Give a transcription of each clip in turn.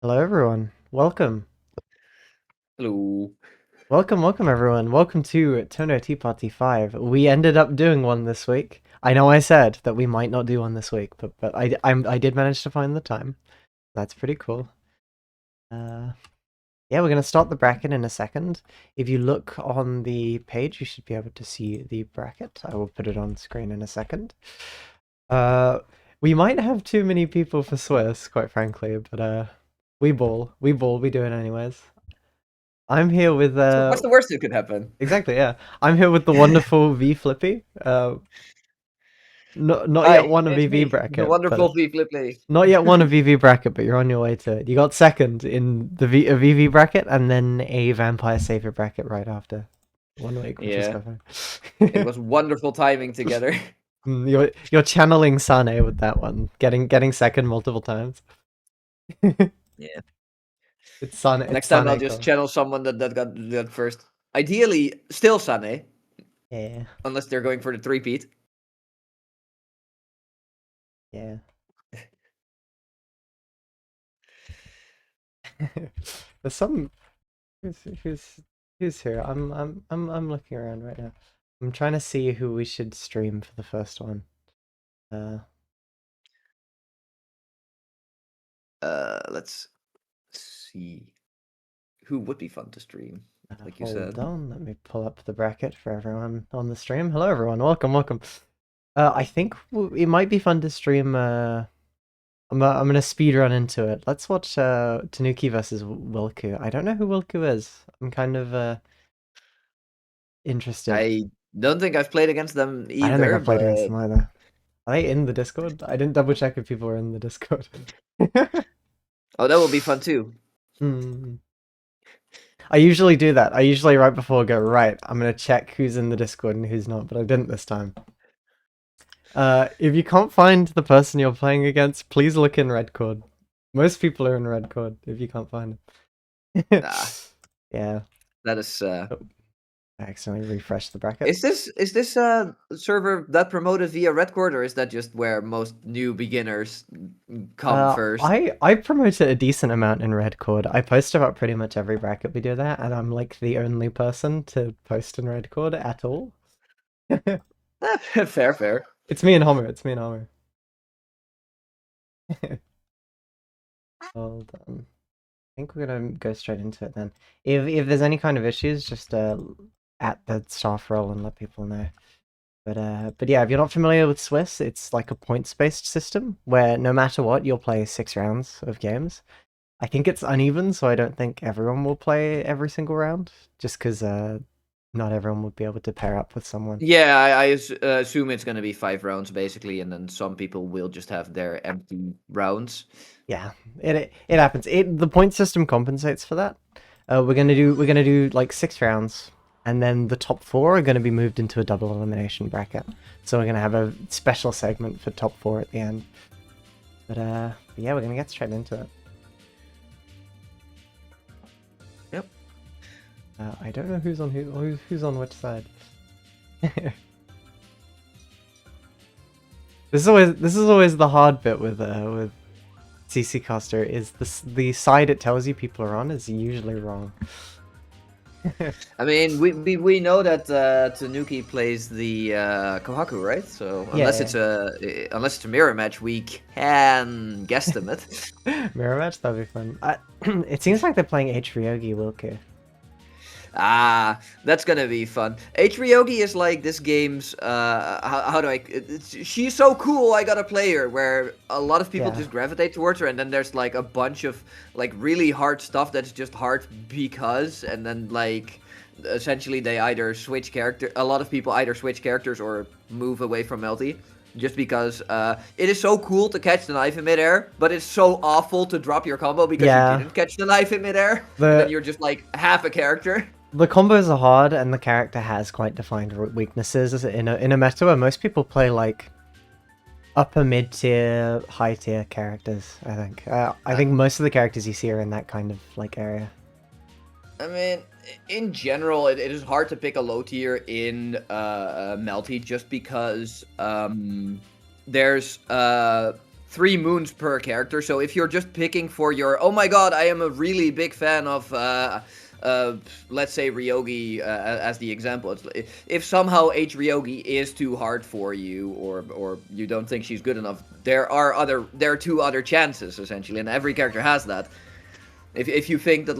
Hello, everyone. Welcome. Hello. Welcome, everyone. Welcome to Tono Tea Party 5. We ended up doing one this week. I know I said that we might not do one this week, but I did manage to find the time. That's pretty cool. Yeah, we're going to start the bracket in a second. If you look on the page, you should be able to see the bracket. I will put it on screen in a second. We might have too many people for Swiss, quite frankly, but we do it anyways. I'm here with What's the worst that could happen? exactly, yeah. I'm here with the wonderful vFlippy. Not Hi, yet won a it's VV me, the bracket, but wonderful vFlippy. not yet won a VV bracket, but you're on your way to it. You got second in a VV bracket and then a Vampire Savior bracket right after 1 week, which was Yeah, quite fun. it was wonderful timing together. You're channeling Sane with that one, getting second multiple times. Yeah. It's Sane. It's Next time I'll Sane. just channel someone that got that first. Ideally, still Sane, Yeah, unless they're going for the three-peat. yeah. There's some who's who's who's here. I'm looking around right now. I'm trying to see who we should stream for the first one. Uh, Let's see who would be fun to stream, like you hold said. on, let me pull up the bracket for everyone on the stream. Hello, everyone. Welcome. I think it might be fun to stream. I'm gonna speed run into it. Let's watch Tanuki versus Wilku. I don't know who Wilku is. I'm kind of interested. I don't think I've played against them I don't think either, I've played against but them either. Are they in the Discord? I didn't double check if people were in the Discord. oh, that will be fun too. Hmm. I usually do that. I usually right before go, right, I'm gonna check who's in the Discord and who's not, but I didn't this time. If you can't find the person you're playing against, please look in Redcord. Most people are in Redcord if you can't find them. Ah, Yeah. that is. Oh, I accidentally refreshed the bracket. Is this a server that promoted via Redcord, or is that just where most new beginners come first? I promoted a decent amount in Redcord. I post about pretty much every bracket we do there, and I'm like the only person to post in Redcord at all. Fair. It's me and Homer. It's me and Homer. Hold on. I think we're gonna go straight into it then. If there's any kind of issues, just at the staff role and let people know. But yeah, if you're not familiar with Swiss, it's like a points-based system where no matter what, you'll play 6 rounds of games. I think it's uneven, so I don't think everyone will play every single round, just because not everyone would be able to pair up with someone. Yeah, I assume it's going to be 5 rounds basically, and then some people will just have their empty rounds. Yeah, it happens. The point system compensates for that. We're gonna do like 6 rounds, and then the top four are gonna be moved into a double elimination bracket. So we're gonna have a special segment for top four at the end. But yeah, we're gonna get straight into it. Yep. I don't know who's on who's on which side. This is always the hard bit with CC Caster is the side it tells you people are on is usually wrong. I mean, we know that Tanuki plays the Kohaku, right? So unless it's a mirror match, we can guesstimate. Mirror match, that'd be fun. It seems like they're playing H-Ryogi Wilke. Ah, that's gonna be fun. Ryogi is like this game's how do I she's so cool, I gotta play her, where a lot of people just gravitate towards her, and then there's like a bunch of like really hard stuff that's just hard because, and then like essentially they either switch character, a lot of people either switch characters or move away from Melty. Just because it is so cool to catch the knife in midair, but it's so awful to drop your combo because you didn't catch the knife in midair, and then you're just like half a character. The combos are hard, and the character has quite defined weaknesses in a meta where most people play like upper mid tier, high tier characters. I think. I think most of the characters you see are in that kind of like area. I mean, in general, it is hard to pick a low tier in Melty just because there's 3 moons per character. So if you're just picking for your, oh my god, I am a really big fan of, let's say Ryogi as the example. If somehow H Ryogi is too hard for you, or you don't think she's good enough, there are 2 other chances essentially, and every character has that. If you think that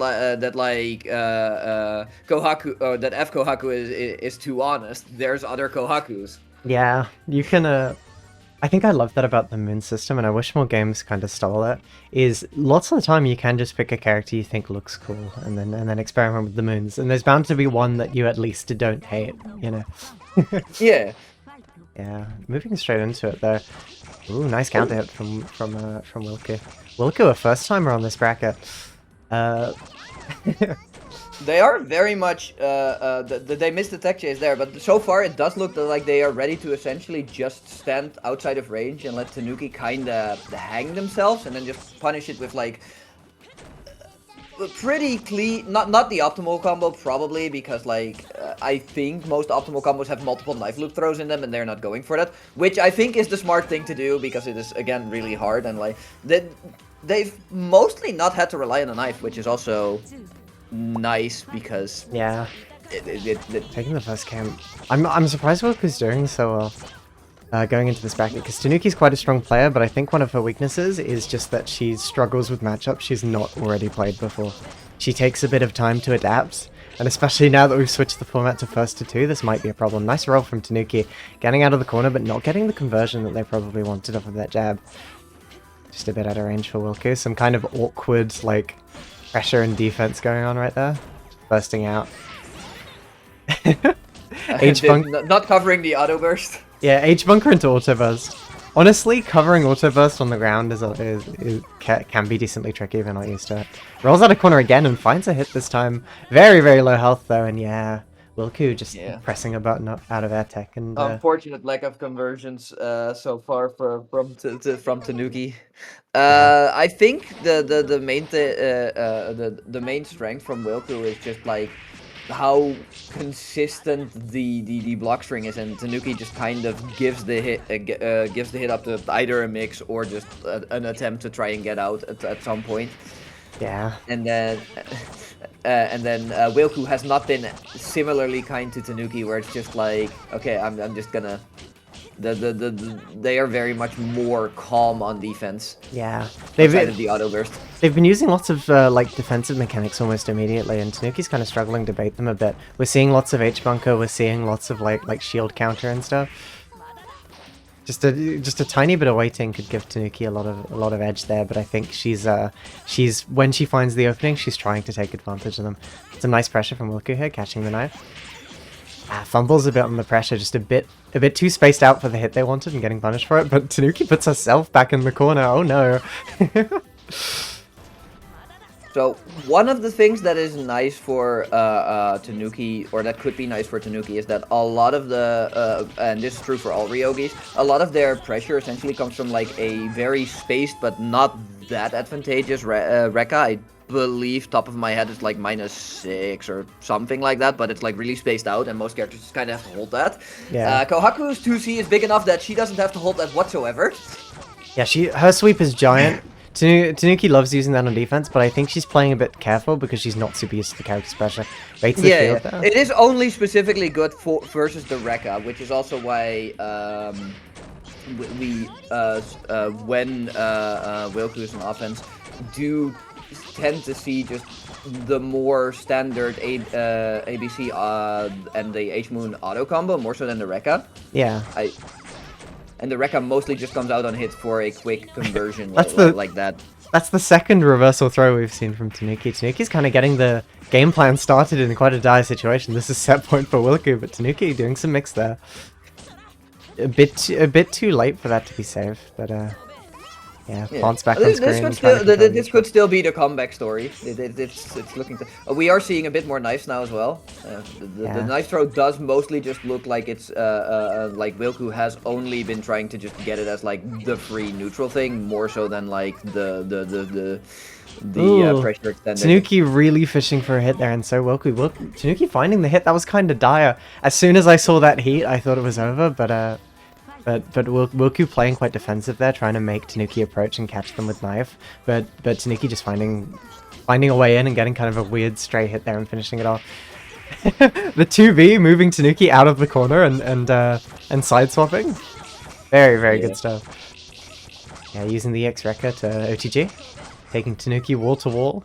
Kohaku or that F Kohaku is too honest, there's other Kohakus. Yeah, you can. I think I love that about the moon system, and I wish more games kind of stole it. Is lots of the time you can just pick a character you think looks cool, and then experiment with the moons. And there's bound to be one that you at least don't hate, you know. Yeah. Yeah. Moving straight into it though. Ooh, nice counter hit from Wilku. Wilku, a first timer on this bracket. They are very much, they missed the tech chase there, but so far it does look like they are ready to essentially just stand outside of range and let Tanuki kinda hang themselves, and then just punish it with like pretty clean, not the optimal combo probably, because like I think most optimal combos have multiple knife loop throws in them and they're not going for that, which I think is the smart thing to do, because it is again really hard, and like they've mostly not had to rely on a knife, which is also nice, because yeah, it taking the first camp. I'm surprised Wilku's doing so well going into this bracket, because Tanuki's quite a strong player, but I think one of her weaknesses is just that she struggles with matchups she's not already played before. She takes a bit of time to adapt, and especially now that we've switched the format to first to 2, this might be a problem. Nice roll from Tanuki, getting out of the corner but not getting the conversion that they probably wanted off of that jab. Just a bit out of range for Wilku. Some kind of awkward like pressure and defense going on right there. Bursting out. not covering the auto burst. Yeah, H bunker into auto burst. Honestly, covering auto burst on the ground can be decently tricky if you're not used to it. Rolls out of corner again and finds a hit this time. Very, very low health though, and yeah, Wilku just pressing a button up out of air tech. And unfortunate lack of conversions so far from Tanuki. I think the main strength from Wilku is just like how consistent the block string is, and Tanuki just kind of gives the hit up to either a mix or just an attempt to try and get out at some point. Yeah. And then Wilku has not been similarly kind to Tanuki, where it's just like, okay, I'm just gonna. They are very much more calm on defense. Yeah, outside of the auto burst. They've been using lots of like defensive mechanics almost immediately, and Tanuki's kind of struggling to bait them a bit. We're seeing lots of H bunker. We're seeing lots of like shield counter and stuff. Just a tiny bit of waiting could give Tanuki a lot of edge there, but I think she's when she finds the opening, she's trying to take advantage of them. Some nice pressure from Wilku here, catching the knife. Fumbles a bit on the pressure, just a bit too spaced out for the hit they wanted and getting punished for it, but Tanuki puts herself back in the corner. Oh no. So one of the things that is nice for Tanuki, or that could be nice for Tanuki, is that a lot of the, and this is true for all Ryogis, a lot of their pressure essentially comes from like a very spaced but not that advantageous Rekka. I believe, top of my head, it's like -6 or something like that, but it's like really spaced out, and most characters just kind of have to hold that. Yeah. Kohaku's 2C is big enough that she doesn't have to hold that whatsoever. Yeah, her sweep is giant. Tanuki loves using that on defense, but I think she's playing a bit careful because she's not super used to the character's pressure. Baits the shield there. It is only specifically good for versus the Rekka, which is also why when Wilku is on offense, do tend to see just the more standard ABC and the H-Moon auto combo more so than the Rekka. Yeah. And the Rekka mostly just comes out on hit for a quick conversion like that. That's the second reversal throw we've seen from Tanuki. Tanuki's kind of getting the game plan started in quite a dire situation. This is set point for Wilku, but Tanuki doing some mix there. A bit too late for that to be safe, but yeah, Plant's back on screen. This could still be the comeback story. It's looking to. We are seeing a bit more knives now as well. The knife throw does mostly just look like it's like Wilku has only been trying to just get it as like the free neutral thing, more so than like the pressure extender. Tanuki really fishing for a hit there, and so Wilku Tanuki finding the hit. That was kind of dire. As soon as I saw that heat, I thought it was over, but But Wilku playing quite defensive there, trying to make Tanuki approach and catch them with knife. But Tanuki just finding a way in and getting kind of a weird stray hit there and finishing it off. The 2B moving Tanuki out of the corner and side swapping. Very good stuff. Yeah, using the EX Rekka to OTG. Taking Tanuki wall to wall.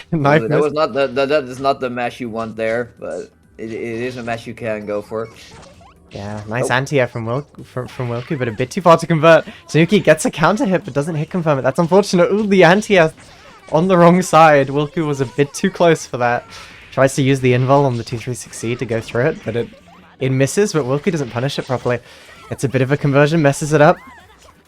Knife That was not that is not the mesh you want there, but it is a mesh you can go for. Yeah, nice anti-air from Wilku, but a bit too far to convert. Tanuki gets a counter hit, but doesn't hit confirm it. That's unfortunate. Ooh, the anti-air on the wrong side. Wilku was a bit too close for that. Tries to use the invul on the 236C to go through it, but it misses, but Wilku doesn't punish it properly. It's a bit of a conversion, messes it up.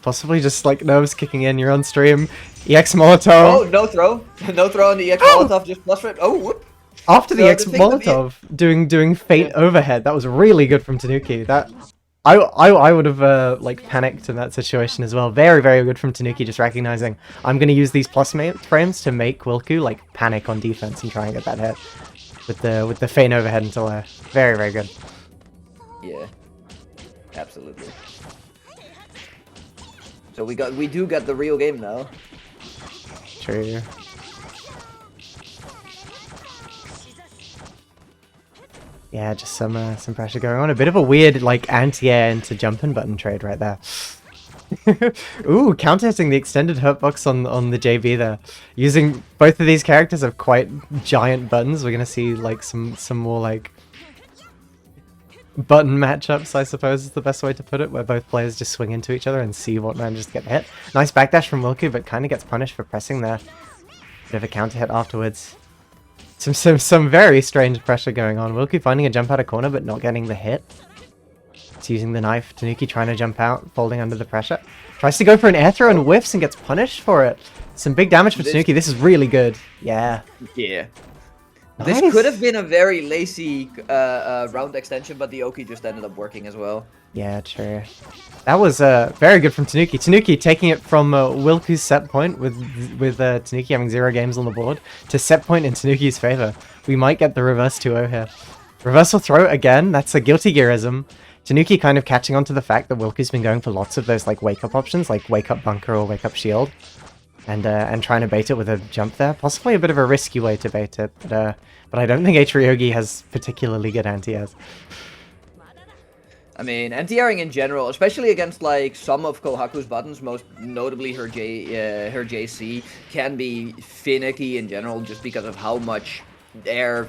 Possibly just like nerves kicking in, you're on stream. EX Molotov. Oh, no throw. No throw on the EX Molotov, just plus it. Oh, whoop. After the EX Molotov doing Fate overhead, that was really good from Tanuki. That I would have like panicked in that situation as well. Very good from Tanuki, just recognizing I'm gonna use these plus frames to make Wilku like panic on defense and try and get that hit with the Fate overhead until very good. Yeah, absolutely. So we do get the real game now. True. Yeah, just some pressure going on. A bit of a weird like anti-air into jumping button trade right there. Ooh, counter-hitting the extended hurtbox on the JB there. Using both of these characters have quite giant buttons. We're gonna see like some more like button matchups, I suppose is the best way to put it, where both players just swing into each other and see what manages to get hit. Nice backdash from Wilku, but kind of gets punished for pressing there. Bit of a counter hit afterwards. Some very strange pressure going on. Wilku finding a jump out of corner, but not getting the hit. It's using the knife. Tanuki trying to jump out, folding under the pressure. Tries to go for an air throw and whiffs and gets punished for it. Some big damage for Tanuki. This is really good. Yeah. Yeah. Nice. This could have been a very lazy round extension, but the Oki just ended up working as well. Yeah, true. That was very good from Tanuki. Tanuki taking it from Wilku's set point with Tanuki having 0 games on the board to set point in Tanuki's favor. We might get the reverse 2-0 here. Reversal throw again. That's a guilty gearism. Tanuki kind of catching on to the fact that Wilku's been going for lots of those like wake up options, like wake up bunker or wake up shield, and trying to bait it with a jump there. Possibly a bit of a risky way to bait it, but I don't think H-Ryogi has particularly good anti-airs. I mean, anti-airing in general, especially against like some of Kohaku's buttons, most notably her JC, can be finicky in general just because of how much air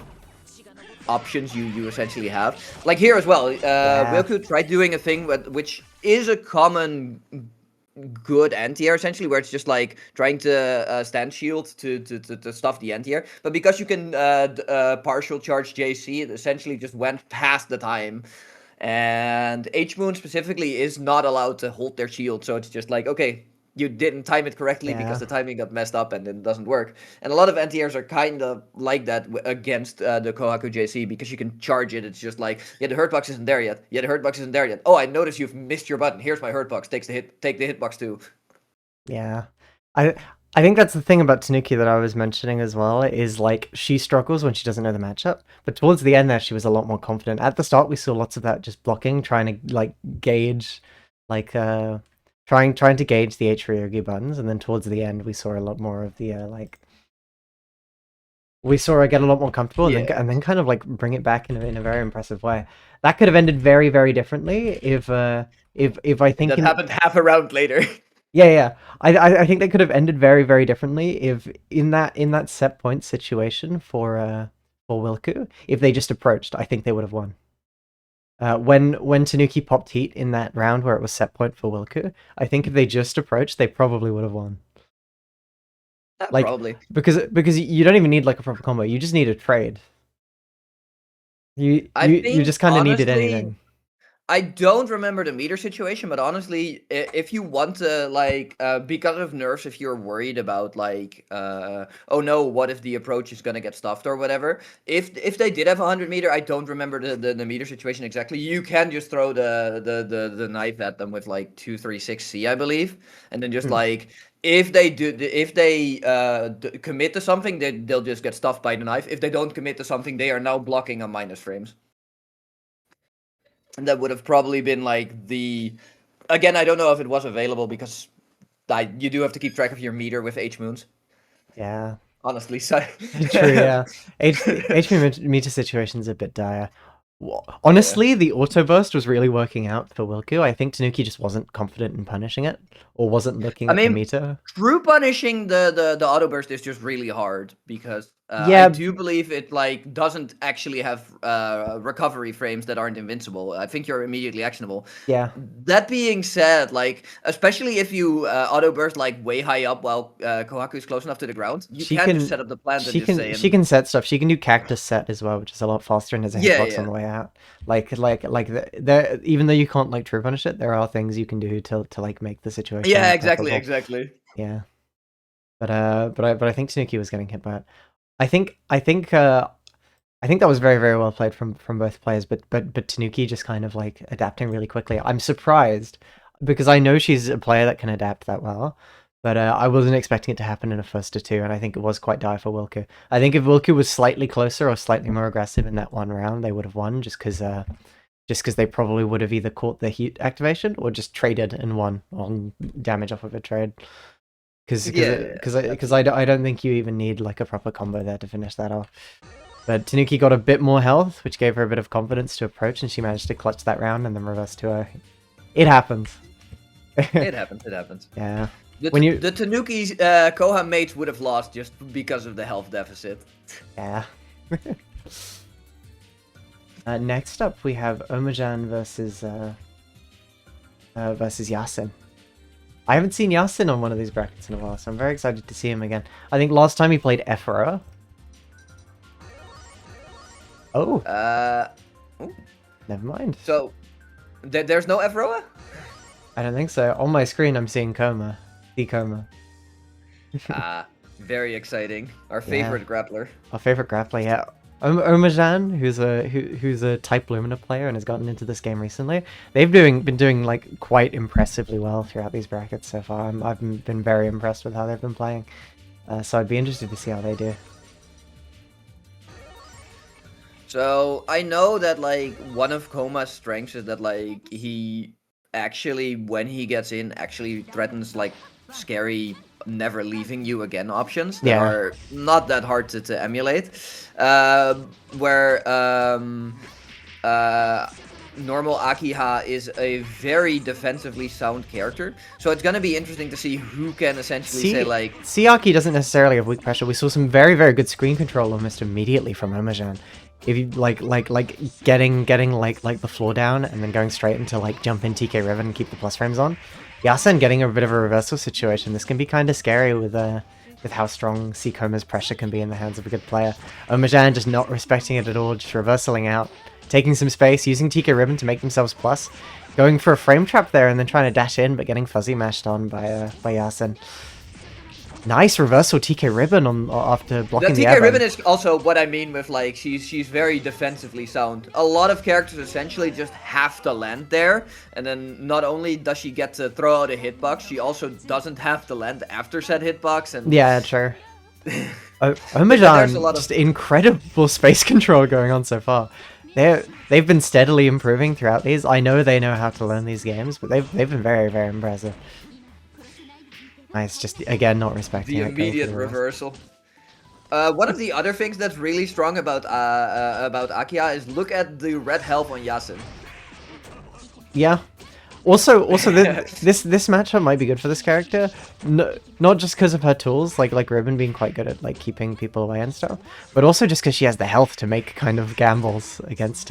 options you essentially have. Like here as well, Wilku tried doing a thing which is a common good anti-air essentially, where it's just like trying to stand shield to stuff the anti-air, but because you can partial charge JC, it essentially just went past the time. And H-Moon specifically is not allowed to hold their shield, so it's just like, okay, you didn't time it correctly because the timing got messed up and it doesn't work. And a lot of anti-airs are kind of like that against the Kohaku JC, because you can charge it. It's just like, yeah, the hurtbox isn't there yet. Yeah, the hurtbox isn't there yet. Oh, I noticed you've missed your button. Here's my hurtbox. Take the hitbox too. Yeah. I think that's the thing about Tanuki that I was mentioning as well, is like she struggles when she doesn't know the matchup, but towards the end there she was a lot more confident. At the start we saw lots of that just blocking, trying to like gauge, like trying to gauge the H-Ryogi buttons, and then towards the end we saw a lot more of the we saw her get a lot more comfortable and then kind of like bring it back in a very impressive way. That could have ended very differently if I think that happened half a round later. Yeah. I think they could have ended very differently if in that set point situation for Wilku, if they just approached, I think they would have won. When Tanuki popped heat in that round where it was set point for Wilku, I think if they just approached, they probably would have won. Like, probably. Because you don't even need like a proper combo, you just need a trade. You just kind of needed anything. I don't remember the meter situation, but honestly, if you want to, like, because of nerfs, if you're worried about, like, oh no, what if the approach is gonna get stuffed or whatever, if they did have 100 meter, I don't remember the meter situation exactly, you can just throw the knife at them with, like, 236C, I believe, and then just, like, if they commit to something, they'll just get stuffed by the knife. If they don't commit to something, they are now blocking on minus frames. that would have probably been like the. Again, I don't know if it was available because you do have to keep track of your meter with H moons. Yeah. Honestly, so True, yeah. HP meter situation's a bit dire. yeah. Honestly, the auto burst was really working out for Wilku. I think Tanuki just wasn't confident in punishing it, or wasn't looking I at the mean, meter. true punishing the auto burst is just really hard because I Yeah, do believe it like doesn't actually have recovery frames that aren't invincible. I think you're immediately actionable. yeah. That being said, like especially if you auto burst like way high up while Kohaku is close enough to the ground, you She can just can set up the plant and she just can say she and can set stuff. She can do cactus set as well, which is a lot faster and has a yeah, hitbox on yeah, the way out. There, even though you can't like true punish it, there are things you can do to like make the situation yeah, more exactly, preferable. exactly. Yeah. But I think Tanuki was getting hit by it. I think that was very, very well played from both players, but Tanuki just kind of like adapting really quickly. I'm surprised because I know she's a player that can adapt that well, but I wasn't expecting it to happen in a first to two, and I think it was quite dire for Wilku. I think if Wilku was slightly closer or slightly more aggressive in that one round, they would have won just because they probably would have either caught the heat activation or just traded and won on damage off of a trade. Because Yeah, because I don't think you even need like a proper combo there to finish that off. But Tanuki got a bit more health, which gave her a bit of confidence to approach, and she managed to clutch that round and then reverse to her. It happens. it happens. It happens. Yeah. The Tanuki Koha mates would have lost just because of the health deficit. Yeah. Next up, we have Omajan versus Yasin. I haven't seen Yasin on one of these brackets in a while, so I'm very excited to see him again. I think last time he played Ephora. Oh, never mind. So, there's no Evroa? I don't think so. On my screen, I'm seeing Coma. The Coma. Very exciting. Our favorite grappler. Our favorite grappler, yeah. Omajan, who's a Type Lumina player and has gotten into this game recently. They've been doing like quite impressively well throughout these brackets so far. I've been very impressed with how they've been playing. So I'd be interested to see how they do. So I know that like one of Koma's strengths is that like he actually when he gets in actually threatens like scary never leaving you again options that are not that hard to emulate. Where normal Akiha is a very defensively sound character, so it's gonna be interesting to see who can essentially say like Siaki doesn't necessarily have weak pressure. We saw some very, very good screen control almost immediately from Omajan. If you like getting like the floor down and then going straight into like jump in TK Riven and keep the plus frames on. Yasen getting a bit of a reversal situation. This can be kind of scary with how strong Sikoma's pressure can be in the hands of a good player. Omajan just not respecting it at all, just reversaling out, taking some space, using TK Ribbon to make themselves plus, going for a frame trap there and then trying to dash in, but getting fuzzy mashed on by Yasen. Nice reversal TK Ribbon after blocking the TK Ribbon is also what I mean with like she's very defensively sound. A lot of characters essentially just have to land there, and then not only does she get to throw out a hitbox, she also doesn't have to land after said hitbox. And yeah, sure. Omajan, just incredible space control going on so far. They've been steadily improving throughout these. I know they know how to learn these games, but they've been very, very impressive. Nice, just again not respecting the immediate reversal. One of the other things that's really strong about Akia is look at the red health on Yasin. Yeah. Also, this matchup might be good for this character. No, not just because of her tools, like Ribbon being quite good at like keeping people away and stuff, but also just because she has the health to make kind of gambles against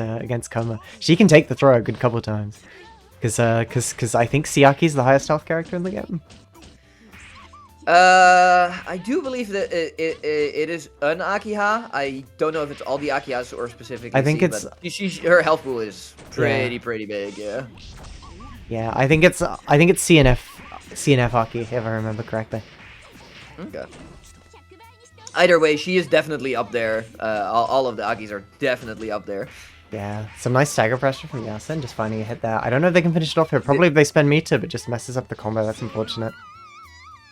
Koma. She can take the throw a good couple times. Because I think Siaki's the highest health character in the game. I do believe that it is an Akiha. I don't know if it's all the Akihas or specifically. I think it's her health pool is pretty big. Yeah. Yeah, I think it's CNF Aki, if I remember correctly. Okay. Either way, she is definitely up there. All of the Akis are definitely up there. Yeah, some nice stagger pressure from Yasin, just finding a hit there. I don't know if they can finish it off here. Probably if they spend meter, but just messes up the combo. That's unfortunate.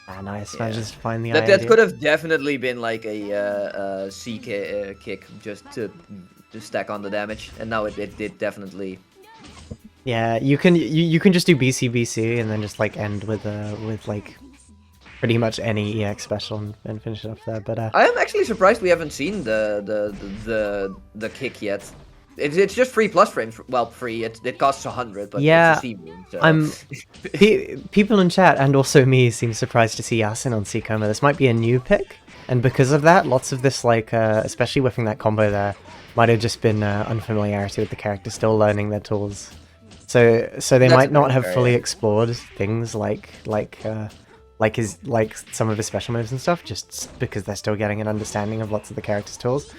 Ah, nice. Yeah. Manages to find the that could have definitely been like a C kick just to stack on the damage, and now it did definitely Yeah, you can just do BC and then just like end with like pretty much any EX special and finish it off there. But I am actually surprised we haven't seen the kick yet. It's just free plus frames. Well, free. It costs 100, but yeah, it's a C-room, so. I'm people in chat and also me seem surprised to see Yasin on Seacoma. This might be a new pick, and because of that, lots of this like especially whiffing that combo there might have just been unfamiliarity with the character, still learning their tools. So they might not have fully explored things like some of his special moves and stuff, just because they're still getting an understanding of lots of the character's tools.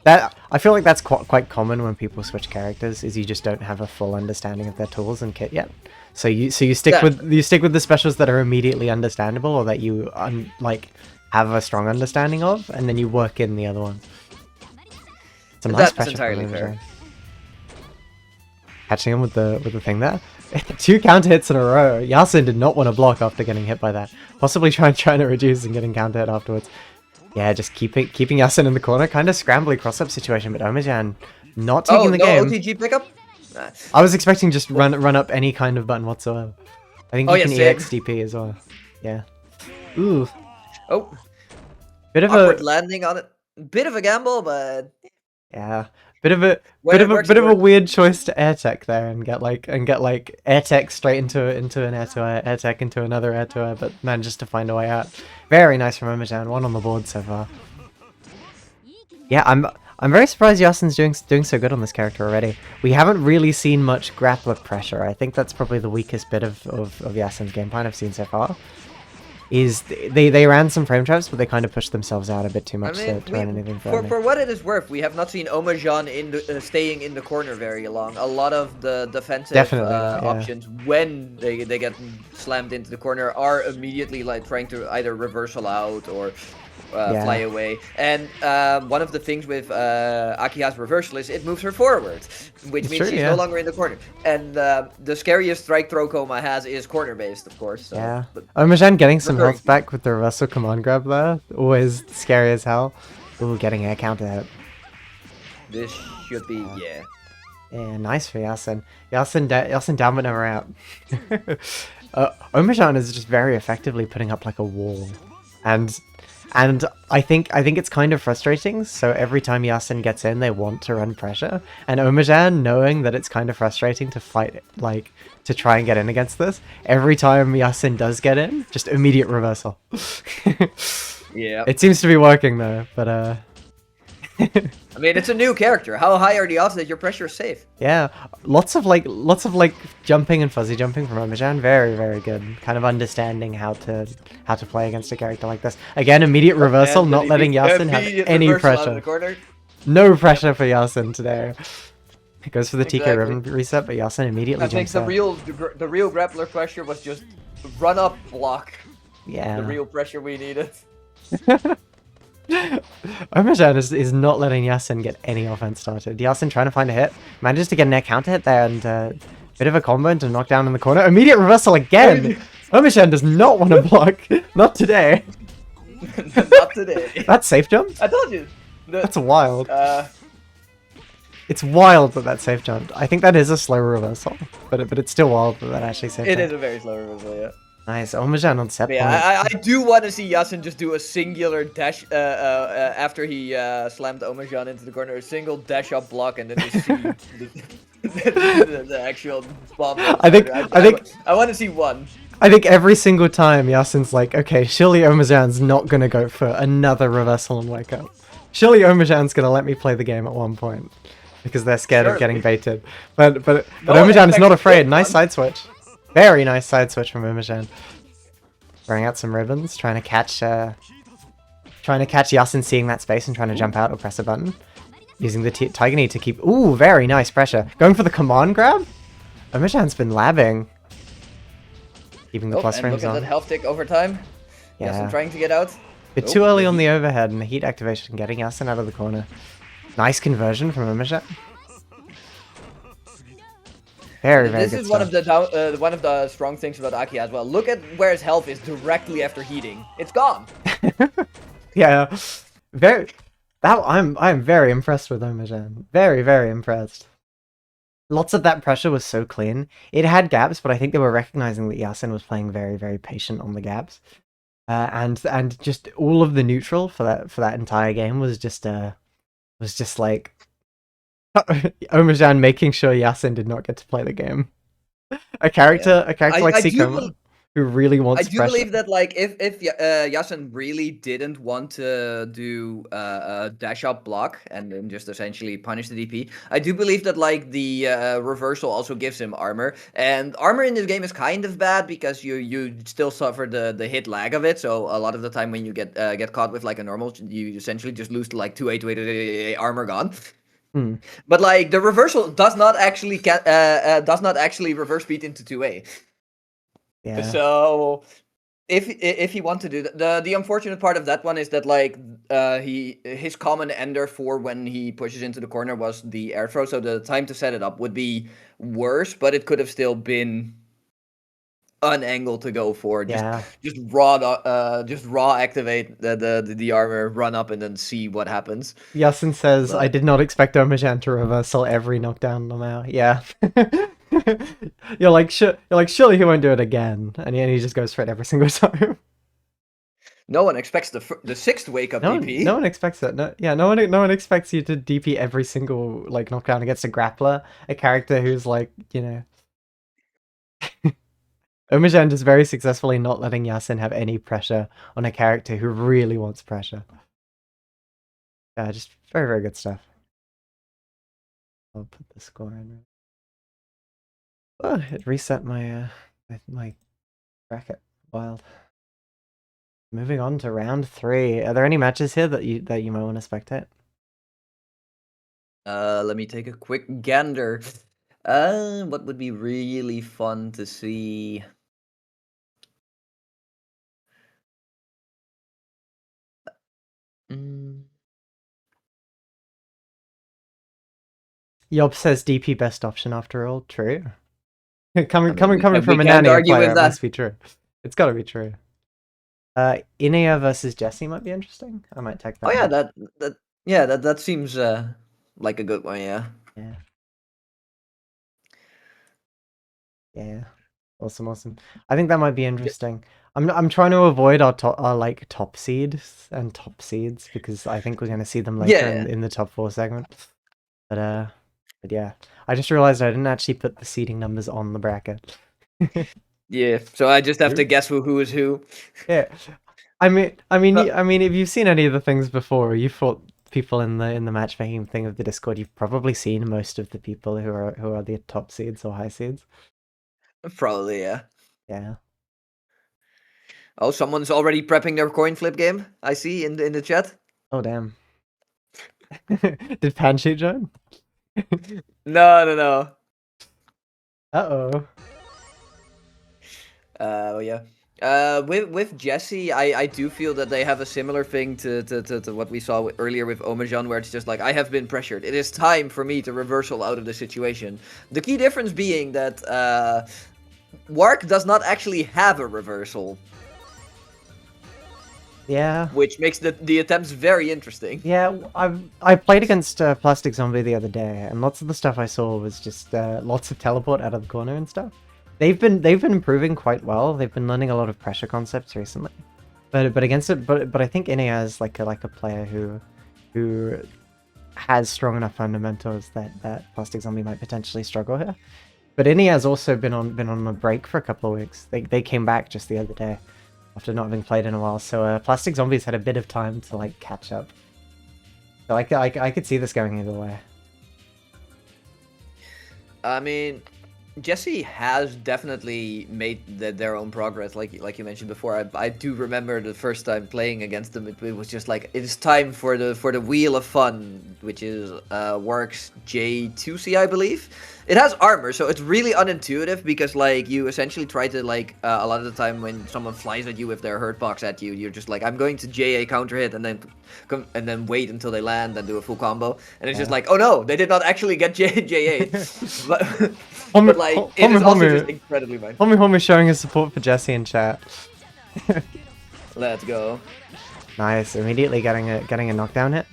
That I feel like that's quite common when people switch characters, is you just don't have a full understanding of their tools and kit yet. So you stick with the specials that are immediately understandable or that you have a strong understanding of, and then you work in the other one. It's a nice That's entirely fair. Catching him with the thing there. 2 counter hits in a row. Yasin did not want to block after getting hit by that. Possibly trying to reduce and getting counter hit afterwards. Yeah, just keeping Yasin in the corner. Kind of scrambly cross-up situation, but Omajan not taking the game. OTG pickup? I was expecting just run up any kind of button whatsoever. I think you can EX DP as well. Yeah. Ooh. Oh. Bit of awkward landing on it. Bit of a gamble, but yeah. Bit of a weird choice to air tech there and get like air tech straight into an air tech into another air to air, but manages to find a way out. Very nice from Omajan, 1 on the board so far. Yeah, I'm very surprised Yasin's doing so good on this character already. We haven't really seen much grappler pressure. I think that's probably the weakest bit of Yasin's game plan I've seen so far. Is they ran some frame traps, but they kind of pushed themselves out a bit too much to run anything further. For what it is worth, we have not seen Omajan staying in the corner very long. A lot of the defensive options when they get slammed into the corner are immediately like trying to either reversal out or fly away. And one of the things with Akiha's reversal is it moves her forward, which means she's no longer in the corner. And the scariest strike throw Koma has is corner based, of course. So, yeah. Omajan getting some health back with the reversal command grab there. Always scary as hell. Ooh, getting air counter hit. This should be, Yeah, nice for Yasin. Yasin down but never out. Omajan is just very effectively putting up like a wall. And I think it's kind of frustrating, so every time Yasin gets in, they want to run pressure. And Omajan, knowing that it's kind of frustrating to fight, like, to try and get in against this, every time Yasin does get in, just immediate reversal. Yeah. It seems to be working, though, but, I mean, it's a new character. How high are the odds that your pressure is safe? Yeah, lots of jumping and fuzzy jumping from Omajan. Very, very good. Kind of understanding how to play against a character like this. Again, immediate reversal, not letting Yasin have any pressure. No pressure for Yasin today. It goes for the TK ribbon reset, but Yasin immediately jumps out. I think the real grappler pressure was just run up, block. Yeah. The real pressure we needed. Omajan is not letting Yasin get any offense started. Yasin trying to find a hit. Manages to get an air counter hit there and bit of a combo to knock down in the corner. Immediate reversal again! Omajan does not want to block. Not today. Not today. That's safe jump? I told you. That's wild. It's wild that safe jumped. I think that is a slow reversal, but it's still wild that actually safe jumped. It is a very slow reversal, yeah. Nice, Omajan on set point. Yeah, I do want to see Yasin just do a singular dash after he slammed Omajan into the corner, a single dash up block, and then just see the actual bomb. I want to see one. I think every single time Yasin's like, okay, surely Omajan's not gonna go for another reversal and wake up. Surely Omajan's gonna let me play the game at one point because they're scared of getting baited. But Omajan is not afraid. Nice side switch. Very nice side switch from Omajan. Throwing out some ribbons, trying to catch Yasin seeing that space and trying to jump out or press a button. Using the Tiger Knee to keep... Ooh, very nice pressure. Going for the command grab? Omajan's been labbing. Keeping the plus frames on. Look at that health tick over time. Yeah. Yasin trying to get out. Bit too early on the overhead and the heat activation getting Yasin out of the corner. Nice conversion from Omajan. Very good. This is one of the strong things about Aki as well. Look at where his health is directly after heating. It's gone. Yeah, I'm very impressed with Omajan. Very, very impressed. lots of that pressure was so clean. It had gaps, but I think they were recognizing that Yasin was playing very, very patient on the gaps. And just all of the neutral for that entire game was just like Omajan making sure Yasin did not get to play the game. A character like I do Sikoma who really I wants do pressure. believe that, like, if Yasin really didn't want to do a dash up block and then just essentially punish the DP, I do believe that, like, the reversal also gives him armor, and armor in this game is kind of bad because you still suffer the hit lag of it. So a lot of the time when you get caught with like a normal, you essentially just lose to like 2A armor gone. Hmm. But like the reversal does not actually reverse beat into 2A. Yeah. So if he wants to do that, the unfortunate part of that one is that like his common ender for when he pushes into the corner was the air throw, so the time to set it up would be worse, but it could have still been an angle to go for. Yeah. Just raw activate the armor, run up, and then see what happens. Yasin says, I But did not expect Omajan to reversal every knockdown Lamau. Yeah. You're like, surely he won't do it again. And he just goes for it every single time. no one expects the sixth wake up DP. No one expects that. No one expects you to DP every single like knockdown against a grappler, a character who's like, Omajan just very successfully not letting Yasin have any pressure on a character who really wants pressure. Yeah, just very, very good stuff. I'll put the score in. Oh, it reset my my bracket. Wild. Moving on to round 3. Are there any matches here that you might want to spectate? Let me take a quick gander. What would be really fun to see? Yob says DP best option after all. True. coming we from a can't Nania argue player, with it that. must be true. It's got to be true. Inea versus Jesse might be interesting. I might take that. Oh yeah, that seems like a good one. Yeah. Yeah. Awesome. I think that might be interesting. I'm trying to avoid our top seeds and top seeds because I think we're going to see them later in the top 4 segment. But yeah, I just realized I didn't actually put the seeding numbers on the bracket. Yeah, so I just have to guess who is who. Yeah, I mean, if you've seen any of the things before, you fought people in the matchmaking thing of the Discord. You've probably seen most of the people who are the top seeds or high seeds. Probably, yeah. Yeah. Oh, someone's already prepping their coin flip game. I see in the chat. Oh damn. Did Panshoot join? No. Uh-oh. Yeah. With Jesse, I do feel that they have a similar thing to what we saw earlier with Omajan, where it's just like, I have been pressured. It is time for me to reversal out of the situation. The key difference being that Wark does not actually have a reversal. Yeah. Which makes the attempts very interesting. Yeah, I played against Plastic Zombie the other day, and lots of the stuff I saw was just lots of teleport out of the corner and stuff. They've been improving quite well. They've been learning a lot of pressure concepts recently. But against it, but I think Inea is like a player who has strong enough fundamentals that Plastic Zombie might potentially struggle here. But Inea has also been on a break for a couple of weeks. They came back just the other day after not having played in a while. So Plastic Zombies had a bit of time to like catch up. So I could see this going either way. I mean, Jesse has definitely made their own progress, like you mentioned before. I do remember the first time playing against them. It was just like, it is time for the Wheel of Fun, which is Wark's J2C, I believe. It has armor, so it's really unintuitive because like you essentially try to like a lot of the time when someone flies at you with their hurt box at you, you're just like, I'm going to JA counter hit and then wait until they land and do a full combo, and it's just like, oh no, they did not actually get JA. but like it is also just incredibly fine. Homie showing his support for Jesse in chat. Let's go. Nice, immediately getting a knockdown hit.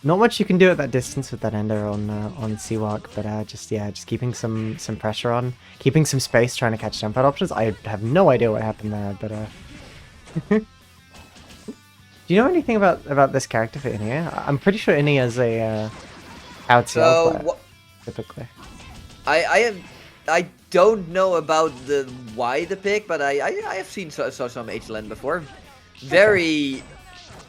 Not much you can do at that distance with that ender on Seawalk, but just keeping some pressure on, keeping some space, trying to catch jump out options. I have no idea what happened there, but do you know anything about this character for Inia? I'm pretty sure Inia is a LTL player So typically. I don't know about the why the pick, but I have seen some HLN before. Very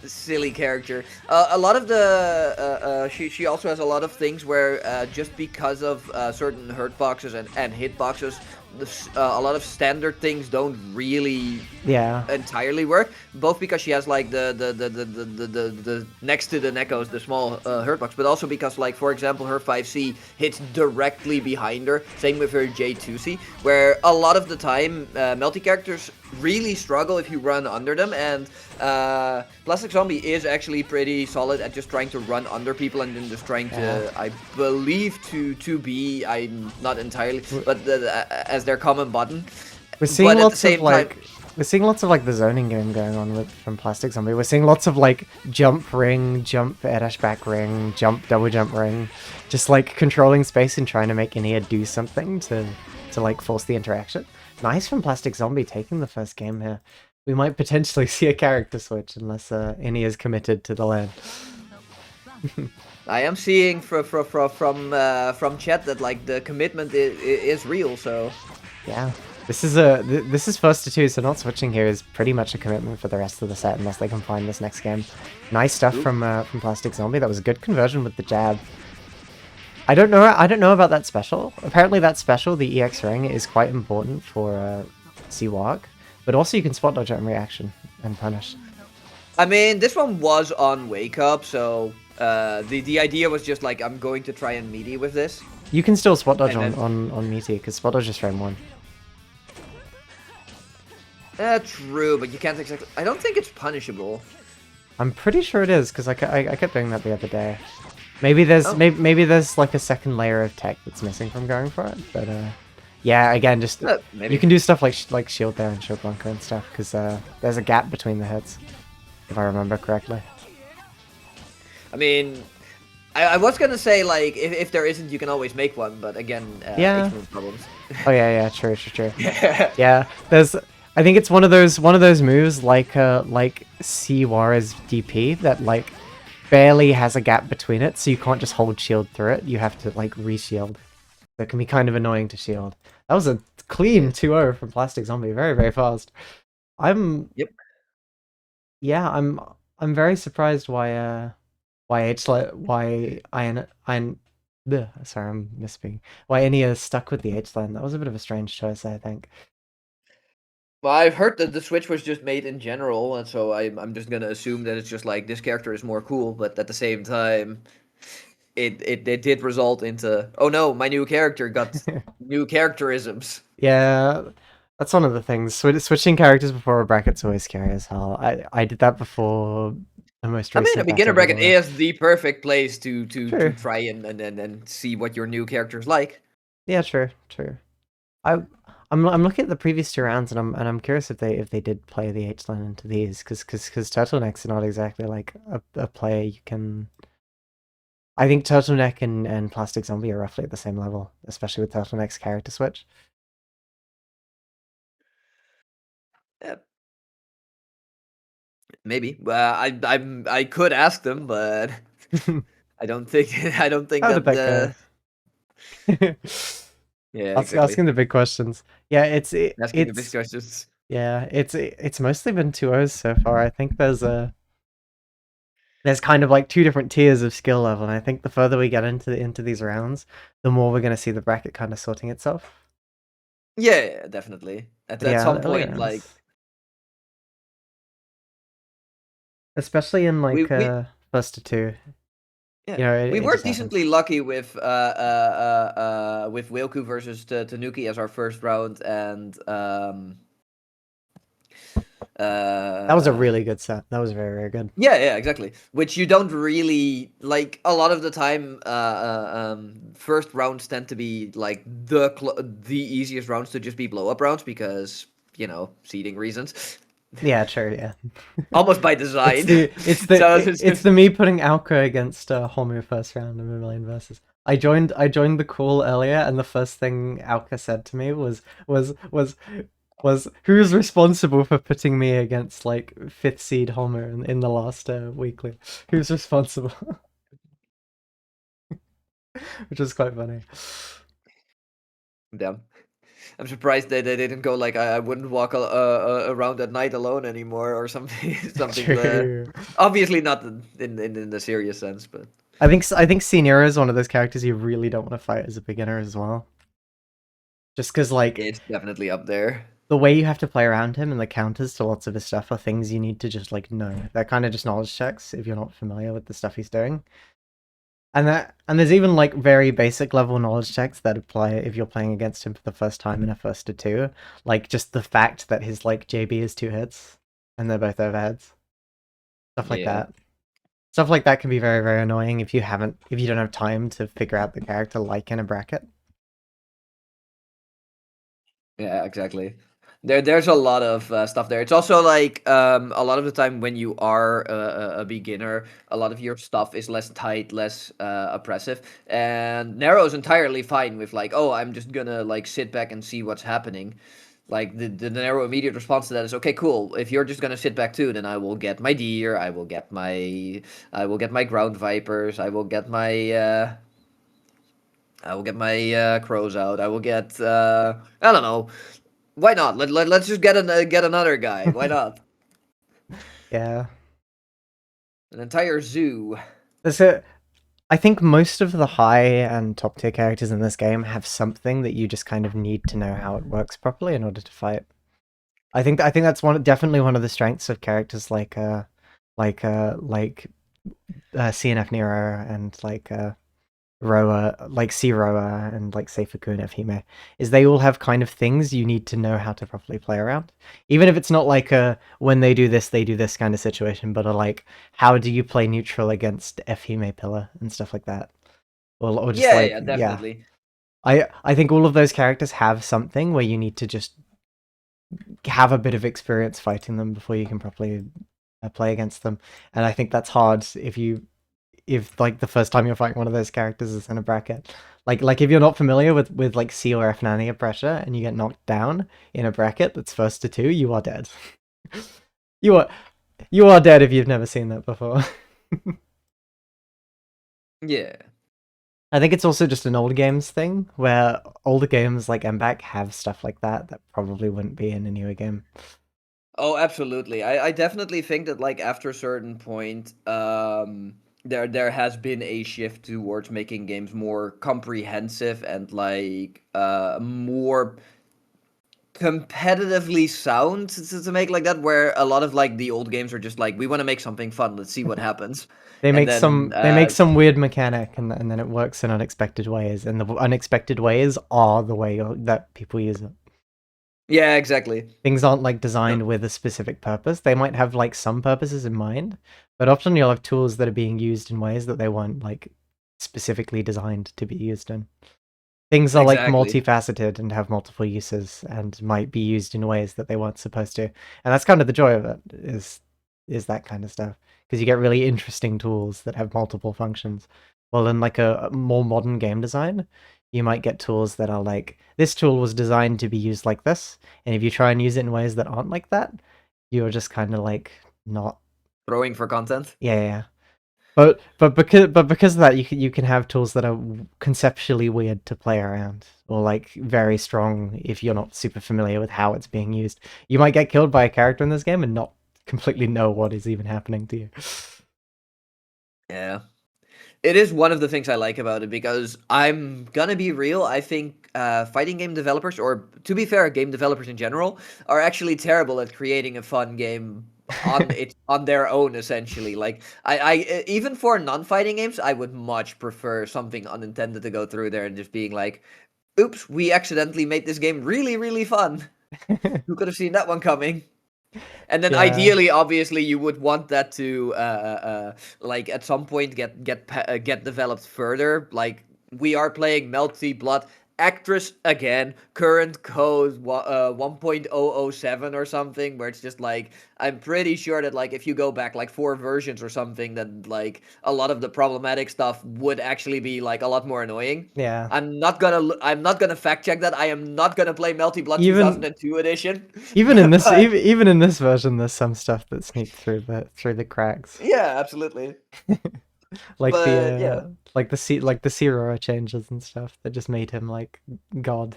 silly character. A lot of the she also has a lot of things where just because of certain hurt boxes and hit boxes, a lot of standard things don't really Yeah. entirely work. Both because she has like the next to the Nekos, the small hurt box, but also because, like, for example, her 5C hits directly behind her. Same with her J2C, where a lot of the time melty characters really struggle if you run under them, and Plastic Zombie is actually pretty solid at just trying to run under people and then just trying to, I believe, to 2B, I'm not entirely, but as their common button. We're seeing But at the lots of same time, we're seeing lots of like the zoning game going on with from Plastic Zombie. We're seeing lots of like jump ring, jump air dash back ring, jump double jump ring, just like controlling space and trying to make Inia do something to like force the interaction. Nice from Plastic Zombie taking the first game here. We might potentially see a character switch unless Inia is committed to the lane. I am seeing from chat that like the commitment is real. So yeah, this is first to two, so not switching here is pretty much a commitment for the rest of the set unless they can find this next game. Nice stuff from Plastic Zombie. That was a good conversion with the jab. I don't know about that special. Apparently that special, the EX ring, is quite important for C-Walk, but also you can spot dodge and reaction and punish. I mean, this one was on Wake Up, so the idea was just like, I'm going to try and meaty with this. You can still spot dodge on meaty because spot dodge is frame 1. True, but you can't exactly. I don't think it's punishable. I'm pretty sure it is because I kept doing that the other day. Maybe there's maybe there's like a second layer of tech that's missing from going for it, but yeah, again, just you can do stuff like shield there and shield bunker and stuff because there's a gap between the hits, if I remember correctly. I mean, I was gonna say like if there isn't, you can always make one, but again, yeah, H-move problems. Oh yeah, true. Yeah, there's. I think it's one of those moves like Siwara's DP that like barely has a gap between it, so you can't just hold shield through it. You have to like re-shield. That can be kind of annoying to shield. That was a clean 2-0 from Plastic Zombie, very very fast. Yep. Yeah, I'm very surprised why sorry, I'm misspeaking. Why Inia stuck with the H line. That was a bit of a strange choice, I think. Well, I've heard that the switch was just made in general, and so I'm just gonna assume that it's just like this character is more cool, but at the same time, it did result into, oh no, my new character got new characterisms. Yeah, that's one of the things. Switching characters before a bracket's always scary as hell. I did that before the most recent. I mean, a beginner bracket is the perfect place to True. try and see what your new character is like. Yeah, true. I'm looking at the previous 2 rounds and I'm curious if they did play the H line into these because turtlenecks are not exactly like a player you can. I think turtleneck and Plastic Zombie are roughly at the same level, especially with turtleneck's character switch. Yep. Maybe. Well, I could ask them, but I don't think How did that go? Yeah, exactly. Asking the big questions. Yeah, Asking the big questions. Yeah, it's mostly been 2-0s so far. I think there's kind of like 2 different tiers of skill level, and I think the further we get into these rounds, the more we're gonna see the bracket kind of sorting itself. Yeah, definitely. At some point, like, especially in like we first to 2. yeah, You know, we it were just decently happens. lucky with Wilku versus Tanuki as our first round, and That was a really good set. That was very, very good. yeah, exactly. Which you don't really like. A lot of the time, first rounds tend to be like the easiest rounds to just be blow up rounds because, you know, seeding reasons. Yeah, true. Yeah. Almost by design. So It's the me putting Alka against Homu first round of a million versus. I joined the call earlier, and the first thing Alka said to me was who's responsible for putting me against like fifth seed Homer in the last weekly? Who's responsible? Which is quite funny. damn. I'm surprised they didn't go like I wouldn't walk around at night alone anymore or something. Something. True. Obviously not in the serious sense, but I think Senior is one of those characters you really don't want to fight as a beginner as well. Just because like it's definitely up there. the way you have to play around him and the counters to lots of his stuff are things you need to just like know. They're kind of just knowledge checks if you're not familiar with the stuff he's doing. And there's even like very basic level knowledge checks that apply if you're playing against him for the first time in a first to two. Like just the fact that his like JB is 2 hits and they're both overheads. Stuff like Yeah. that. Stuff like that can be very, very annoying if you don't have time to figure out the character like in a bracket. Yeah, exactly. There's a lot of stuff there. It's also like a lot of the time when you are a beginner, a lot of your stuff is less tight, less oppressive, and Narrow is entirely fine with like, oh, I'm just gonna like sit back and see what's happening. Like the Narrow immediate response to that is, okay, cool. If you're just gonna sit back too, then I will get my deer, I will get my ground vipers, I will get my crows out. I will get I don't know. Why not? Let's just get another guy. Why not? Yeah. An entire zoo. There's a I think most of the high and top tier characters in this game have something that you just kind of need to know how it works properly in order to fight. I think that's definitely one of the strengths of characters like CNF Nero and Roa, like Sea Roa and like Seifukun Fhime, is they all have kind of things you need to know how to properly play around. Even if it's not like a when they do this kind of situation, but a like how do you play neutral against Fhime Pillar and stuff like that. Or just Yeah, like yeah, yeah. definitely. I think all of those characters have something where you need to just have a bit of experience fighting them before you can properly play against them. And I think that's hard if like the first time you're fighting one of those characters is in a bracket. Like if you're not familiar with like C or F Nania pressure and you get knocked down in a bracket that's first to two, you are dead. you are you are dead if you've never seen that before. Yeah. I think it's also just an old games thing where older games like MBAACC have stuff like that probably wouldn't be in a newer game. Oh, absolutely. I definitely think that like after a certain point, there has been a shift towards making games more comprehensive and like more competitively sound to make like that, where a lot of like the old games are just like, we want to make something fun, let's see what happens. They And make then some weird mechanic and then it works in unexpected ways and the unexpected ways are the way that people use it. yeah, exactly. Things aren't like No, designed with a specific purpose. They might have like some purposes in mind, but often you'll have tools that are being used in ways that they weren't like specifically designed to be used in. Things are like exactly. multifaceted and have multiple uses and might be used in ways that they weren't supposed to. And that's kind of the joy of it is that kind of stuff because you get really interesting tools that have multiple functions. Well, in like a more modern game design, you might get tools that are like this tool was designed to be used like this, and if you try and use it in ways that aren't like that, you're just kind of like not. Throwing for content. Yeah, yeah, yeah. Because of that, you can have tools that are conceptually weird to play around, or like very strong if you're not super familiar with how it's being used. You might get killed by a character in this game and not completely know what is even happening to you. Yeah. It is one of the things I like about it, because I'm gonna be real. I think fighting game developers, or to be fair, game developers in general, are actually terrible at creating a fun game on their own. Essentially, like even for non-fighting games, I would much prefer something unintended to go through there and just being like, "Oops, we accidentally made this game really, really fun. Who could have seen that one coming?" And then Yeah. ideally, obviously, you would want that to like at some point get developed further. Like we are playing Melty Blood actress again, current code 1.007 or something, where it's just like, I'm pretty sure that like if you go back like 4 versions or something, then like a lot of the problematic stuff would actually be like a lot more annoying. Yeah. I'm not gonna fact check that. I am not gonna play Melty Blood Even 2002 edition. even in this But even in this version, there's some stuff that sneaked through the cracks. yeah, absolutely. like the But yeah. like the Zero changes and stuff that just made him like God.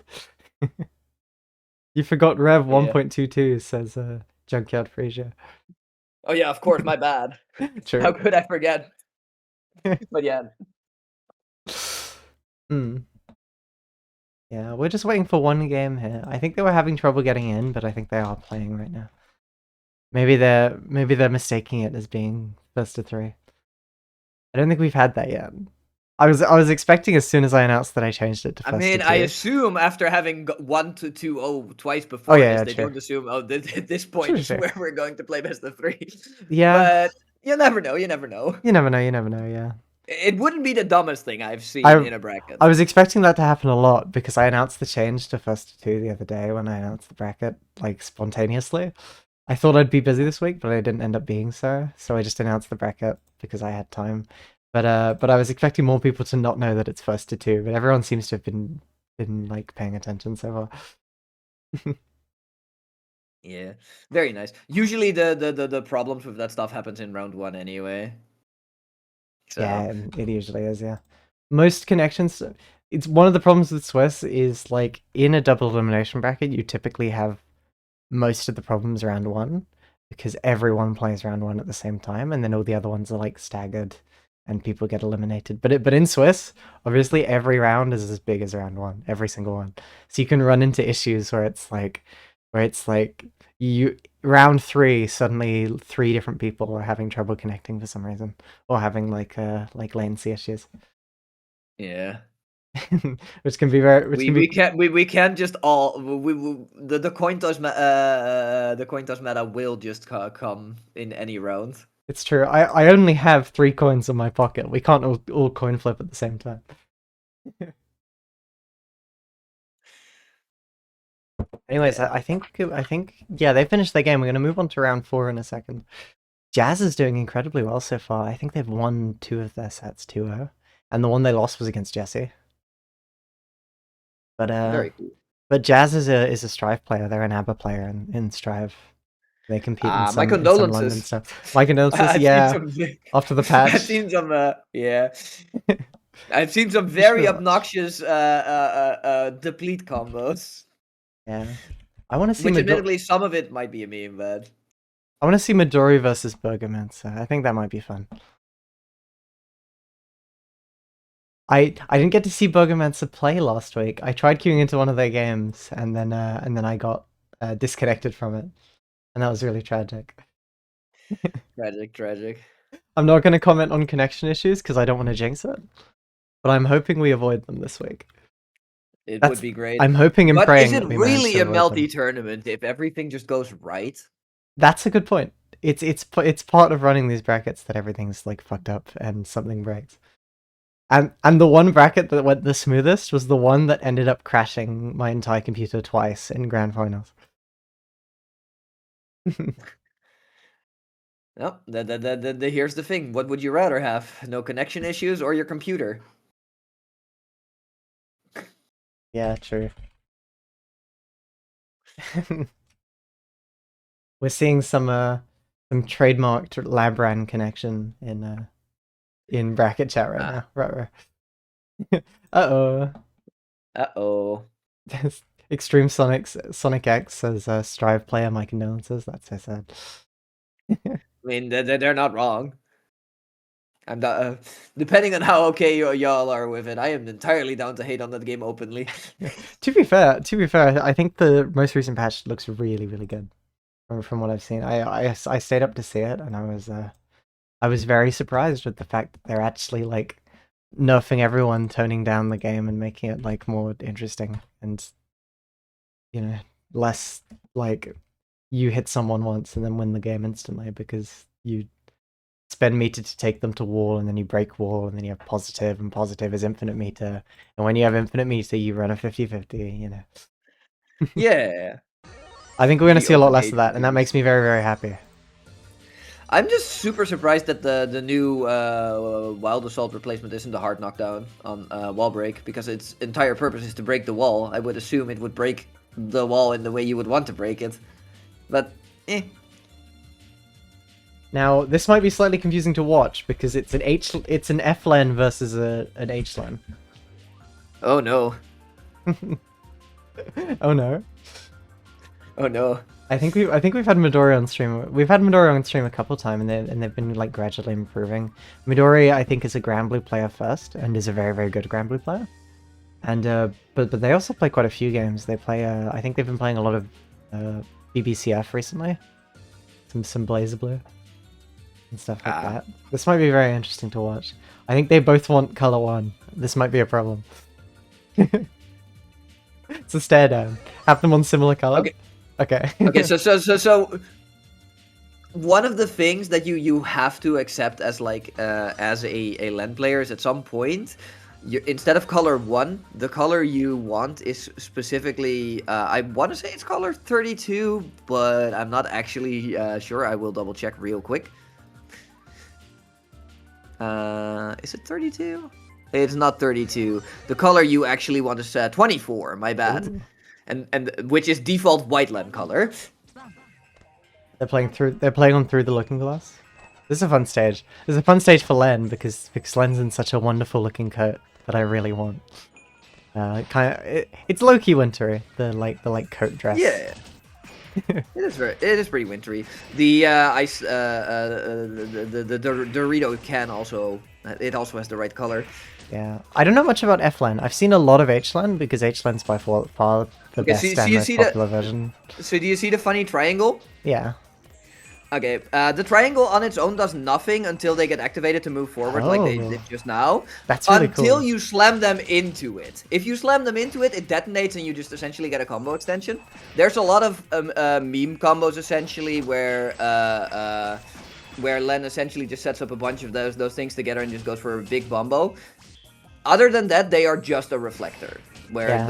You forgot Rev Yeah. 1.22 says Junkyard Frasier. Oh yeah, of course, my bad. How True. could I forget? But yeah. Hmm. Yeah, we're just waiting for one game here. I think they were having trouble getting in, but I think they are playing right now. Maybe they're mistaking it as being first to 3. I don't think we've had that yet. I was expecting as soon as I announced that I changed it to I first to mean, I 2. assume after having 1 to 2-0 twice Oh before yeah, this, yeah, they true. don't assume, oh, this point True, is true. where we're going to play best of 3. Yeah. But you never know, you never know. You never know, you never know, yeah. It wouldn't be the dumbest thing I've seen I in a bracket. I was expecting that to happen a lot because I announced the change to first to 2 the other day when I announced the bracket, like spontaneously. I thought I'd be busy this week, but I didn't end up being so I just announced the bracket because I had time. But I was expecting more people to not know that it's first to 2, but everyone seems to have been like paying attention so far. Yeah, very nice. Usually the problems with that stuff happens in round 1 anyway. Yeah, So it usually is, yeah. Most connections, it's one of the problems with Swiss is like in a double elimination bracket, you typically have most of the problems round 1 because everyone plays round 1 at the same time, and then all the other ones are like staggered and people get eliminated. But in Swiss, obviously every round is as big as round 1, every single one. So you can run into issues where it's like you round 3 suddenly 3 different people are having trouble connecting for some reason or having like latency issues. yeah. which can be very which can be We can't just all the coin toss the coin toss meta will just come in any round. It's true. I only have 3 coins in my pocket. We can't all coin flip at the same time. Anyways, Yeah. I think yeah, they finished their game. We're gonna move on to round 4 in a second. Jazz is doing incredibly well so far. I think they've won 2 of their sets 2-0, and the one they lost was against Jesse. But Very cool. but Jazz is a Strive player. They're an ABBA player in Strive. They compete in My some London condolences. stuff. My condolences. I've seen Yeah, some after the I've patch. seen some yeah. I've seen some Thanks very very much. obnoxious deplete combos. Yeah, I want to see Which admittedly some of it might be a meme, but Midori versus Bergman. So I think that might be fun. I didn't get to see Burgermancer play last week. I tried queuing into one of their games and then I got disconnected from it, and that was really tragic. tragic. I'm not going to comment on connection issues because I don't want to jinx it, but I'm hoping we avoid them this week. It would That's be great. I'm hoping and But is praying it that we manage really to a avoid them. melty tournament if everything just goes right? That's a good point. It's part of running these brackets that everything's like fucked up and something breaks. And the one bracket that went the smoothest was the one that ended up crashing my entire computer twice in grand finals. No, here's the thing. What would you rather have? No connection issues or your computer? Yeah, true. We're seeing some trademarked Labran connection in bracket chat right Ah. now. Right. Uh-oh. Uh-oh. Extreme Sonic X says Strive player, my condolences. That's so sad. I mean, they're not wrong. I'm not, depending on how okay y'all are with it, I am entirely down to hate on that game openly. To be fair, I think the most recent patch looks really, really good from what I've seen. I stayed up to see it, and I was very surprised with the fact that they're actually like nerfing everyone, toning down the game, and making it like more interesting and less like you hit someone once and then win the game instantly because you spend meter to take them to wall, and then you break wall, and then you have positive, and positive is infinite meter. And when you have infinite meter, you run a 50-50, you know. Yeah. I think we're going to The see a lot less of overpaid that, and that reviews. makes me very, very happy. I'm just super surprised that the new Wild Assault replacement isn't a hard knockdown on wall break, because its entire purpose is to break the wall. I would assume it would break the wall in the way you would want to break it. But, eh. Now, this might be slightly confusing to watch, because it's an F lane versus an H lane. Oh no. Oh no. Oh no. I think we've had Midori on stream. We've had Midori on stream a couple times, and they've been like gradually improving. Midori, I think, is a Grand Blue player first, and is a very, very good Grand Blue player. And but they also play quite a few games. They play I think they've been playing a lot of BBCF recently. Some Blazer Blue and stuff like that. This might be very interesting to watch. I think they both want color 1. This might be a problem. It's a stare down. Have them on similar color. Okay. Okay. Okay, so one of the things that you have to accept as like as a LAN player is at some point, instead of color 1, the color you want is specifically I want to say it's color 32, but I'm not actually sure. I will double check real quick. Is it 32? It's not 32. The color you actually want is 24. My bad. Ooh. And which is default white LAN color. They're playing on Through the Looking Glass. This is a fun stage. This is a fun stage for Len because Len's in such a wonderful looking coat that I really want. It's low-key wintry. The coat dress. Yeah. It is pretty wintry. The ice the Dorito can also, it also has the right color. Yeah, I don't know much about F-LAN. I've seen a lot of H-LAN because H-LAN's by far the best and most popular version. So do you see the funny triangle? Yeah. Okay, the triangle on its own does nothing until they get activated to move forward like they did just now. That's really cool. Until you slam them into it. If you slam them into it, it detonates and you just essentially get a combo extension. There's a lot of meme combos essentially where Len essentially just sets up a bunch of those things together and just goes for a big bombo. Other than that, they are just a reflector, where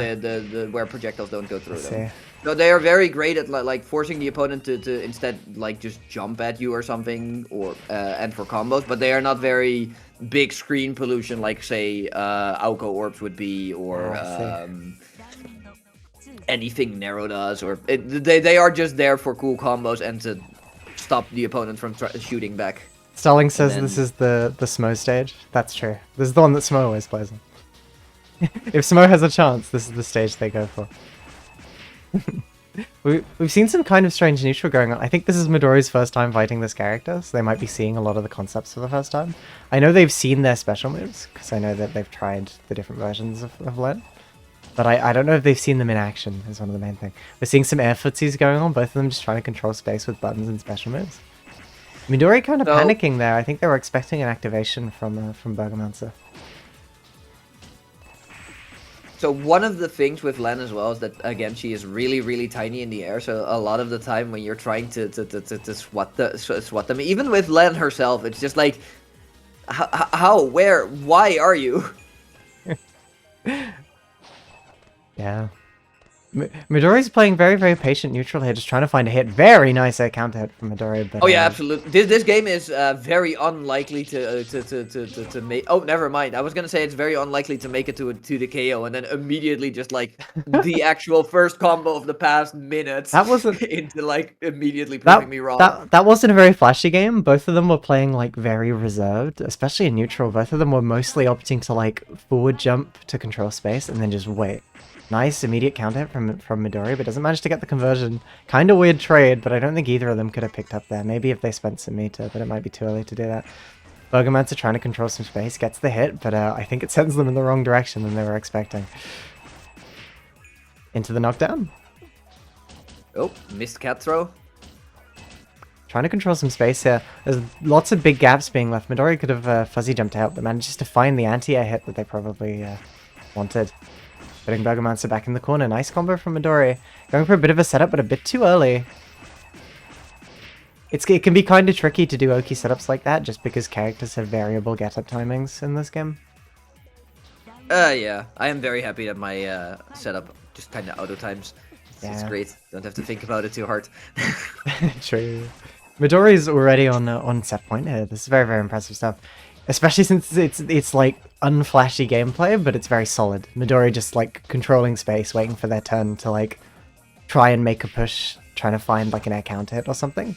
where projectiles don't go through them. So they are very great at like forcing the opponent to instead like just jump at you or something, or and for combos. But they are not very big screen pollution like say Auko orbs would be, or anything Nero does. Or they are just there for cool combos and to stop the opponent from shooting back. Starling says this is the Smo stage. That's true. This is the one that Smo always plays on. If Smo has a chance, this is the stage they go for. We've seen some kind of strange neutral going on. I think this is Midori's first time fighting this character, so they might be seeing a lot of the concepts for the first time. I know they've seen their special moves, because I know that they've tried the different versions of Len. But I don't know if they've seen them in action, is one of the main things. We're seeing some air footsies going on, both of them just trying to control space with buttons and special moves. Midori kind of panicking there. I think they were expecting an activation from Bergamancer. So one of the things with Len as well is that, again, she is really, really tiny in the air. So a lot of the time when you're trying to swat them, even with Len herself, it's just like, how, where, why are you? Yeah. Midori's playing very, very patient neutral here, just trying to find a hit. Very nice counter hit from Midori. But, oh yeah, absolutely. This game is very unlikely to make. Oh, never mind. I was gonna say it's very unlikely to make it to the KO, and then immediately just like the actual first combo of the past minutes. That wasn't into like immediately proving me wrong. That wasn't a very flashy game. Both of them were playing like very reserved, especially in neutral. Both of them were mostly opting to like forward jump to control space and then just wait. Nice immediate counter hit from Midori, but doesn't manage to get the conversion. Kind of weird trade, but I don't think either of them could have picked up there. Maybe if they spent some meter, but it might be too early to do that. Bergamancer trying to control some space, gets the hit, but I think it sends them in the wrong direction than they were expecting. Into the knockdown. Oh, missed cat throw. Trying to control some space here. There's lots of big gaps being left. Midori could have fuzzy jumped out, but manages to find the anti-air hit that they probably wanted. Putting Bergamancer back in the corner. Nice combo from Midori. Going for a bit of a setup, but a bit too early. it can be kind of tricky to do Oki setups like that, just because characters have variable get-up timings in this game. Yeah, I am very happy that my setup just kind of auto times. It's Yeah, great. Don't have to think about it too hard. true. Midori's already on set point here. This is very, very impressive stuff. Especially since it's like unflashy gameplay, but it's very solid. Midori just like controlling space, waiting for their turn to like try and make a push, trying to find like an air counter hit or something.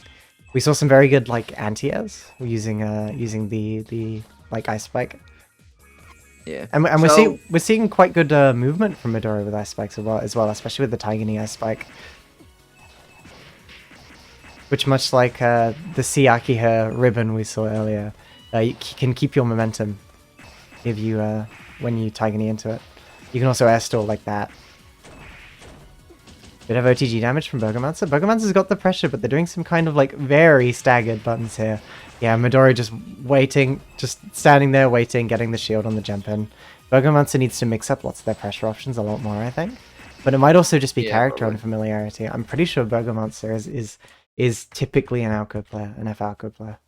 We saw some very good like anti-airs using the like ice spike. Yeah. And So we're seeing quite good movement from Midori with ice spikes as well, especially with the Tiger Knee ice spike. Which, much like the Siaki hair ribbon we saw earlier, you can keep your momentum if you when you Tiger Knee into it. You can also air stall like that. Bit of OTG damage from Burgomancer. Burgomancer's got the pressure, but they're doing some kind of like very staggered buttons here. Yeah, Midori just waiting, just standing there waiting, getting the shield on the jump in. Burgomancer needs to mix up lots of their pressure options a lot more, I think. But it might also just be character unfamiliarity. I'm pretty sure Burgomancer is typically an outcode player, an F outcode player.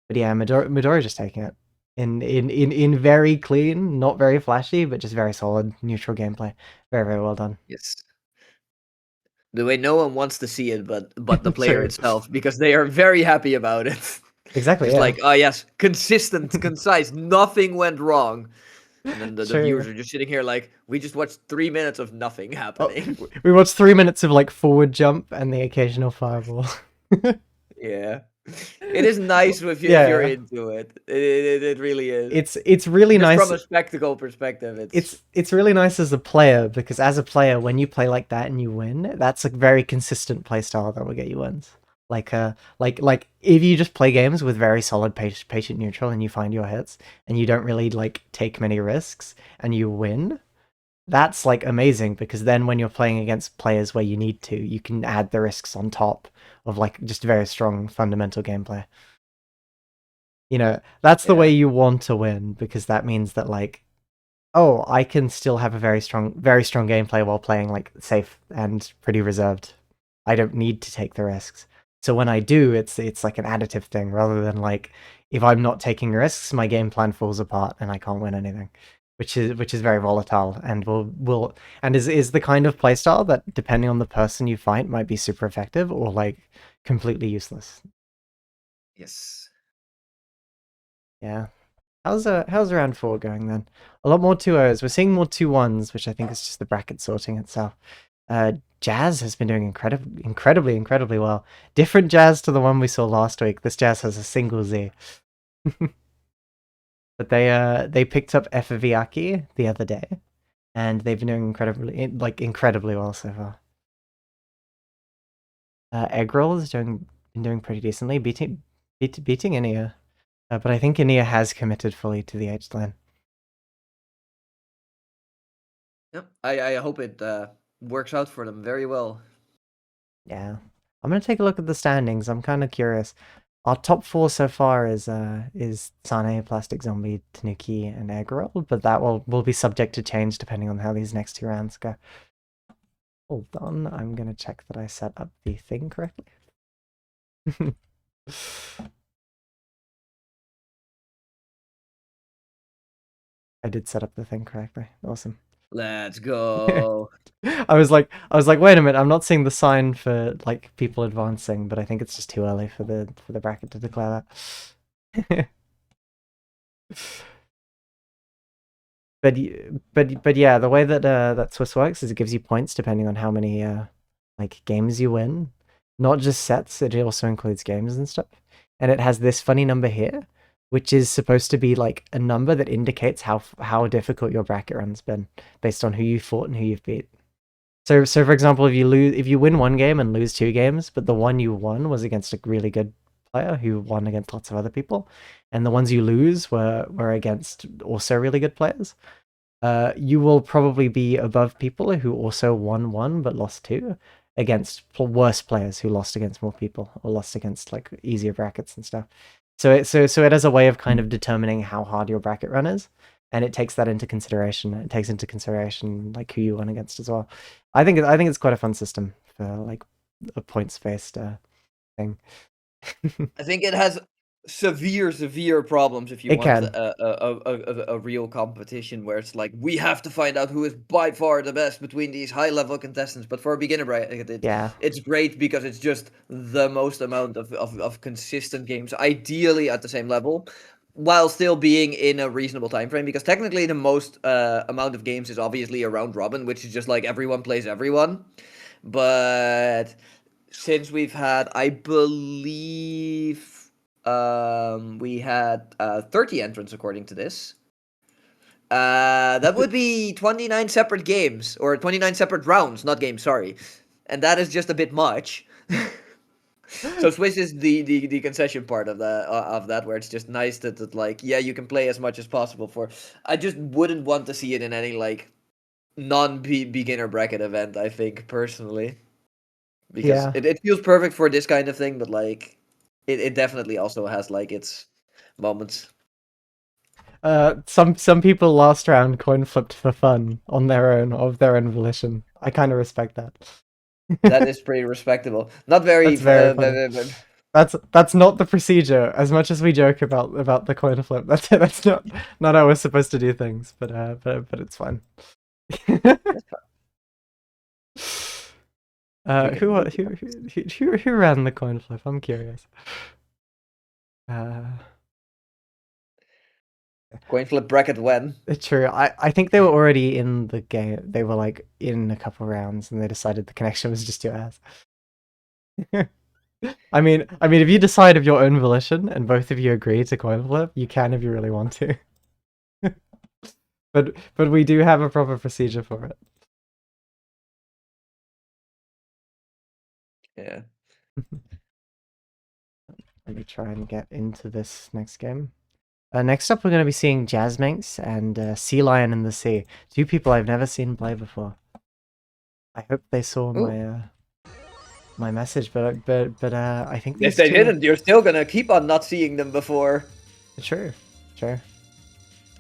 But yeah, Midori just taking it. In very clean, not very flashy, but just very solid, neutral gameplay. Very, very well done. yes, the way no one wants to see it, but the player True. itself, because they are very happy about it. Exactly, Just yeah. like, oh yes, consistent, concise, nothing went wrong. And then the viewers True. are just sitting here like, we just watched 3 minutes of nothing happening. Oh, we watched 3 minutes of like forward jump and the occasional fireball. Yeah. It is nice if Yeah, you're yeah. into it. It really is. It's really Just nice. from a spectacle perspective, It's really nice as a player, because as a player, when you play like that and you win, that's a very consistent play style that will get you wins. Like if you just play games with very solid patient neutral and you find your hits and you don't really like take many risks and you win, that's like amazing, because then when you're playing against players where you need to, you can add the risks on top of like just very strong fundamental gameplay. You know, that's the yeah. way you want to win, because that means that like, oh, I can still have a very strong gameplay while playing like safe and pretty reserved. I don't need to take the risks. So when I do, it's like an additive thing, rather than like, if I'm not taking risks, my game plan falls apart and I can't win anything, which is very volatile and will and is the kind of playstyle that, depending on the person you fight, might be super effective or like completely useless. Yes. Yeah. How's round 4 going then? A lot more 2-0s. We're seeing more 2-1s, which I think is just the bracket sorting itself. Jazz has been doing incredibly well. Different Jazz to the one we saw last week. This Jazz has a single Z. But they picked up MBAACC the other day, and they've been doing incredibly well so far. Eggroll has been doing pretty decently, beating Inia. But I think Inia has committed fully to the H lane. Yep. I hope it works out for them very well. Yeah. I'm gonna take a look at the standings. I'm kind of curious. Our top 4 so far is Sane, Plastic Zombie, Tanuki, and Eggroll, but that will be subject to change depending on how these next 2 rounds go. Hold on, I'm gonna check that I set up the thing correctly. I did set up the thing correctly. Awesome. Let's go. I was like, wait a minute, I'm not seeing the sign for like people advancing, but I think it's just too early for the bracket to declare that. But yeah, the way that that Swiss works is it gives you points depending on how many like games you win, not just sets. It also includes games and stuff, and it has this funny number here, which is supposed to be like a number that indicates how difficult your bracket run's been based on who you fought and who you've beat. So for example, if you win one game and lose 2 games, but the one you won was against a really good player who won against lots of other people, and the ones you lose were against also really good players, you will probably be above people who also won 1 but lost 2 against worse players who lost against more people or lost against like easier brackets and stuff. So it has a way of kind of determining how hard your bracket run is, and it takes that into consideration. It takes into consideration like who you won against as well. I think it's quite a fun system for like a points based thing. I think it has severe problems if you It want can. a real competition where it's like we have to find out who is by far the best between these high level contestants. But for a beginner bracket, Yeah. it's great because it's just the most amount of consistent games, ideally at the same level, while still being in a reasonable time frame. Because technically, the most amount of games is obviously a round robin, which is just like everyone plays everyone. But since we've had, I believe, we had 30 entrants according to this. That would be 29 separate games, or 29 separate rounds, not games, sorry. And that is just a bit much. So Swiss is the concession part of that, where it's just nice that like, yeah, you can play as much as possible for. I just wouldn't want to see it in any like non-beginner bracket event, I think, personally. Because Yeah. it feels perfect for this kind of thing, but like it definitely also has like its moments. Some people last round coin flipped for fun on their own, of their own volition. I kind of respect that. That is pretty respectable. Not very That's very funny. That's not the procedure. As much as we joke about the coin flip, that's not how we're supposed to do things. But it's fine. Who ran the coin flip? I'm curious. Coin flip bracket when? True. I think they were already in the game. They were like in a couple rounds, and they decided the connection was just too ass. I mean, if you decide of your own volition and both of you agree to coin flip, you can if you really want to. but we do have a proper procedure for it. Yeah. Let me try and get into this next game. Next up, we're going to be seeing Jazzmanx and Sea Lion in the Sea. Two people I've never seen play before. I hope they saw my message, but I think If they didn't, you're still gonna keep on not seeing them before. Sure.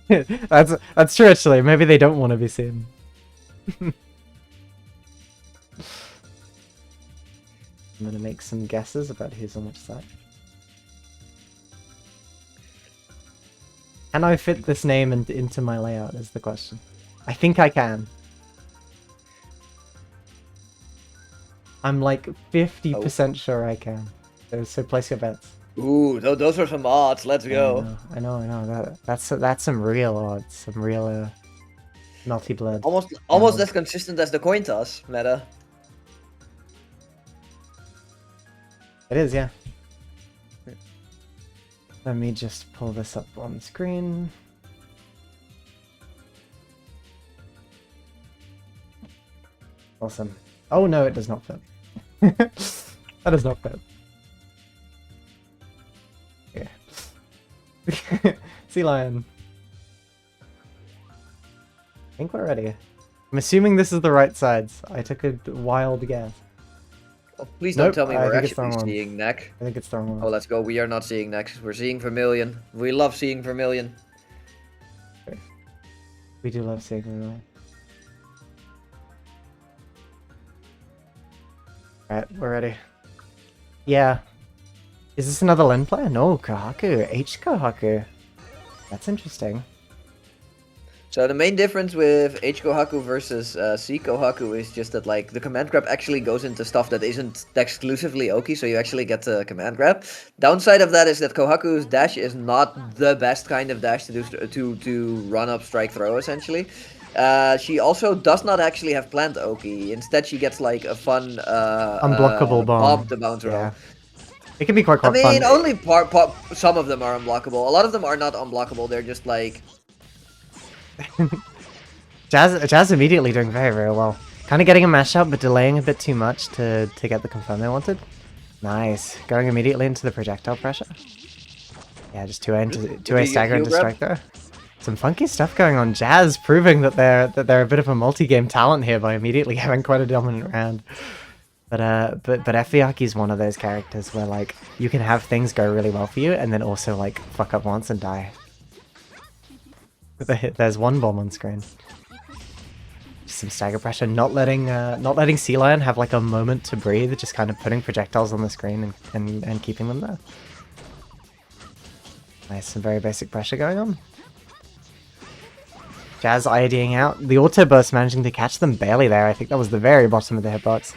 That's true. Actually, maybe they don't want to be seen. I'm gonna make some guesses about who's on which side. Can I fit this name into my layout is the question. I think I can. I'm like 50% sure I can. So place your bets. Ooh, those are some odds. Let's go. I know. That's some real odds. Some real multi-blood. Almost as consistent as the coin toss meta. It is, yeah. Let me just pull this up on screen. Awesome. Oh no, it does not fit. That does not fit. Yeah. Sea Lion. I think we're ready. I'm assuming this is the right sides. I took a wild guess. Oh, please don't tell me we're actually seeing neck. I think it's the wrong one. Oh, let's go. We are not seeing neck. We're seeing Vermilion. We love seeing Vermilion. Okay. We do love seeing Vermilion. Alright, we're ready. Yeah. Is this another Len player? No, Kohaku. H Kohaku. That's interesting. So the main difference with H Kohaku versus C Kohaku is just that like the command grab actually goes into stuff that isn't exclusively Oki, so you actually get the command grab. Downside of that is that Kohaku's dash is not the best kind of dash to run up strike throw essentially. She also does not actually have plant Oki. Instead, she gets like a fun unblockable bomb to bounce around. Yeah. It can be quite fun. I mean, only some of them are unblockable. A lot of them are not unblockable. They're just like Jazz immediately doing very, very well. Kind of getting a mash up, but delaying a bit too much to get the confirm they wanted. Nice. Going immediately into the projectile pressure. Yeah, just 2A stagger into strike there. Some funky stuff going on. Jazz proving that they're a bit of a multi-game talent here by immediately having quite a dominant round. But vFlippy is one of those characters where like you can have things go really well for you and then also like fuck up once and die. There's one bomb on screen. some stagger pressure, not letting Sea Lion have like a moment to breathe, just kind of putting projectiles on the screen and keeping them there. Nice, some very basic pressure going on. Jazz IDing out. The auto burst managing to catch them barely there. I think that was the very bottom of the hitbox.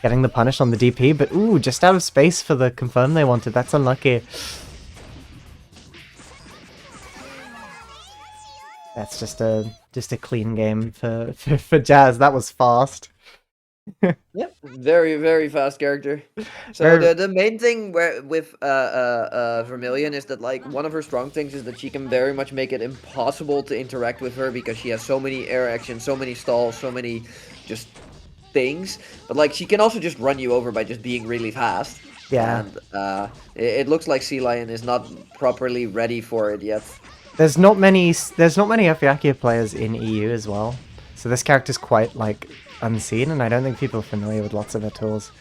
Getting the punish on the DP, but ooh, just out of space for the confirm they wanted. That's unlucky. That's just a clean game for Jazz. That was fast. Yep, very, very fast character. So Very- the main thing with Vermilion is that like one of her strong things is that she can very much make it impossible to interact with her because she has so many air actions, so many stalls, so many just things. But like she can also just run you over by just being really fast. Yeah. And it looks like Sea Lion is not properly ready for it yet. There's not many Effiakia players in EU as well, so this character's quite like unseen, and I don't think people are familiar with lots of her tools.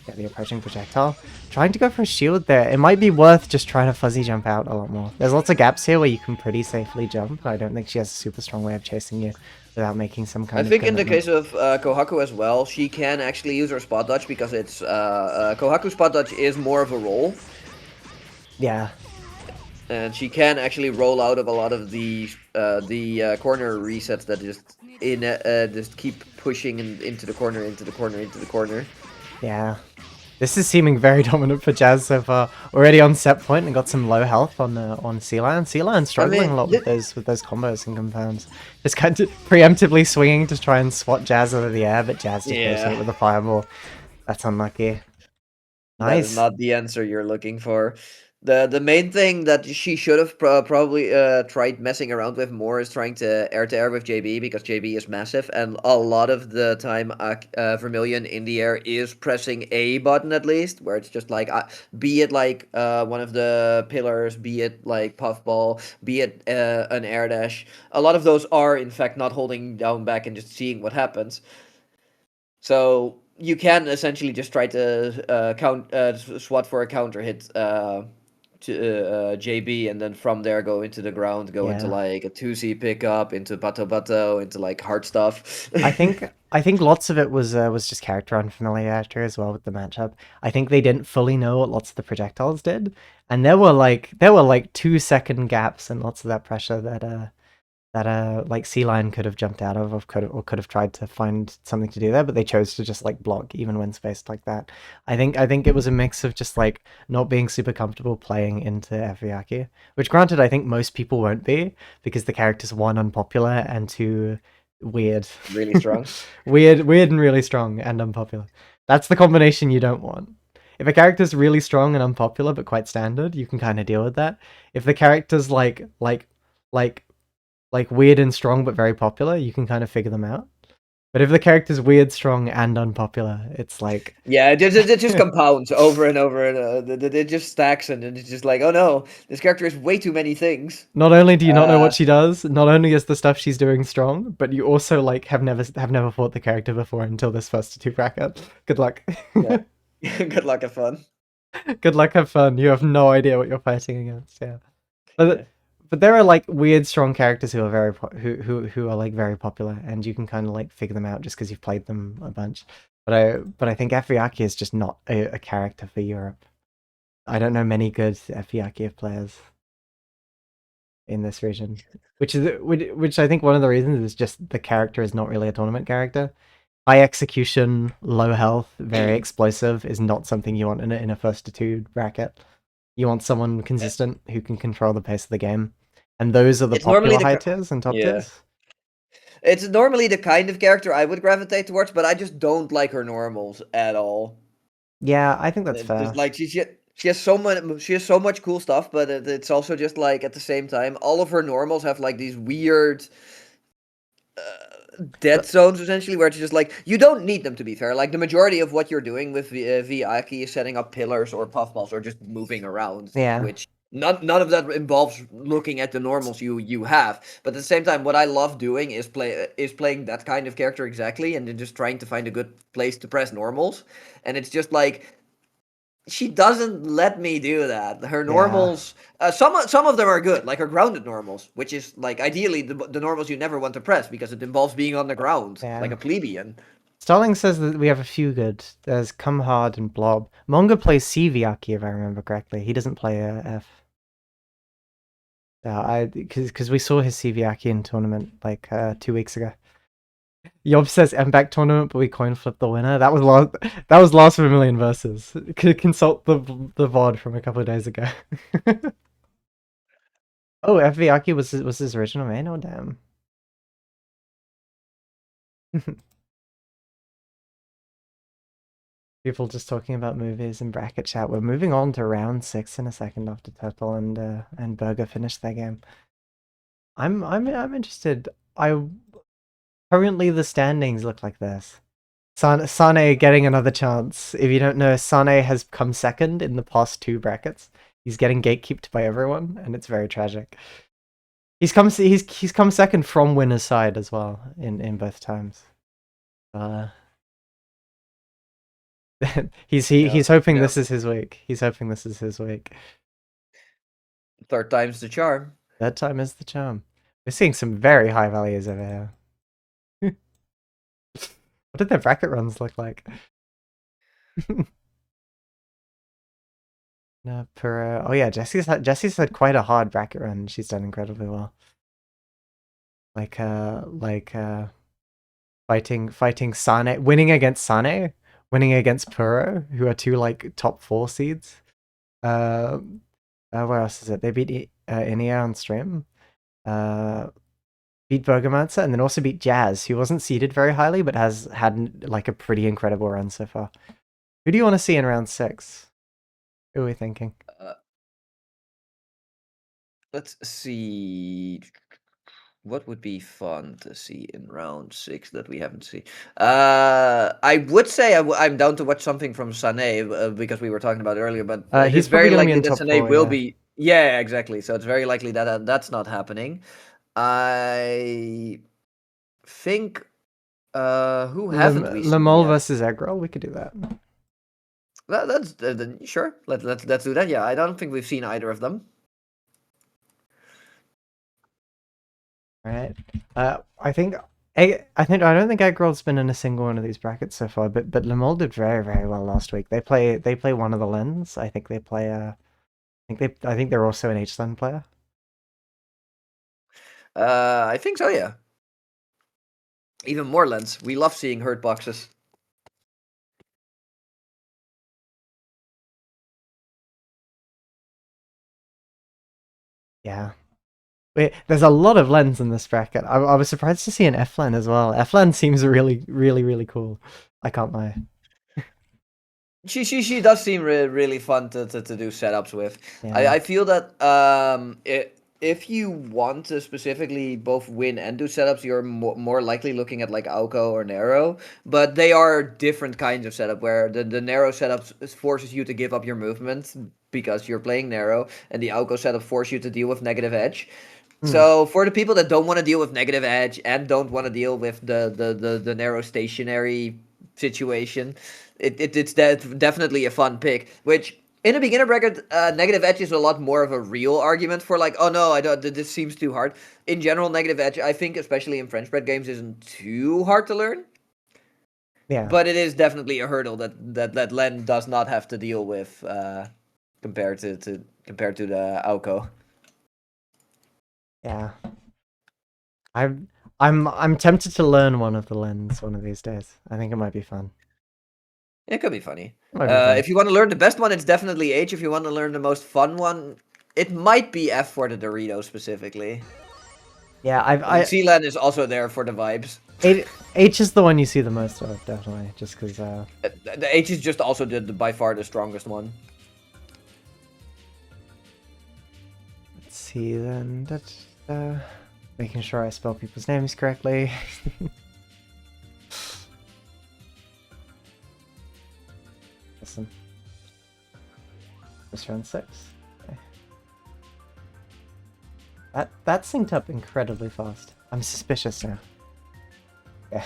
Get the approaching projectile. Trying to go for a shield there. It might be worth just trying to fuzzy jump out a lot more. There's lots of gaps here where you can pretty safely jump. I don't think she has a super strong way of chasing you without making some kind of I think in the commitment. case of Kohaku as well, she can actually use her spot dodge because it's Kohaku's spot dodge is more of a roll. Yeah. And she can actually roll out of a lot of the corner resets that just keep pushing into the corner, into the corner, into the corner. Yeah. This is seeming very dominant for Jazz so far. Already on set point and got some low health on Sea Lion. Sea Lion struggling a lot with those combos and confirms. Just kind of preemptively swinging to try and swat Jazz out of the air, but Jazz just goes hit with a fireball. That's unlucky. Nice. That is not the answer you're looking for. The main thing that she should have probably tried messing around with more is trying to air with JB, because JB is massive, and a lot of the time Vermilion in the air is pressing A button at least, where it's just like be it like one of the pillars, be it like puffball, be it an air dash. A lot of those are in fact not holding down back and just seeing what happens. So you can essentially just try to swat for a counter hit to JB, and then from there go into the ground, go into like a 2C pickup, into Bato, into like hard stuff. I think lots of it was just character unfamiliarity as well with the matchup. I think they didn't fully know what lots of the projectiles did, and there were like 2-second gaps and lots of that pressure that like Sea Lion could have jumped out of, or could have tried to find something to do there, but they chose to just like block even when spaced like that. I think it was a mix of just like not being super comfortable playing into Effiaki, which granted I think most people won't be, because the character's one, unpopular, and two, weird. Really strong. weird and really strong and unpopular. That's the combination you don't want. If a character's really strong and unpopular but quite standard, you can kind of deal with that. If the character's like weird and strong but very popular, you can kind of figure them out. But if the character's weird, strong, and unpopular, it's like... Yeah, it just compounds over and over, and it just stacks, and it's just like, oh no, this character is way too many things. Not only do you not know what she does, not only is the stuff she's doing strong, but you also like have never fought the character before until this first 2 bracket. Good luck. Yeah. Good luck, have fun. Good luck, have fun. You have no idea what you're fighting against. Yeah. But there are like weird strong characters who are who are like very popular, and you can kind of like figure them out just because you've played them a bunch. But I think Effiaki is just not a character for Europe. I don't know many good Effiaki players in this region, which I think one of the reasons is just the character is not really a tournament character. High execution, low health, very explosive is not something you want in a first to 2 bracket. You want someone consistent who can control the pace of the game. And those are the popular high tiers and top tiers. It's normally the kind of character I would gravitate towards, but I just don't like her normals at all. Yeah, I think that's fair. Just like she has so much cool stuff, but it's also just like at the same time, all of her normals have like these weird dead zones essentially, where it's just like you don't need them, to be fair. Like the majority of what you're doing with VOD is setting up pillars or puffballs or just moving around. Yeah. Which none of that involves looking at the normals you have. But at the same time, what I love doing is playing that kind of character exactly, and then just trying to find a good place to press normals. And it's just like she doesn't let me do that. Her Yeah, normals, some of them are good, like her grounded normals, which is like ideally the normals you never want to press because it involves being on the ground like yeah. a plebeian. Starling says that we have a few good. There's Come Hard and Blob. Monga plays Siviaki, if I remember correctly. He doesn't play F. Yeah, because we saw his Siviaki in tournament like 2 weeks ago. Yob says MBAACC tournament, but we coin flip the winner. That was last. That was last Vermilion versus. Could consult the VOD from a couple of days ago. Oh, FVaki was his original main. Oh damn. People just talking about movies and bracket chat. We're moving on to round 6 in a second after Turtle and Burger finished their game. I'm interested. I currently the standings look like this. Sane getting another chance. If you don't know, Sane has come second in the past 2 brackets. He's getting gatekeeped by everyone, and it's very tragic. He's come second from winner's side as well in both times. He's hoping this is his week. He's hoping this is his week. Third time's the charm. Third time is the charm. We're seeing some very high values over here. What did their bracket runs look like? No, per oh yeah, Jessie's had quite a hard bracket run. She's done incredibly well. Like fighting Sane, winning against Sane, winning against Puro, who are 2 like top 4 seeds. Where else is it? They beat Inia on stream. Beat Burgermancer, and then also beat Jazz, who wasn't seeded very highly, but has had like a pretty incredible run so far. Who do you want to see in round 6? Who are we thinking? Let's see. What would be fun to see in round 6 that we haven't seen? I would say I'm down to watch something from Sané because we were talking about it earlier, but He's it's very probably gonna be likely in that top Sané 4, will yeah. be. Yeah, exactly. So it's very likely that that's not happening. I think who haven't we seen Lemol yet? versus Eggroll, we could do that. That's sure. Let's do that. Yeah, I don't think we've seen either of them. Right. I don't think Eggroll's been in a single one of these brackets so far, but Lemol did very, very well last week. They play one of the lens. I think they play I think they're also an H-Lens player. I think so, yeah. Even more lens. We love seeing hurt boxes. Yeah. Wait, there's a lot of lens in this bracket. I was surprised to see an F-Len as well. F-Len seems really, really, really cool. I can't lie. She does seem really fun to do setups with. Yeah. I feel that if you want to specifically both win and do setups, you're more likely looking at like Alco or Narrow, but they are different kinds of setup where the Narrow setup forces you to give up your movement because you're playing Narrow, and the Alco setup forces you to deal with negative edge. So for the people that don't want to deal with negative edge and don't want to deal with the Narrow stationary situation, it's definitely a fun pick. Which in a beginner bracket, negative edge is a lot more of a real argument for like, oh no, I don't. This seems too hard. In general, negative edge, I think, especially in French bred games, isn't too hard to learn. Yeah. But it is definitely a hurdle that Len does not have to deal with compared to the Auco. Yeah. I'm tempted to learn one of the lens one of these days. I think it might be fun. It could be funny. Fun. If you want to learn the best one, it's definitely H. If you want to learn the most fun one, it might be F for the Dorito specifically. Yeah, C-Lan is also there for the vibes. H is the one you see the most of, definitely, just because. The H is just also by far the strongest one. Let's see then. That's making sure I spell people's names correctly. Listen. Just round 6. Okay. That synced up incredibly fast. I'm suspicious now. Yeah.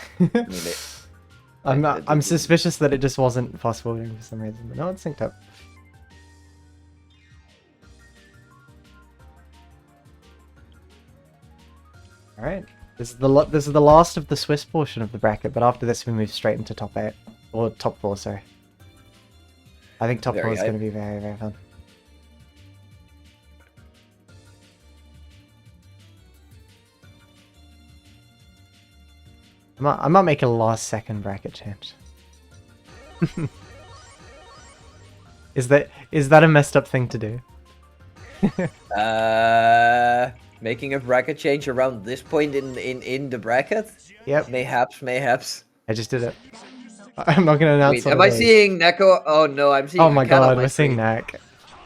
I'm suspicious that it just wasn't fast forwarding for some reason, but no, it's synced up. All right. This is the last of the Swiss portion of the bracket, but after this we move straight into top 8 or top 4. Sorry. I think top 4 is going to be very, very fun. I might make a last second bracket change. Is that a messed up thing to do? Making a bracket change around this point in the bracket? Yep. Mayhaps. I just did it. I'm not gonna announce. Wait, am I seeing Neko? Oh no, I'm seeing. Oh my god, we're seeing Nak.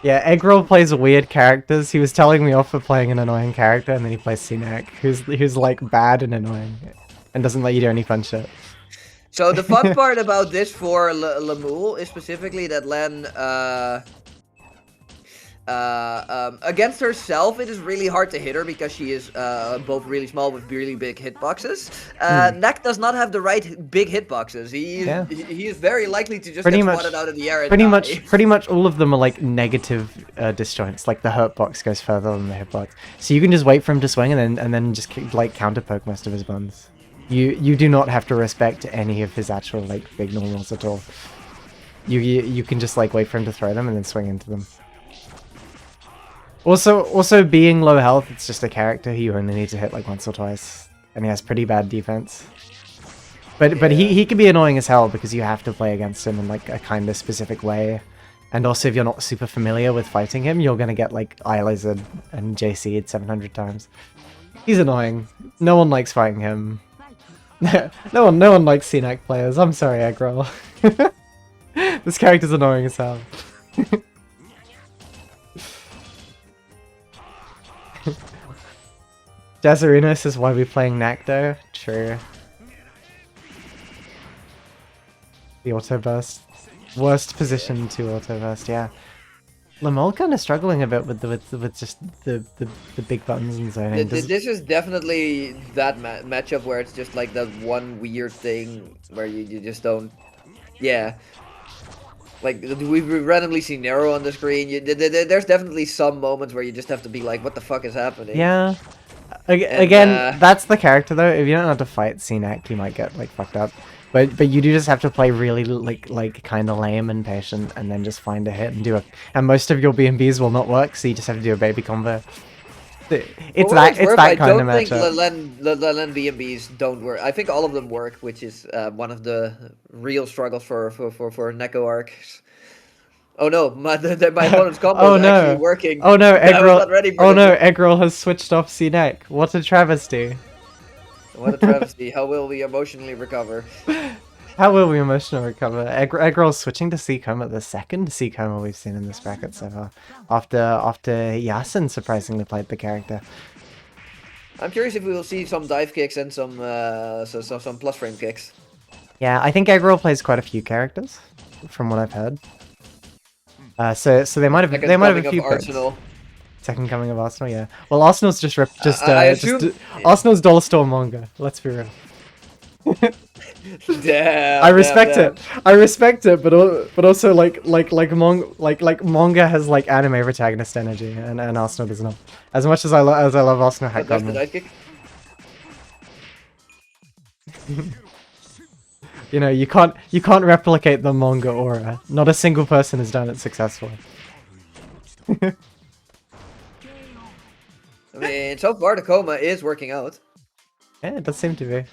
Yeah, Eggroll plays weird characters. He was telling me off for playing an annoying character, and then he plays C-Nak, who's like bad and annoying, and doesn't let you do any fun shit. So the fun part about this for Lemuel is specifically that Len, against herself, it is really hard to hit her because she is both really small with really big hitboxes. Nak does not have the right big hitboxes. He is very likely to just get swatted out of the air and pretty much all of them are like negative disjoints. Like the hurtbox goes further than the hitbox, so you can just wait for him to swing and then just like counter poke most of his buns. You do not have to respect any of his actual like big normals at all. You can just like wait for him to throw them and then swing into them. Also being low health, it's just a character who you only need to hit like once or twice, and he has pretty bad defense. But he can be annoying as hell because you have to play against him in like a kind of specific way, and also if you're not super familiar with fighting him, you're gonna get like eye lasered and JC'd 700 times. He's annoying. No one likes fighting him. no one likes C-Nak players. I'm sorry, Eggroll. This character's annoying as hell. Jazzarino says, why are we playing Nak though? True. The auto burst. Worst position to auto burst, yeah. Lamol kind of struggling a bit with just the big buttons and zoning. This is definitely that matchup where it's just like that one weird thing where you just don't... Yeah. Like, we randomly see Nero on the screen. There's definitely some moments where you just have to be like, what the fuck is happening? Yeah. Again, that's the character though. If you don't know how to fight C-Nak, you might get like fucked up. But you do just have to play really like kind of lame and patient, and then just find a hit and do it. And most of your B&Bs will not work, so you just have to do a baby combo. It's that kind of matchup. I don't think Len B&Bs don't work. I think all of them work, which is one of the real struggles for Neko arcs. Oh no, my opponent's combo is actually working. Oh no, Eggroll has switched off C-Nak. What a travesty. What a travesty. How will we emotionally recover? How will we emotionally recover? Eggroll's switching to C-Coma, the second C-Coma we've seen in this bracket so far. After Yasin surprisingly played the character. I'm curious if we will see some dive kicks and some plus frame kicks. Yeah, I think Eggroll plays quite a few characters, from what I've heard. So they might have a few Arsenal. Second coming of Arsenal, yeah. Well, Arsenal's Arsenal's Dollar Store manga. Let's be real. Damn. I respect it, but also like manga has like anime protagonist energy, and Arsenal does not. As much as I love Arsenal hack You know, you can't replicate the manga aura. Not a single person has done it successfully. I mean, so far the coma is working out. Yeah, it does seem to be.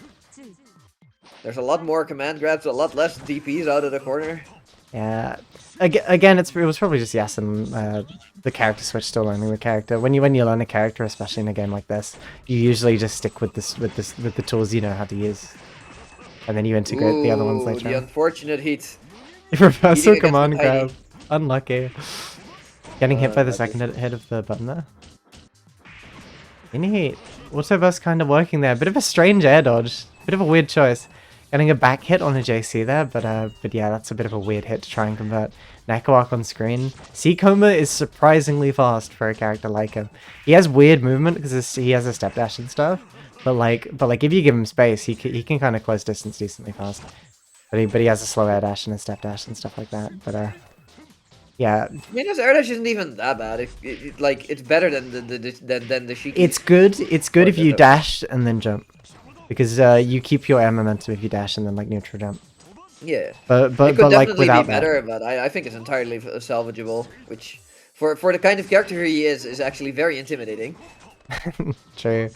There's a lot more command grabs, a lot less DPs out of the corner. Yeah. Again, it was probably just Yasin, the character switch, still learning the character. When you learn a character, especially in a game like this, you usually just stick with the tools you know how to use, and then you integrate the other ones later. The unfortunate heat. Reversal command grab. Unlucky. Getting hit by the second hit of the button there. Neat. Auto burst kind of working there. Bit of a strange air dodge. Bit of a weird choice. Getting a back hit on a JC there, but yeah, that's a bit of a weird hit to try and convert. Nakoark on screen. C-Coma is surprisingly fast for a character like him. He has weird movement because he has a step dash and stuff, but like if you give him space, he can kind of close distance decently fast. But he has a slow air dash and a step dash and stuff like that. But Yeah, I mean, this air dash isn't even that bad. Like it's better than the Shiki. it's good. It's good Or if you dash and then jump, because you keep your air momentum if you dash and then like neutral jump. Yeah, But it could like definitely be without that. better, but I think it's entirely salvageable. Which, for the kind of character he is actually very intimidating. True.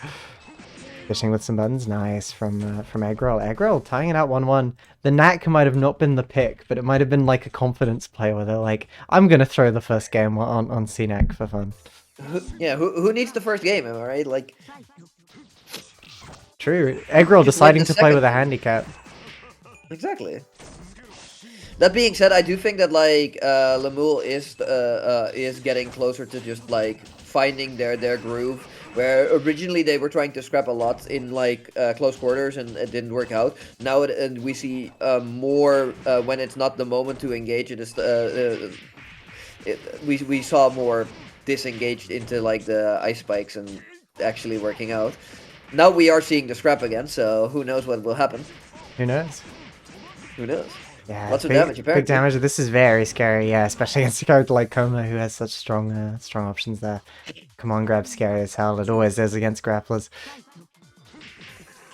Fishing with some buttons, nice from Eggroll. Eggroll tying it out 1-1. The knack might have not been the pick, but it might have been like a confidence play where they're like, I'm gonna throw the first game on CNAC for fun. Who needs the first game? Am I right? Like, True. Eggroll just win deciding the to play with second a game. handicap. Exactly. That being said, I do think that like Lemuel is getting closer to just like finding their groove. Where originally they were trying to scrap a lot in like close quarters and it didn't work out. Now and we see more when it's not the moment to engage. We saw more disengaged into like the ice spikes and actually working out. Now we are seeing the scrap again, so who knows what will happen? Who knows? Who knows? Yeah, Lots of damage big apparently. damage. This is very scary, yeah, especially against a character like Koma who has such strong options there. Come on, grab scary as hell. It always is against grapplers.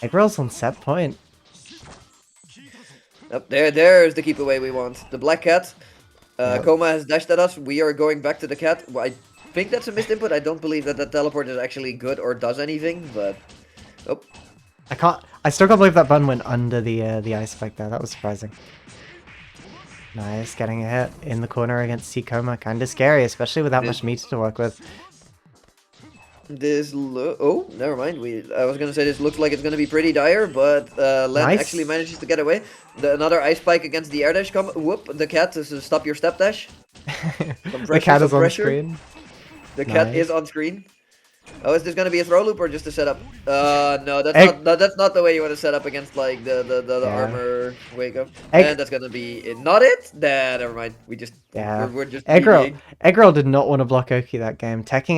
Eggroll's on set point. Yep, there's the keep away we want. The black cat. Yep. Koma has dashed at us. We are going back to the cat. I think that's a missed input. I don't believe that that teleport is actually good or does anything, but... Oh. I still can't believe that button went under the ice spike there. That was surprising. Nice, getting a hit in the corner against Koma. Kinda scary, especially with that much meter to work with. Oh, never mind. I was gonna say this looks like it's gonna be pretty dire, but Len Nice. actually manages to get away. Another ice spike against the air dash come. Whoop! The cat is to stop your step dash. The cat is on screen. The cat is Nice. on screen. Oh, is this gonna be a throw loop or just a setup? No, Egg. that's not the way you want to set up against like the Yeah. armor wake up. Egg. And that's gonna be it. Not it. Nah, never mind. Yeah. We're just Eggroll. BBing. Eggroll did not want to block Oki that game. Tech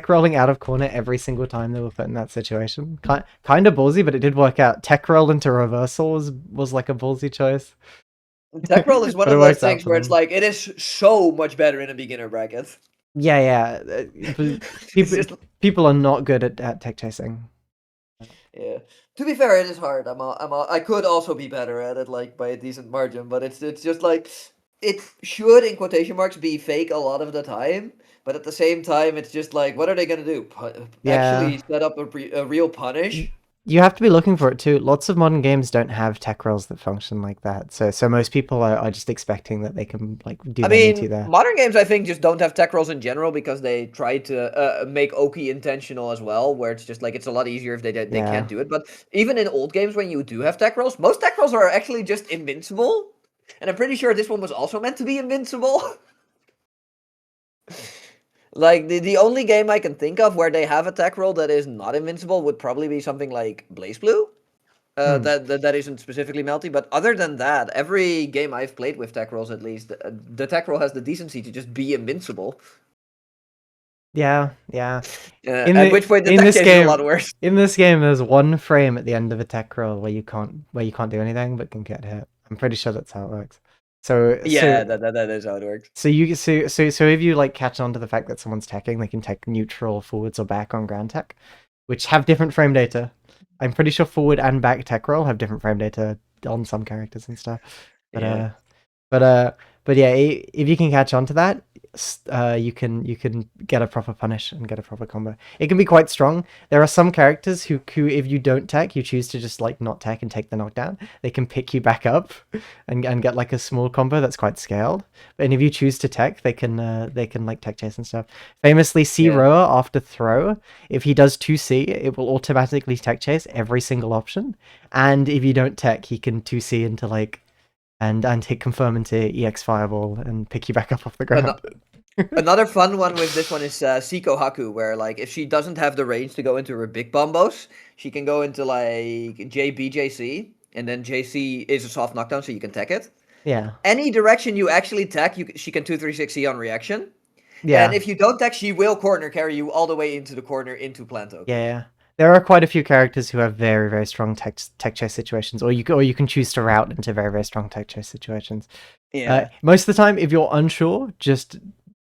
rolling out of corner every single time they were put in that situation. Kind of ballsy, but it did work out. Tech roll into reversal was like a ballsy choice. Tech roll is one But it of those worked out things for where it's them. like it is so much better in a beginner bracket. Yeah. It's just People are not good at tech chasing. yeah. To be fair, it is hard. I could also be better at it, like by a decent margin, but it's just like it should in quotation marks be fake a lot of the time, but at the same time, it's just like what are they gonna do? Yeah. Actually set up a real punish? You have to be looking for it too. Lots of modern games don't have tech rolls that function like that. So most people are just expecting that they can like do I their meaty mean, there. modern games I think just don't have tech rolls in general because they try to make Oki intentional as well, where it's just like it's a lot easier if they Yeah. can't do it. But even in old games when you do have tech rolls, most tech rolls are actually just invincible. And I'm pretty sure this one was also meant to be invincible. Like the only game I can think of where they have a tech roll that is not invincible would probably be something like Blaze Blue. That isn't specifically melty, but other than that, every game I've played with tech rolls, at least, the tech roll has the decency to just be invincible. Yeah. At which point the tech chase is a lot worse. In this game, there's one frame at the end of a tech roll where you can't do anything but can get hit. I'm pretty sure that's how it works. Yeah, that is how it works. So if you like catch on to the fact that someone's teching, they can tech neutral, forwards, or back on ground tech, which have different frame data. I'm pretty sure forward and back tech roll have different frame data on some characters and stuff. But Yeah. but yeah, if you can catch on to that, you can get a proper punish and get a proper combo. It can be quite strong. There are some characters who if you don't tech, you choose to just like not tech and take the knockdown. They can pick you back up and get like a small combo that's quite scaled. And if you choose to tech, they can like tech chase and stuff. Famously, C Yeah. rower after throw, if he does 2C, it will automatically tech chase every single option. And if you don't tech, he can 2C into like and hit confirm into EX Fireball and pick you back up off the ground. Another fun one with this one is Siko Haku, where like if she doesn't have the range to go into her big bombos, she can go into like JBJC, and then JC is a soft knockdown, so you can tech it. Yeah. Any direction you actually tech, she can 2-3-6-C on reaction. Yeah. And if you don't tech, she will corner carry you all the way into the corner into Planto. Yeah. there are quite a few characters who have very, very strong tech chase situations, or you can choose to route into very, very strong tech chase situations. Yeah. Most of the time, if you're unsure, just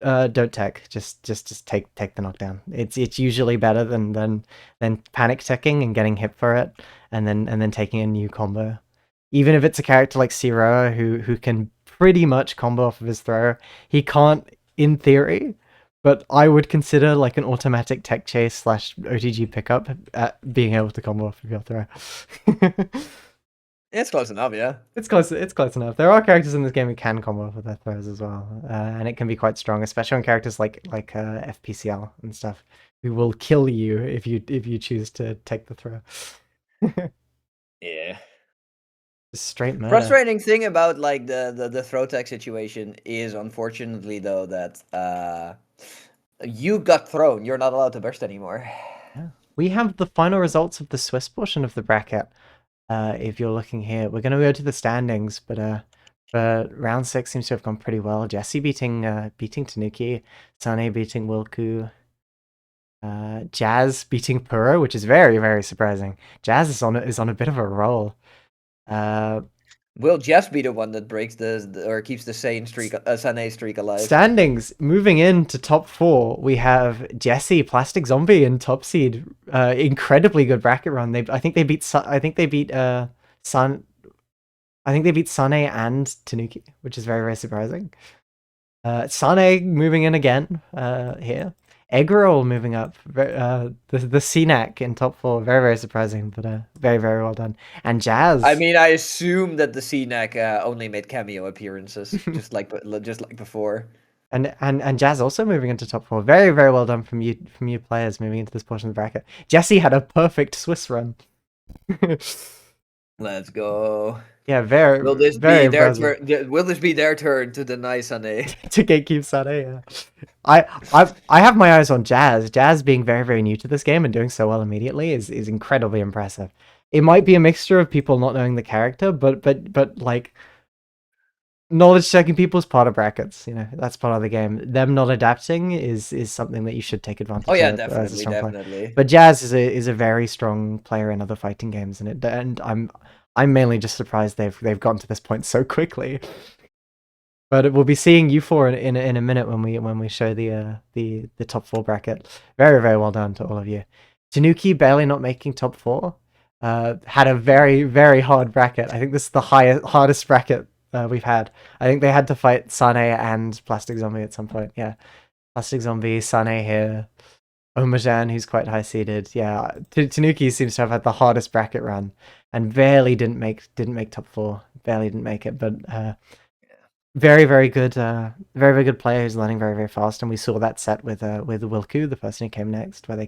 don't tech. Just take the knockdown. It's usually better than panic teching and getting hit for it, and then taking a new combo. Even if it's a character like Zero who can pretty much combo off of his throw, he can't in theory. But I would consider like an automatic tech chase slash OTG pickup at being able to combo off of your throw. It's close enough, yeah. It's close. It's close enough. There are characters in this game who can combo with their throws as well, and it can be quite strong, especially on characters like FPCL and stuff, who will kill you if you choose to take the throw. Yeah. Straight murder. Frustrating thing about like the throw tech situation is unfortunately though that you got thrown. You're not allowed to burst anymore. Yeah. We have the final results of the Swiss portion of the bracket. If you're looking here, we're gonna go to the standings, but round 6 seems to have gone pretty well. Jesse beating Tanuki, Sane beating Wilku, Jazz beating Puro, which is very, very surprising. Jazz is on a bit of a roll. Will Jess be the one that breaks or keeps the Sane streak alive? Standings moving into top 4, we have Jesse, Plastic Zombie, and Top Seed. Incredibly good bracket run. I think they beat Sane and Tanuki, which is very, very surprising. Sane moving in again here. Eggroll moving up. The CNAC in top 4. Very, very surprising, but very, very well done. And Jazz. I mean, I assume that the CNAC only made cameo appearances, just like before. And Jazz also moving into top 4. Very, very well done from you players moving into this portion of the bracket. Jesse had a perfect Swiss run. Let's go. Yeah, very. Will this very be their impressive. turn? Will this be their turn to deny Sane? To gatekeep Sane, yeah. I have my eyes on Jazz. Jazz being very, very new to this game and doing so well immediately is incredibly impressive. It might be a mixture of people not knowing the character, but like knowledge checking people is part of brackets. You know, that's part of the game. Them not adapting is something that you should take advantage of. Oh yeah, as a definitely, strong player. definitely. But Jazz is a very strong player in other fighting games, and I'm mainly just surprised they've gotten to this point so quickly. But we'll be seeing you four in a minute when we show the top 4 bracket. Very, very well done to all of you. Tanuki barely not making top 4. Had a very, very hard bracket. I think this is the hardest bracket we've had. I think they had to fight Sane and Plastic Zombie at some point. Yeah, Plastic Zombie, Sane here, Omajan, who's quite high seeded. Yeah, Tanuki seems to have had the hardest bracket run and barely didn't make top 4. Barely didn't make it, but very, very good, very, very good player who's learning very, very fast. And we saw that set with Wilku, the person who came next, where they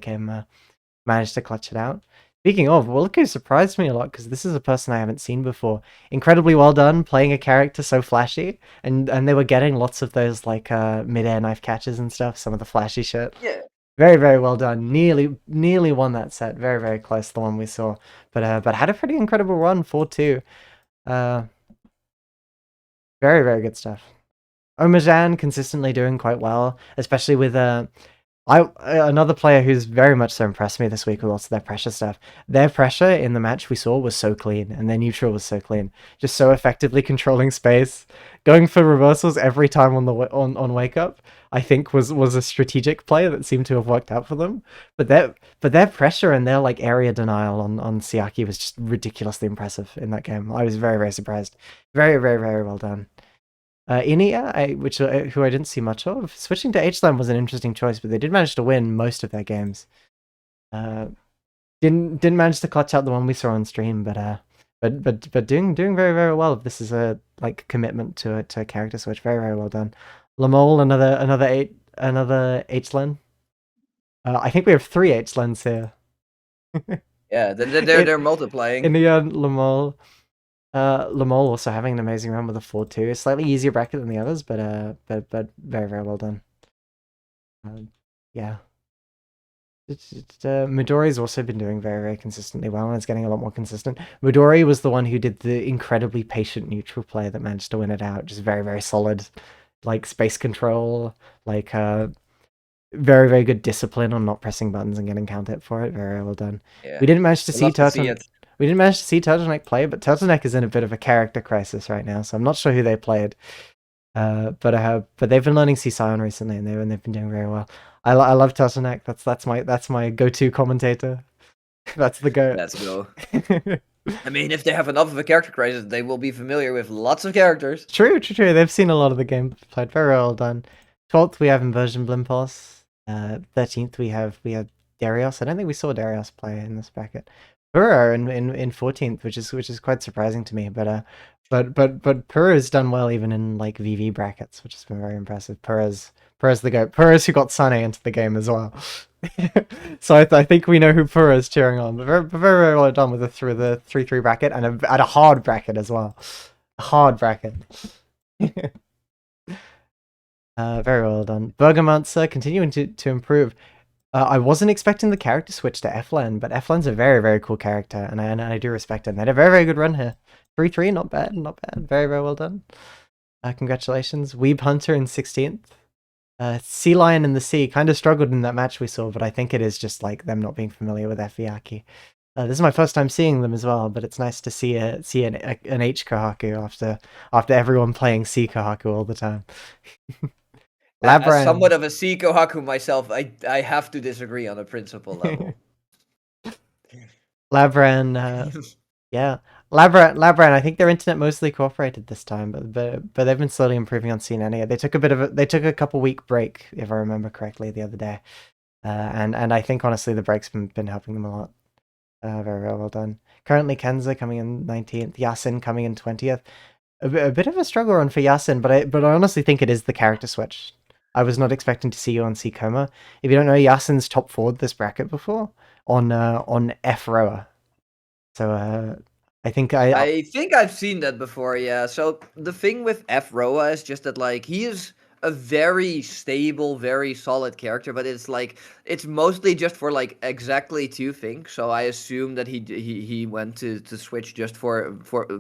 managed to clutch it out. Speaking of, Wilku surprised me a lot because this is a person I haven't seen before. Incredibly well done, playing a character so flashy, and they were getting lots of those like mid-air knife catches and stuff, some of the flashy shit. Yeah. Very, very well done. Nearly won that set. Very, very close to the one we saw, but had a pretty incredible run, 4-2. Very, very good stuff. Omajan consistently doing quite well, especially with another player who's very much so impressed me this week with lots of their pressure stuff. Their pressure in the match we saw was so clean, and their neutral was so clean. Just so effectively controlling space, going for reversals every time on wake up. I think was a strategic play that seemed to have worked out for them. But their pressure and their like area denial on Siaki was just ridiculously impressive in that game. I was very, very surprised. Very, very, very well done. Inia, who I didn't see much of, switching to H-Slam was an interesting choice, but they did manage to win most of their games. Didn't manage to clutch out the one we saw on stream, but doing very, very well. This is a like commitment to a character switch. Very, very well done. Lamole, another H-Len. I think we have 3 H-Lens here. Yeah, they're multiplying. Inia, Lamole. Lamole also having an amazing run with a 4-2. Slightly easier bracket than the others, but very, very well done. Yeah. Midori's also been doing very, very consistently well, and it's getting a lot more consistent. Midori was the one who did the incredibly patient neutral play that managed to win it out. Just very, very solid, like space control, like very, very good discipline on not pressing buttons and getting count hit for it. Very well done. Yeah, We didn't manage to I see love to see it. We didn't manage to see Turtleneck play, but Turtleneck is in a bit of a character crisis right now, so I'm not sure who they played. But they've been learning C Scion recently, and they've been doing very well. I love Turtleneck. That's my go-to commentator. That's the goat. Let's go. I mean, if they have enough of a character crisis, they will be familiar with lots of characters. True. They've seen a lot of the game played. Very well done. 12th, we have Inversion Blimpos. 13th, we have Darius. I don't think we saw Darius play in this bracket. Pura in 14th, which is quite surprising to me. But Pura's done well even in like VV brackets, which has been very impressive. Pura's the goat. Pura's who got Sane into the game as well. So I think we know who Pura's cheering on. But very well done with the 3-3 bracket and a hard bracket as well. A hard bracket. Very well done. Burgermancer continuing to improve. I wasn't expecting the character switch to Eflen, but Eflen's a very, very cool character, and I do respect him. They had a very, very good run here. 3-3, not bad. Very, very well done. Congratulations. Weeb Hunter in 16th. Sea Lion in the Sea kind of struggled in that match we saw, but I think it is just like them not being familiar with FBAACC. This is my first time seeing them as well, but it's nice to see an H Kohaku after everyone playing C Kohaku all the time. As somewhat of a C Kohaku myself, I have to disagree on a principle level. Labran, yeah. Labran, I think their internet mostly cooperated this time, but they've been slowly improving on CNN. They took a couple week break, if I remember correctly, the other day. And I think honestly the break's been helping them a lot. Very, very well done. Currently Kenza coming in 19th, Yasin coming in 20th. A bit of a struggle run for Yasin, but I honestly think it is the character switch. I was not expecting to see you on C Coma. If you don't know, Yasin's top forward this bracket before on F Rower. So I think I think I've seen that before, yeah. So the thing with F Roa is just that like he is a very stable, very solid character, but it's mostly just for like exactly two things. So I assume that he went to switch just for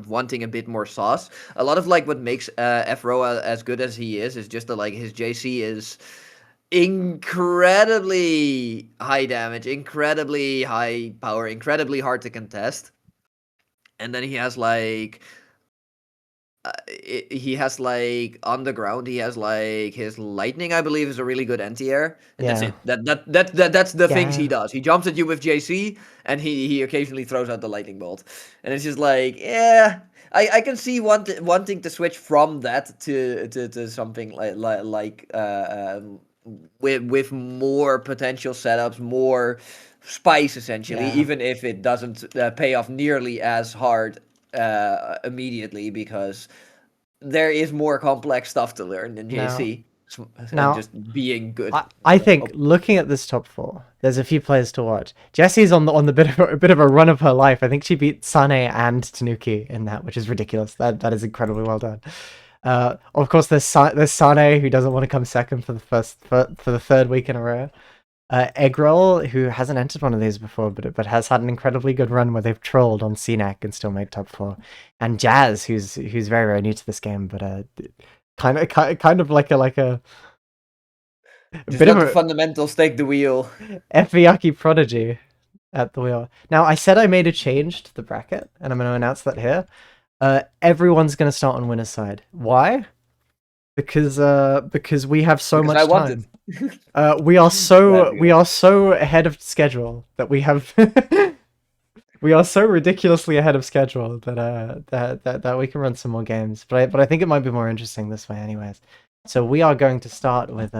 wanting a bit more sauce. A lot of like what makes F Roa as good as he is just that like his JC is incredibly high damage, incredibly high power, incredibly hard to contest. And then he has like on the ground he has like his lightning, I believe, is a really good anti-air, and that's it. That's the things he does. He jumps at you with JC, and he occasionally throws out the lightning bolt, and it's just like, yeah, I can see wanting to switch from that to something like with more potential setups, more spice essentially, even if it doesn't pay off nearly as hard immediately, because there is more complex stuff to learn than JC. Now, just being good. I think looking at this top four, there's a few players to watch. Jesse's on the bit of a run of her life. I think she beat Sane and Tanuki in that, which is ridiculous. That is incredibly well done. Of course, there's Sane, who doesn't want to come second for the third week in a row. Eggroll, who hasn't entered one of these before, but has had an incredibly good run where they've trolled on CNAC and still made top four. And Jazz, who's very, very new to this game, but kind of like a just bit of a fundamental stake the wheel. FBAACC prodigy at the wheel. Now, I said I made a change to the bracket, and I'm going to announce that here. Everyone's going to start on winner's side. Why? Because we have so much time. We are so ahead of schedule that we have we are so ridiculously ahead of schedule that we can run some more games. But I think it might be more interesting this way, anyways. So we are going to start with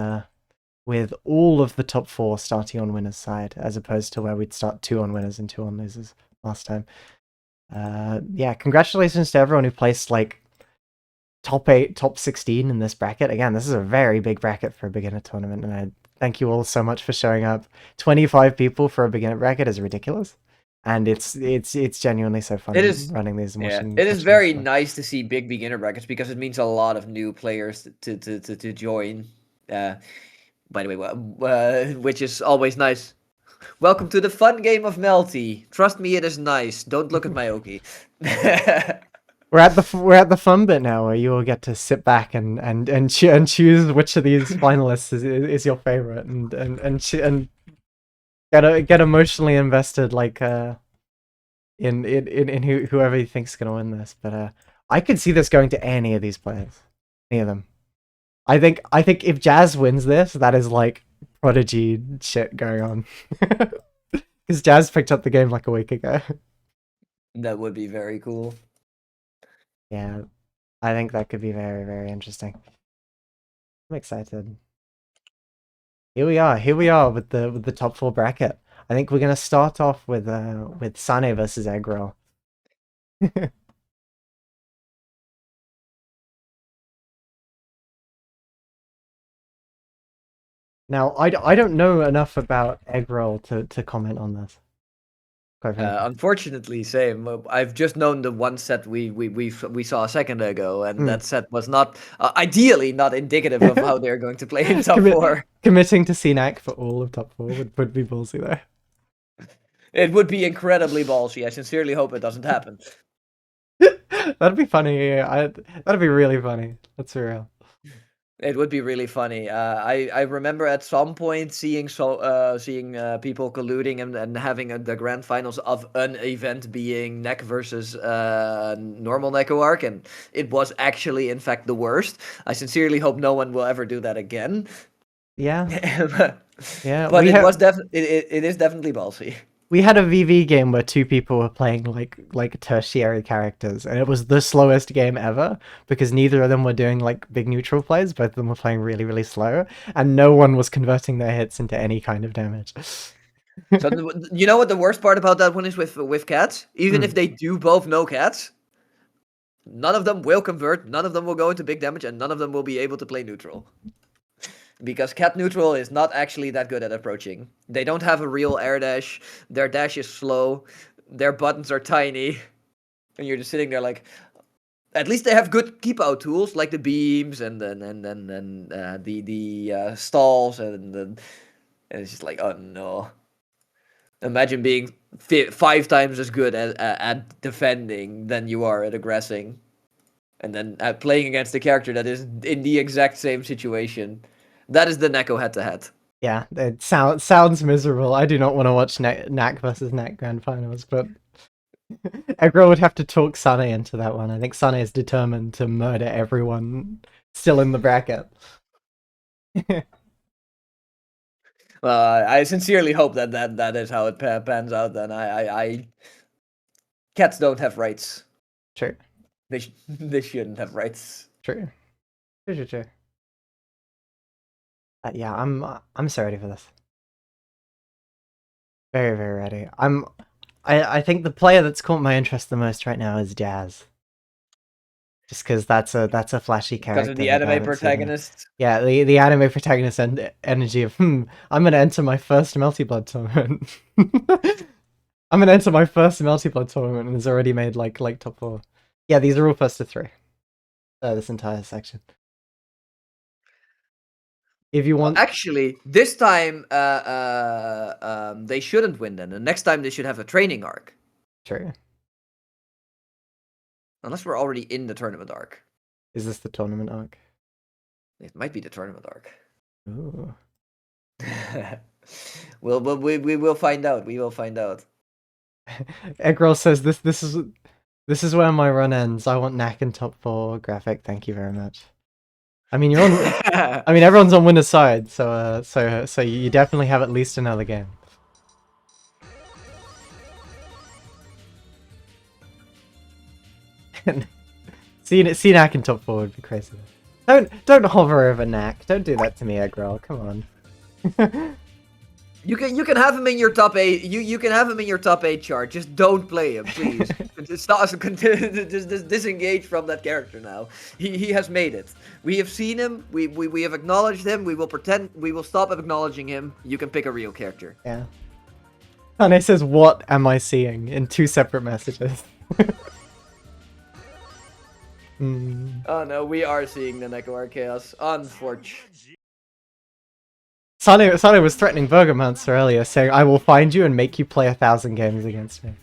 all of the top four starting on winners' side, as opposed to where we'd start 2 on winners and 2 on losers last time. Yeah, congratulations to everyone who placed like top 8, top 16 in this bracket. Again, this is a very big bracket for a beginner tournament, and I thank you all so much for showing up. 25 people for a beginner bracket is ridiculous, and it's genuinely so fun running these and watching. It is very nice to see big beginner brackets because it means a lot of new players to join. By the way, which is always nice. Welcome to the fun game of Melty. Trust me, it is nice. Don't look at my Oki. we're at the fun bit now, where you all get to sit back and choose which of these finalists is your favorite, and get emotionally invested, like in whoever you think's gonna win this. But I could see this going to any of these players, any of them. I think if Jazz wins this, that is like prodigy shit going on. Because Jazz picked up the game like a week ago. That would be very cool. Yeah, I think that could be very, very interesting. I'm excited. Here we are with the top 4 bracket. I think we're gonna start off with Sane versus Eggroll. Now, I don't know enough about Eggroll to comment on this. Quite frankly. Unfortunately, same. I've just known the one set we saw a second ago, and that set was not ideally not indicative of how they're going to play in top 4. Committing to CNAC for all of top 4 would be ballsy though. It would be incredibly ballsy. I sincerely hope it doesn't happen. That'd be funny. That'd be really funny. That's real. It would be really funny. I remember at some point seeing people colluding and having the grand finals of an event being NEC versus normal Neko Arc, and it was actually in fact the worst. I sincerely hope no one will ever do that again. Yeah. Yeah. But it is definitely ballsy. We had a VV game where 2 people were playing like tertiary characters, and it was the slowest game ever because neither of them were doing like big neutral plays. Both of them were playing really, really slow, and no one was converting their hits into any kind of damage. So you know what the worst part about that one is with cats? Even if they do both know cats, none of them will convert, none of them will go into big damage, and none of them will be able to play neutral. Because cat neutral is not actually that good at approaching. They don't have a real air dash. Their dash is slow. Their buttons are tiny. And you're just sitting there like, at least they have good keep out tools like the beams and the stalls and it's just like, oh no. Imagine being 5 times as good at defending than you are at aggressing, and then playing against a character that is in the exact same situation. That is the Neko head-to-head. Yeah, it sounds miserable. I do not want to watch NAC versus NAC Grand Finals, but Eggroll would have to talk Sane into that one. I think Sane is determined to murder everyone still in the bracket. Well, I sincerely hope that is how it pans out. Then cats don't have rights. True. They shouldn't have rights. True. True. Yeah, I'm so ready for this. Very, very ready. I think the player that's caught my interest the most right now is Jazz. Just because that's a flashy character. Because of the anime protagonist. Yeah, the anime protagonist and energy of I'm gonna enter my first Melty Blood tournament. I'm gonna enter my first Melty Blood tournament and has already made like top 4. Yeah, these are all first to 3. This entire section. If you want, actually, this time they shouldn't win. Then the next time they should have a training arc. True. Unless we're already in the tournament arc. Is this the tournament arc? It might be the tournament arc. Ooh. Well, we will find out. We will find out. Eggroll says this is where my run ends. I want NAC in top 4 graphic. Thank you very much. I mean, you're on. I mean, everyone's on winner's side, so you definitely have at least another game. See NAC in top 4 would be crazy. Don't hover over NAC. Don't do that to me, Eggroll. Come on. You can have him in your top 8. You can have him in your top 8 chart. Just don't play him, please. Stop. Just disengage from that character now. He has made it. We have seen him. We have acknowledged him. We will pretend. We will stop acknowledging him. You can pick a real character. Yeah. And it says, "What am I seeing?" in 2 separate messages. Oh no, we are seeing the Neko Arc Chaos. Unfortunately. Sane was threatening Burgermonster earlier, saying, "I will find you and make you play 1,000 games against me."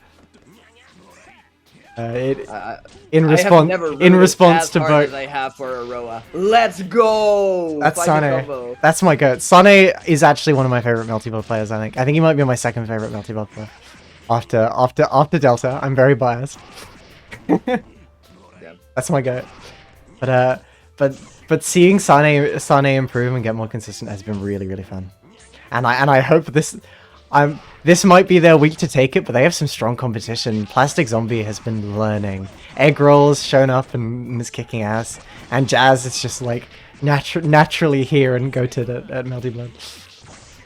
In I have response, never in rooted response as to hard both. as I have for Aroa. Let's go! That's Find a Sane. combo. That's my goat. Sane is actually one of my favorite multiplayer players. I think. I think he might be my second favorite multiplayer player. After Delta. I'm very biased. Yeah. That's my goat. But seeing Sane improve and get more consistent has been really, really fun. And I hope this might be their week to take it, but they have some strong competition. Plastic Zombie has been learning. Egg Roll's shown up and is kicking ass. And Jazz is just like naturally here and goated at Melty Blood.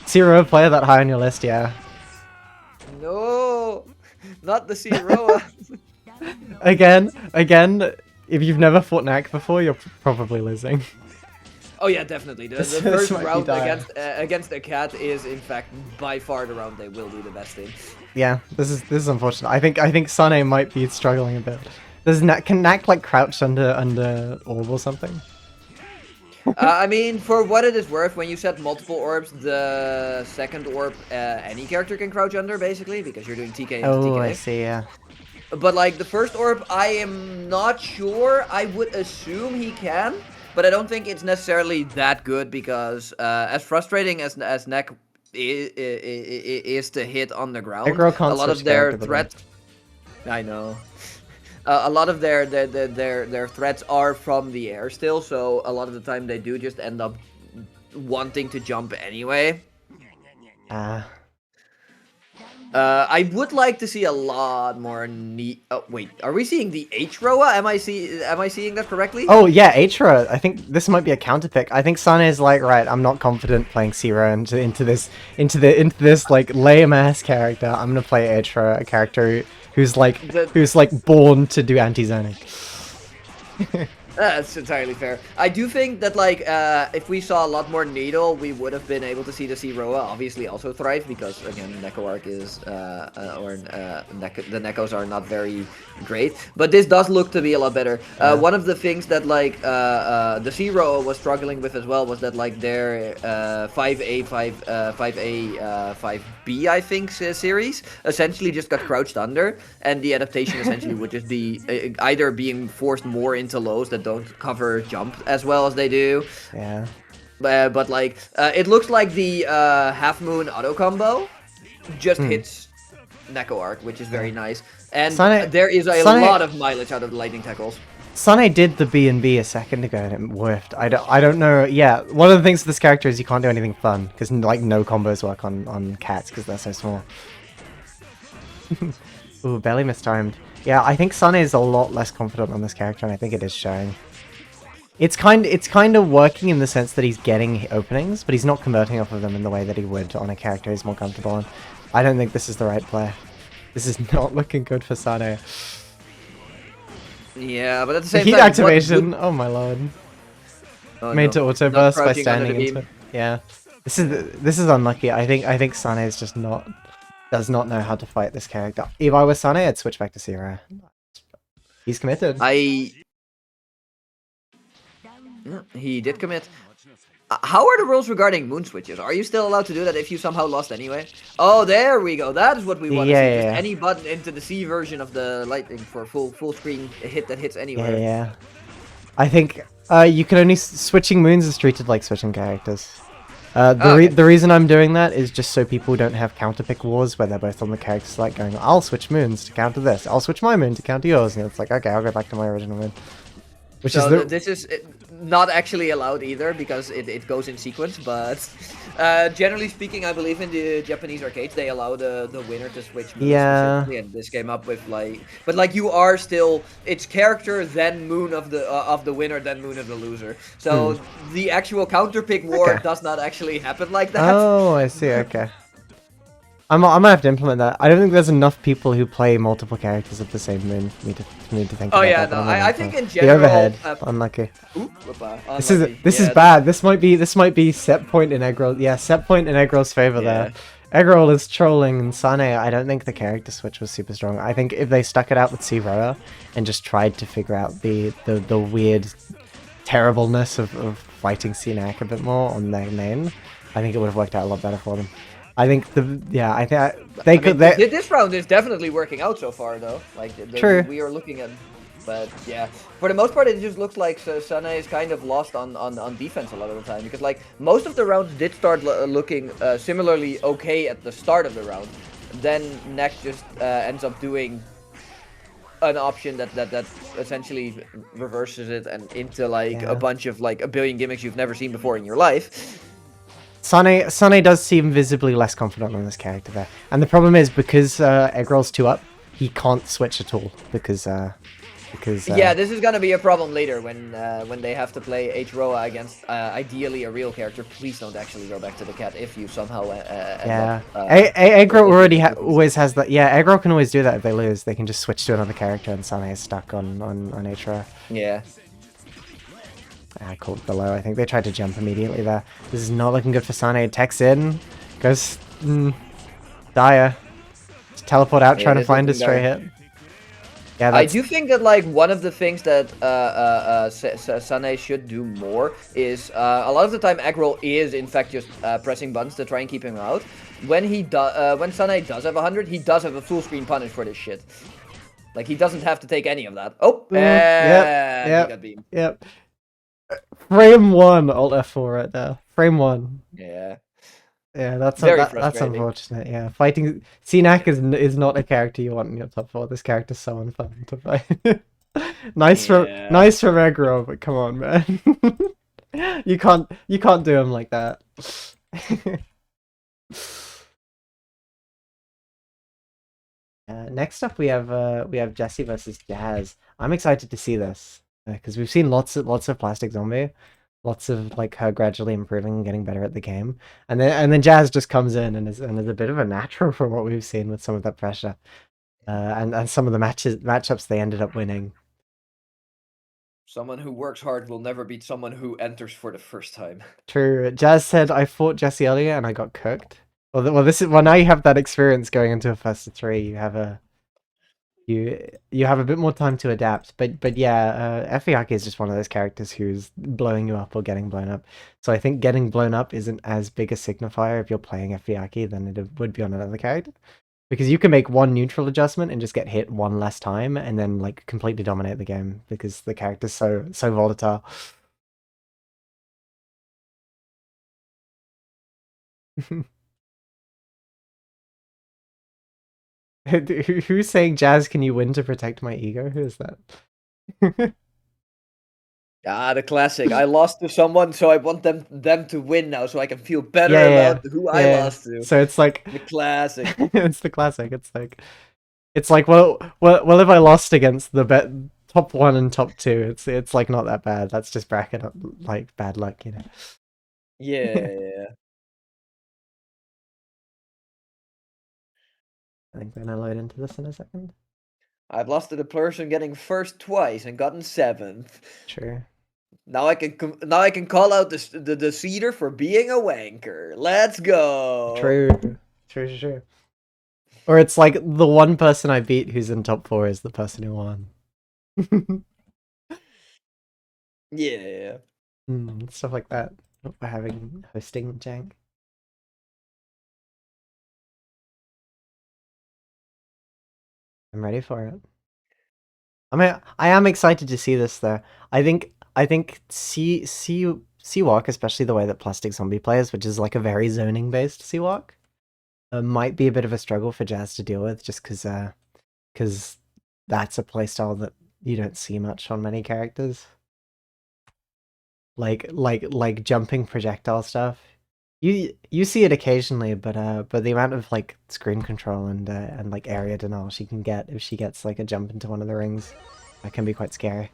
Zero player that high on your list, yeah. No, not the Zero. Again, if you've never fought Knack before, you're probably losing. Oh yeah, definitely. The first round against a cat is in fact by far the round they will do the best in. Yeah, this is unfortunate. I think Sane might be struggling a bit. Can Knack like crouch under orb or something? I mean, for what it is worth, when you set multiple orbs, the second orb any character can crouch under basically because you're doing TK into TK. Oh, I see. Yeah. But like the first orb, I am not sure. I would assume he can. But I don't think it's necessarily that good because as frustrating as Neck is to hit on the ground, a lot of their threats. I know. A lot of their threats are from the air still, so a lot of the time they do just end up wanting to jump anyway. I would like to see a lot more neat. Oh wait, are we seeing the H-Roa? Am I seeing that correctly? Oh yeah, H-Roa. I think this might be a counter pick. I think Sane is like, right, I'm not confident playing Zero into this like lame ass character. I'm gonna play H-Roa, a character who's like born to do anti-zoning. That's entirely fair. I do think that, like, if we saw a lot more Needle, we would have been able to see the Zeroa obviously also thrive, because, again, Neko Arc is, the Nekos are not very great. But this does look to be a lot better. One of the things that, like, the Zeroa was struggling with as well was that, like, their 5A, 5B, I think, series essentially just got crouched under, and the adaptation essentially would just be either being forced more into lows that don't cover jump as well as they do. Yeah. But like, it looks like the Half Moon auto combo just hits Neko Arc, which is very nice. And there is a lot of mileage out of the lightning tackles. Sane did the B&B a second ago and it whiffed. I don't know. Yeah, one of the things with this character is you can't do anything fun because like no combos work on cats because they're so small. Ooh, barely mistimed. Yeah, I think Sane is a lot less confident on this character, and I think it is showing. It's kind of working in the sense that he's getting openings, but he's not converting off of them in the way that he would on a character he's more comfortable on. I don't think this is the right play. This is not looking good for Sane. Yeah, but at the same heat time, activation. Oh my lord. Oh, Made to auto burst by standing into it. Yeah, this is unlucky. I think Sane is just does not know how to fight this character. If I was Sane, I'd switch back to Zero. He's committed. He did commit. How are the rules regarding moon switches? Are you still allowed to do that if you somehow lost anyway? Oh, there we go. That is what we want to see. Yeah. Just any button into the C version of the lightning for full screen hit that hits anywhere. Yeah. I think you can only switching moons is treated like switching characters. The reason I'm doing that is just so people don't have counter pick wars where they're both on the characters like going, I'll switch moons to counter this. I'll switch my moon to counter yours, and it's like, okay, I'll go back to my original moon. Which so is this is not actually allowed either because it goes in sequence, but generally speaking, I believe in the Japanese arcades they allow the winner to switch moons. Yeah. And this came up with like, but like you are still, it's character then moon of the winner then moon of the loser. So the actual counter pick war does not actually happen like that. Oh, I see. Okay. I might have to implement that. I don't think there's enough people who play multiple characters of the same moon for me to think about that. No, I think in general... The overhead, unlucky. This is bad. This might be set point in Eggroll. Yeah, set point in Eggroll's favor there. Eggroll is trolling and Sane. I don't think the character switch was super strong. I think if they stuck it out with Zeroa and just tried to figure out the weird terribleness of fighting Sinak a bit more on their main, I think it would have worked out a lot better for them. I think they could. This round is definitely working out so far, though. Like True. we are looking at, but yeah, for the most part, it just looks like Sana is kind of lost on defense a lot of the time, because like most of the rounds did start looking similarly okay at the start of the round. Then Next just ends up doing an option that essentially reverses it and into like a bunch of like a billion gimmicks you've never seen before in your life. Sane does seem visibly less confident on this character there, and the problem is because Eggroll's 2 up, he can't switch at all because yeah, this is gonna be a problem later when they have to play H-Roa against ideally a real character. Please don't actually go back to the cat if you somehow Eggroll already always has that. Yeah, Eggroll can always do that if they lose. They can just switch to another character and Sane is stuck on H-Roa. Yeah. I called below. I think they tried to jump immediately there. This is not looking good for Sane. Techs in, goes dire. Just teleport out, trying to find a stray hit. Yeah, I do think that like one of the things that Sane should do more is a lot of the time Eggroll is in fact just pressing buttons to try and keep him out. When Sane does have 100, he does have a full screen punish for this shit. Like he doesn't have to take any of that. Oh, yep, he got beamed. Yep. Frame 1, Alt F4 right there. Frame 1. Yeah. Yeah, that's unfortunate. Yeah, fighting CNAC is not a character you want in your top 4. This character's so unfun to fight. nice from Eggroll, but come on, man. you can't do him like that. Next up we have Jesse versus Jazz. I'm excited to see this because we've seen lots of Plastic Zombie. Lots of like her gradually improving and getting better at the game, and then Jazz just comes in and is a bit of a natural from what we've seen with some of that pressure, and some of the matchups they ended up winning. Someone who works hard will never beat someone who enters for the first time. True. Jazz said, "I fought Jesse earlier and I got cooked." Well, this is now you have that experience going into a first to 3. You have a bit more time to adapt, but yeah, vFlippy is just one of those characters who's blowing you up or getting blown up. So I think getting blown up isn't as big a signifier if you're playing vFlippy than it would be on another character, because you can make one neutral adjustment and just get hit one less time and then like completely dominate the game because the character's so volatile. Who's saying, Jazz, can you win to protect my ego? Who is that? Ah, the classic. I lost to someone, so I want them to win now, so I can feel better about who I lost to. So it's like the classic. It's the classic. It's like well, if I lost against the top 1 and top 2, it's like not that bad. That's just bracket up, like bad luck, you know. Yeah. I think we're gonna load into this in a second. I've lost to the person getting first twice and gotten 7th. True. Now I can call out the Cedar for being a wanker. Let's go. True. Or it's like the one person I beat who's in top 4 is the person who won. Yeah. Stuff like that. We're having hosting jank. I'm ready for it. I am excited to see this though. I think C-Walk, especially the way that Plastic Zombie plays, which is like a very zoning based C-Walk, might be a bit of a struggle for Jazz to deal with, just because that's a playstyle that you don't see much on many characters. Like jumping projectile stuff. You see it occasionally, but the amount of like screen control and like area denial she can get if she gets like a jump into one of the rings, that can be quite scary.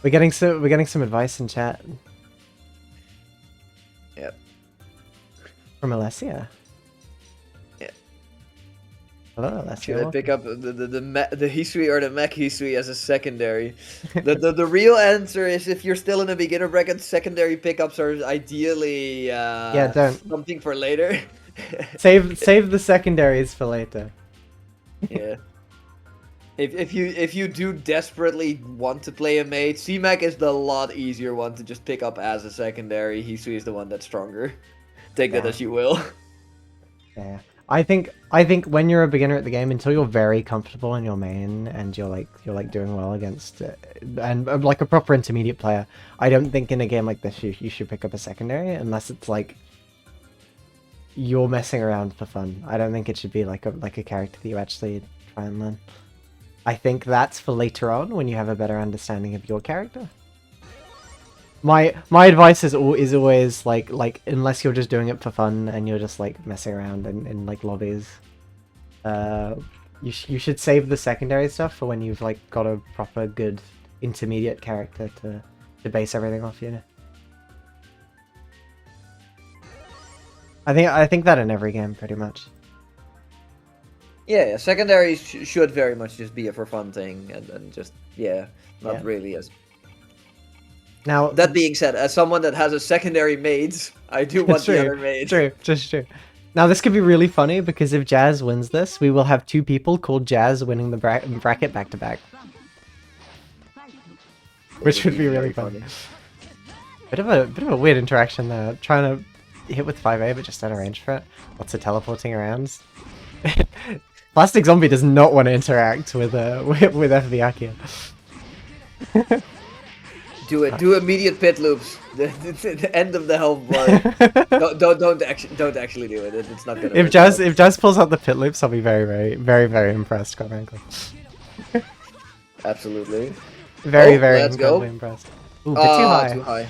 We're getting some advice in chat. Yep. From Alessia. Yeah. Hello, Alessia. Should I pick up the history or the mech history as a secondary? the real answer is, if you're still in a beginner bracket, secondary pickups are ideally don't. something for later. save the secondaries for later. Yeah. If you do desperately want to play a mage, C-Mech is the lot easier one to just pick up as a secondary. Hisui is the one that's stronger. Take that Yeah. as you will. Yeah. I think when you're a beginner at the game, until you're very comfortable in your main and you're like doing well against and like a proper intermediate player, I don't think in a game like this you should pick up a secondary unless it's like you're messing around for fun. I don't think it should be like a character that you actually try and learn. I think that's for later on when you have a better understanding of your character. My advice is always like unless you're just doing it for fun and you're just like messing around in like lobbies, you should save the secondary stuff for when you've like got a proper good intermediate character to base everything off, you know. I think that in every game pretty much. Yeah, secondaries should very much just be a for fun thing, and just not really as. Now that being said, as someone that has a secondary maids, I do want the other maids. True. Now this could be really funny because if Jazz wins this, we will have two people called Jazz winning the bracket back to back, which would be really funny. Bit of a weird interaction there. Trying to hit with 5A, but just out of range for it. Lots of teleporting around. Plastic Zombie does not want to interact with vFlippy. Do immediate pit loops. The end of the health bar. don't actually do it. It's not gonna. If Jazz pulls out the pit loops, I'll be very impressed, quite frankly. Absolutely. Very incredibly impressed. Ooh, bit too high.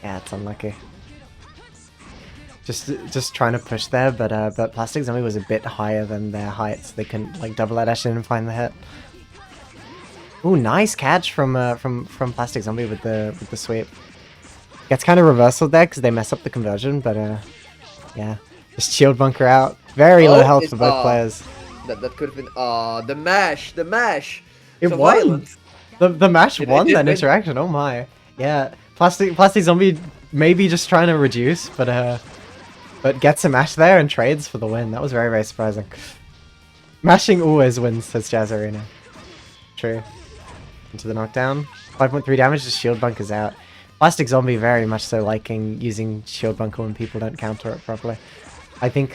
Yeah, it's unlucky. Just trying to push there, but Plastic Zombie was a bit higher than their height, so they couldn't like double that dash in and find the hit. Ooh, nice catch from Plastic Zombie with the sweep. Gets kind of reversaled there because they mess up the conversion, but yeah, just shield bunker out. Very low health for both players. That could have been the mash. It so won. Violent. The mash won that interaction. Oh my, yeah. Plastic Zombie maybe just trying to reduce, but gets a mash there and trades for the win. That was very surprising. Mashing always wins, says Jazz Arena. True. Into the knockdown. 5.3 damage, just shield bunkers out. Plastic Zombie very much so liking using shield bunker when people don't counter it properly. I think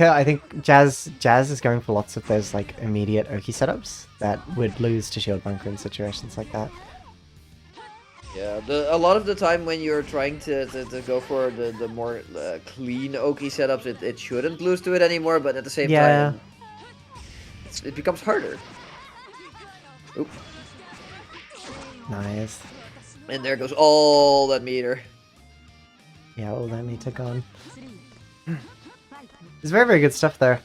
Jazz is going for lots of those like immediate Oki setups that would lose to shield bunker in situations like that. Yeah, a lot of the time when you're trying to go for the more clean Oki setups, it shouldn't lose to it anymore, but at the same time, it becomes harder. Oop. Nice. And there goes all that meter. Yeah, all that meter gone. There's very good stuff there.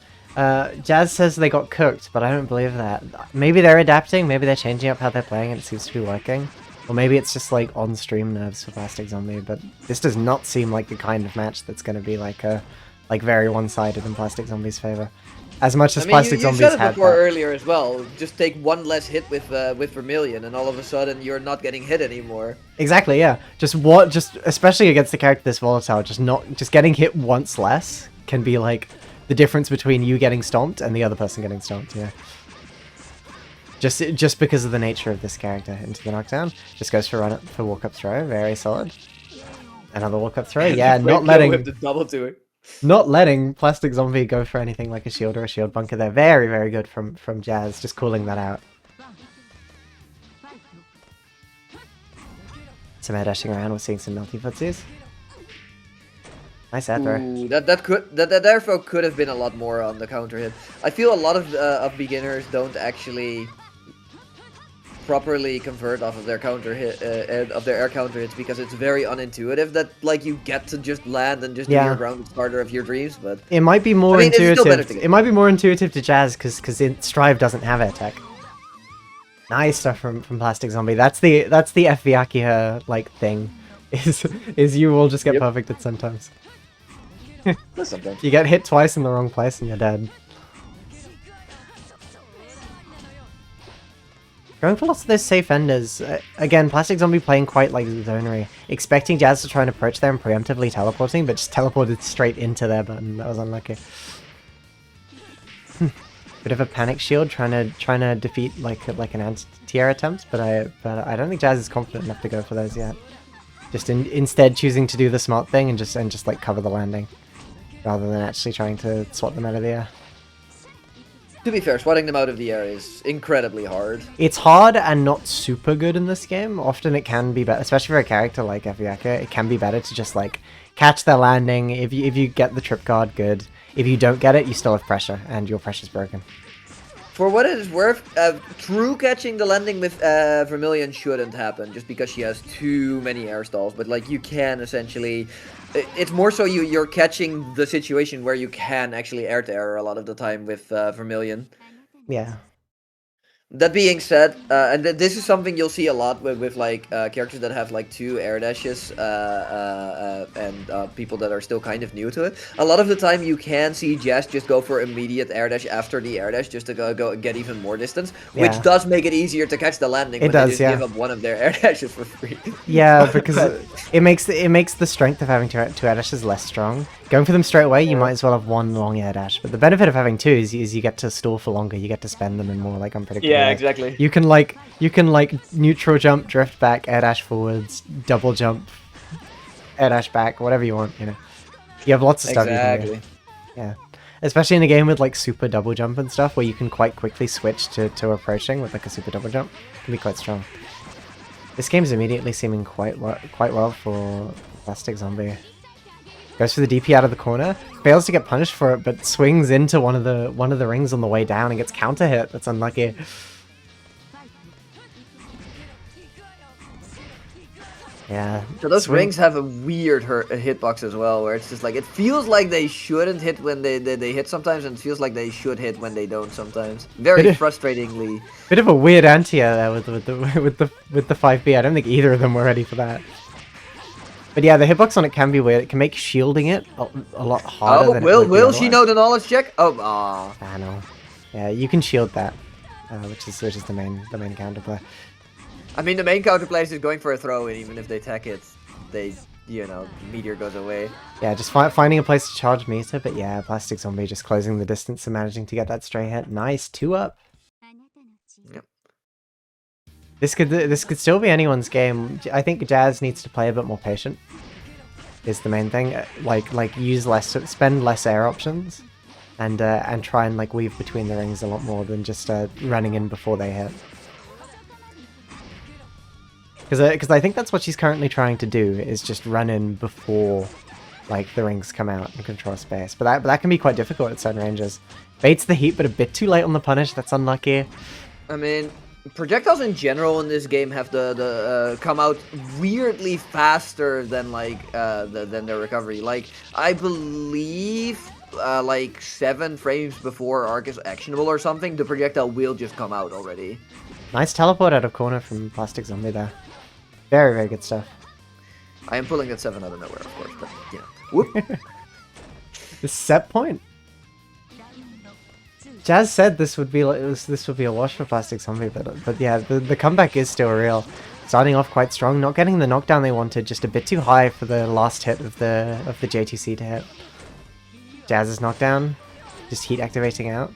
Jazz says they got cooked, but I don't believe that. Maybe they're adapting, maybe they're changing up how they're playing and it seems to be working. Or maybe it's just like on-stream nerves for Plastic Zombie, but this does not seem like the kind of match that's going to be like very one-sided in Plastic Zombie's favor. As much as Plastic Zombies had. You said it before earlier as well. Just take one less hit with Vermilion, and all of a sudden you're not getting hit anymore. Exactly, yeah. Just especially against the character this volatile, just getting hit once less can be like the difference between you getting stomped and the other person getting stomped. Yeah. Just because of the nature of this character. Into the knockdown. Just goes for walk up throw. Very solid. Another walk up throw. Yeah, not letting the double to it. Not letting Plastic Zombie go for anything like a shield or a shield bunker there. Very good from Jazz. Just calling that out. Some air dashing around. We're seeing some melty footsies. Nice air throw. Ooh, that therefore could have been a lot more on the counter hit. I feel a lot of beginners don't actually properly convert off of their counter hit of their air counter hits because it's very unintuitive that like you get to just land and just do your ground starter of your dreams. But it might be more intuitive. It might be more intuitive to Jazz because Strive doesn't have air tech. Nice stuff from Plastic Zombie. That's the vFlippy like thing. Is you will just get perfected sometimes. Sometimes. You get hit twice in the wrong place and you're dead. Going for lots of those safe enders. Again, Plastic Zombie playing quite like zonery. Expecting Jazz to try and approach there and preemptively teleporting, but just teleported straight into their button. That was unlucky. Bit of a panic shield trying to defeat like an anti-air attempt, but I don't think Jazz is confident enough to go for those yet. Just instead choosing to do the smart thing and just like cover the landing. rather than actually trying to swat them out of the air. To be fair, swatting them out of the air is incredibly hard. It's hard and not super good in this game. Often it can be better, especially for a character like VOD, it can be better to just like catch their landing. If you get the trip guard, good. If you don't get it, you still have pressure, and your pressure's broken. For what it is worth, true catching the landing with Vermilion shouldn't happen, just because she has too many air stalls. But like you can essentially, it's more so you're catching the situation where you can actually air to air a lot of the time with Vermilion. Yeah. That being said, and this is something you'll see a lot with like characters that have like 2 air dashes and people that are still kind of new to it. A lot of the time you can see Jazz just go for immediate air dash after the air dash just to go get even more distance, which does make it easier to catch the landing when they just give up one of their air dashes for free. Yeah, because it makes the strength of having 2 air dashes less strong. Going for them straight away, you might as well have 1 long air dash. But the benefit of having 2 is you get to stall for longer. You get to spend them in more like unpredictable. Yeah, exactly. You can like neutral jump, drift back, air dash forwards, double jump, air dash back, whatever you want. You know, you have lots of stuff you can do. Yeah, especially in a game with like super double jump and stuff, where you can quite quickly switch to approaching with like a super double jump. It can be quite strong. This game's immediately seeming quite well for Plastic Zombie. Goes for the DP out of the corner, fails to get punished for it, but swings into one of the rings on the way down and gets counter hit. That's unlucky. Yeah. So those rings have a weird hitbox as well, where it's just like it feels like they shouldn't hit when they hit sometimes, and it feels like they should hit when they don't sometimes. Very frustratingly. Bit of a weird anti-air there with the 5B. I don't think either of them were ready for that. But yeah, the hitbox on it can be weird. It can make shielding it a lot harder. Oh, will she know the knowledge check? Oh, I know. Yeah, you can shield that, which is the main counterplay. I mean, the main counterplay is just going for a throw, and even if they tech it, meteor goes away. Yeah, just finding a place to charge meter. But yeah, Plastic Zombie just closing the distance and managing to get that stray hit. Nice, 2 up. Yep. This could still be anyone's game. I think Jazz needs to play a bit more patient. Is the main thing. Like spend less air options, and try and like weave between the rings a lot more than just running in before they hit. Because I think that's what she's currently trying to do, is just run in before like the rings come out and control space. But that can be quite difficult at certain ranges. Baits the heat, but a bit too late on the punish. That's unlucky. I mean, projectiles in general in this game have the come out weirdly faster than like than their recovery. Like I believe like 7 frames before arc is actionable or something, the projectile will just come out already. Nice teleport out of corner from Plastic Zombie there. Very, very good stuff. I am pulling that 7 out of nowhere, of course, but you know. Whoop. The set point. Jazz said this would be a wash for Plastic Zombie, but yeah, the comeback is still real. Starting off quite strong, not getting the knockdown they wanted, just a bit too high for the last hit of the JTC to hit. Jazz's knockdown, just heat activating out.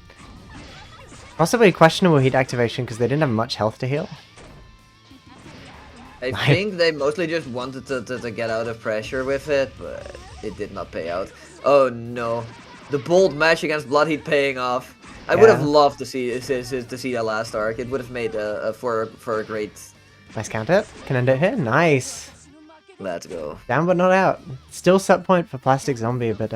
Possibly questionable heat activation because they didn't have much health to heal. I think they mostly just wanted to get out of pressure with it, but it did not pay out. Oh no, the bold match against Bloodheat paying off. I would have loved to see that last arc. It would have made for a great. Nice counter. Can end it here. Nice. Let's go. Down but not out. Still set point for Plastic Zombie, but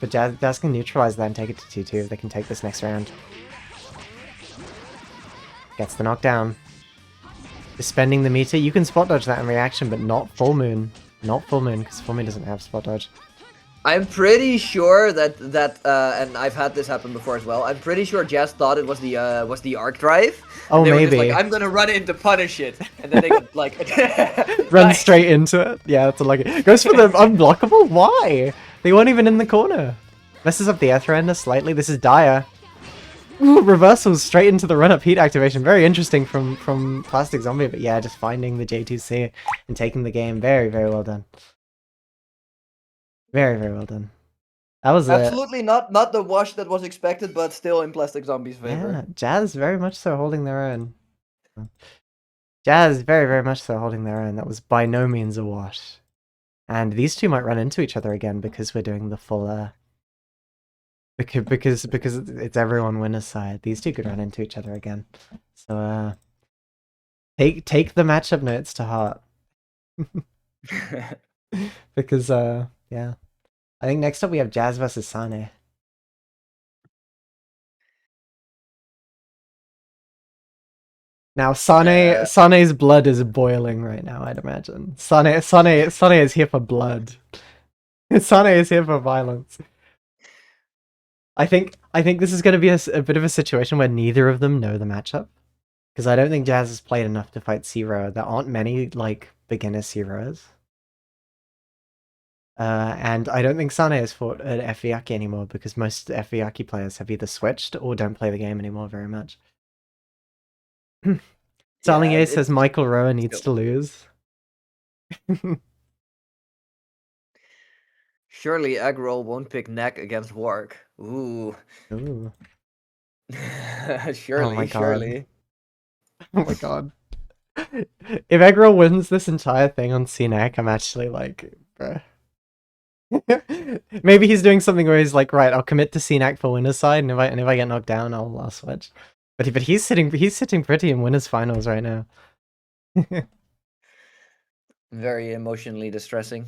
Jazz can neutralize that and take it to 2-2 if they can take this next round. Gets the knockdown. Just spending the meter. You can spot dodge that in reaction, but not Full Moon. Not Full Moon, because Full Moon doesn't have spot dodge. I'm pretty sure that and I've had this happen before as well. I'm pretty sure Jazz thought it was the arc drive. Oh, they maybe. Were just like, I'm gonna run in to punish it, and then they could like run straight into it. Yeah, that's unlucky. Goes for the unblockable. Why? They weren't even in the corner. Messes up the Earth Render slightly. This is dire. Ooh, reversals straight into the run-up heat activation. Very interesting from Plastic Zombie, but yeah, just finding the J2C and taking the game. Very, very well done. Very, very well done. That was absolutely not the wash that was expected, but still in Plastic Zombie's favor. Yeah, Jazz very much so holding their own. Jazz very, very much so holding their own. That was by no means a wash. And these two might run into each other again because we're doing the full because it's everyone winner's side. These two could run into each other again. So take the matchup notes to heart. Because yeah. I think next up we have Jazz versus Sane. Now Sane's blood is boiling right now, I'd imagine. Sane is here for blood. Sane is here for violence. I think this is going to be a bit of a situation where neither of them know the matchup. Because I don't think Jazz has played enough to fight Zero. There aren't many, like, beginner Zeros. And I don't think Sane has fought at vFlippy anymore because most vFlippy players have either switched or don't play the game anymore very much. Starling A says Michael Rowan needs to lose. Surely Eggroll won't pick neck against Warg. Ooh. Ooh. Surely, oh my surely. Oh my god. If Eggroll wins this entire thing on CNEC, I'm actually like, bruh. Maybe he's doing something where he's like, right, I'll commit to CNAC for winner's side, and if I get knocked down, I'll switch. But he's sitting pretty in winners finals right now. Very emotionally distressing.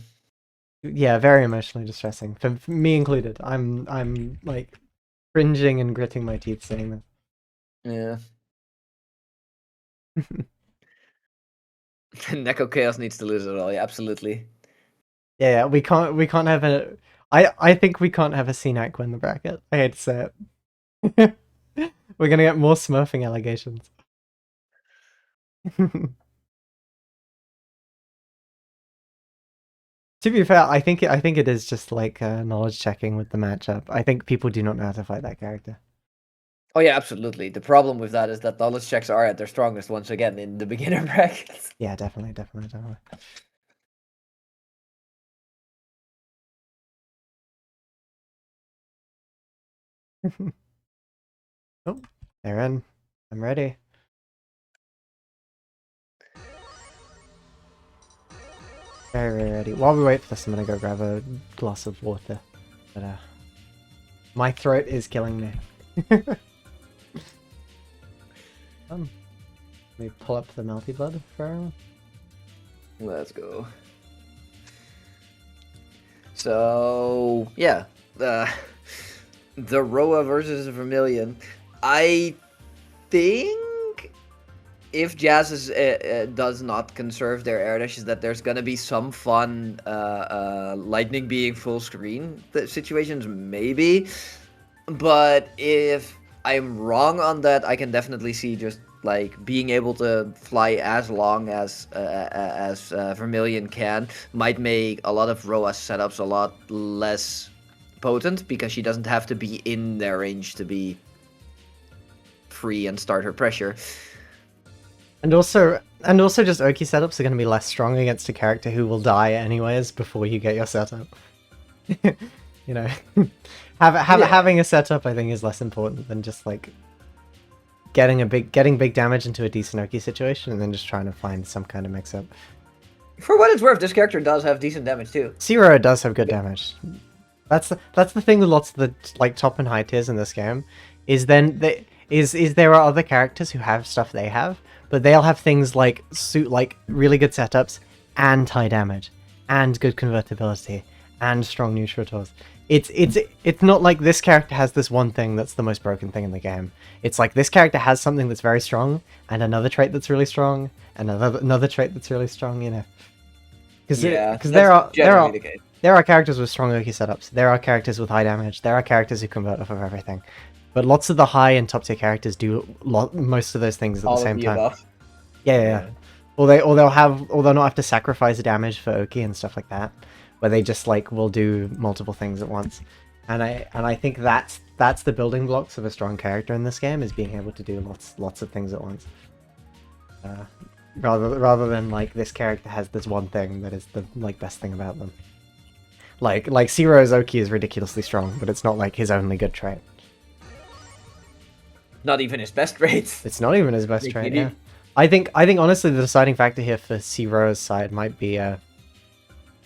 Yeah, very emotionally distressing for me included. I'm like cringing and gritting my teeth saying this. Yeah. Neko Chaos needs to lose it all. Yeah, absolutely. Yeah, we can't have a. I think we can't have a CNAC win the bracket. I hate to say it. We're gonna get more smurfing allegations. To be fair, I think it is just like knowledge checking with the matchup. I think people do not know how to fight that character. Oh yeah, absolutely. The problem with that is that knowledge checks are at their strongest once again in the beginner brackets. Yeah, definitely. Oh, they're in. I'm ready. Very ready. While we wait for this, I'm gonna go grab a glass of water. But my throat is killing me. Let me pull up the melty blood for everyone. Let's go. So yeah, the Roa versus Vermilion. I think if Jazz does not conserve their air dashes, that there's gonna be some fun lightning being full screen situations, maybe. But if I'm wrong on that, I can definitely see just like being able to fly as long as Vermilion can might make a lot of Roa's setups a lot less potent because she doesn't have to be in their range to be free and start her pressure. And also just Oki setups are going to be less strong against a character who will die anyways before you get your setup. You know, having a setup I think is less important than just like getting big damage into a decent Oki situation and then just trying to find some kind of mix up. For what it's worth, this character does have decent damage too. Zero does have good damage. That's the thing with lots of the like top and high tiers in this game, is then there are other characters who have stuff they have, but they'll have things like really good setups and high damage and good convertibility and strong neutral tools. It's not like this character has this one thing that's the most broken thing in the game. It's like this character has something that's very strong and another trait that's really strong and another trait that's really strong. You know, because there are characters with strong Oki setups. There are characters with high damage. There are characters who convert off of everything. But lots of the high and top tier characters do most of those things at the same time. Yeah. Or they'll not have to sacrifice damage for Oki and stuff like that, where they just like will do multiple things at once. And I think that's the building blocks of a strong character in this game, is being able to do lots of things at once. Rather than like this character has this one thing that is the like best thing about them. Like Zero's Oki is ridiculously strong, but it's not like his only good trait. Not even his best trait. It's not even his best trait. Yeah. I think honestly the deciding factor here for Zero's side might be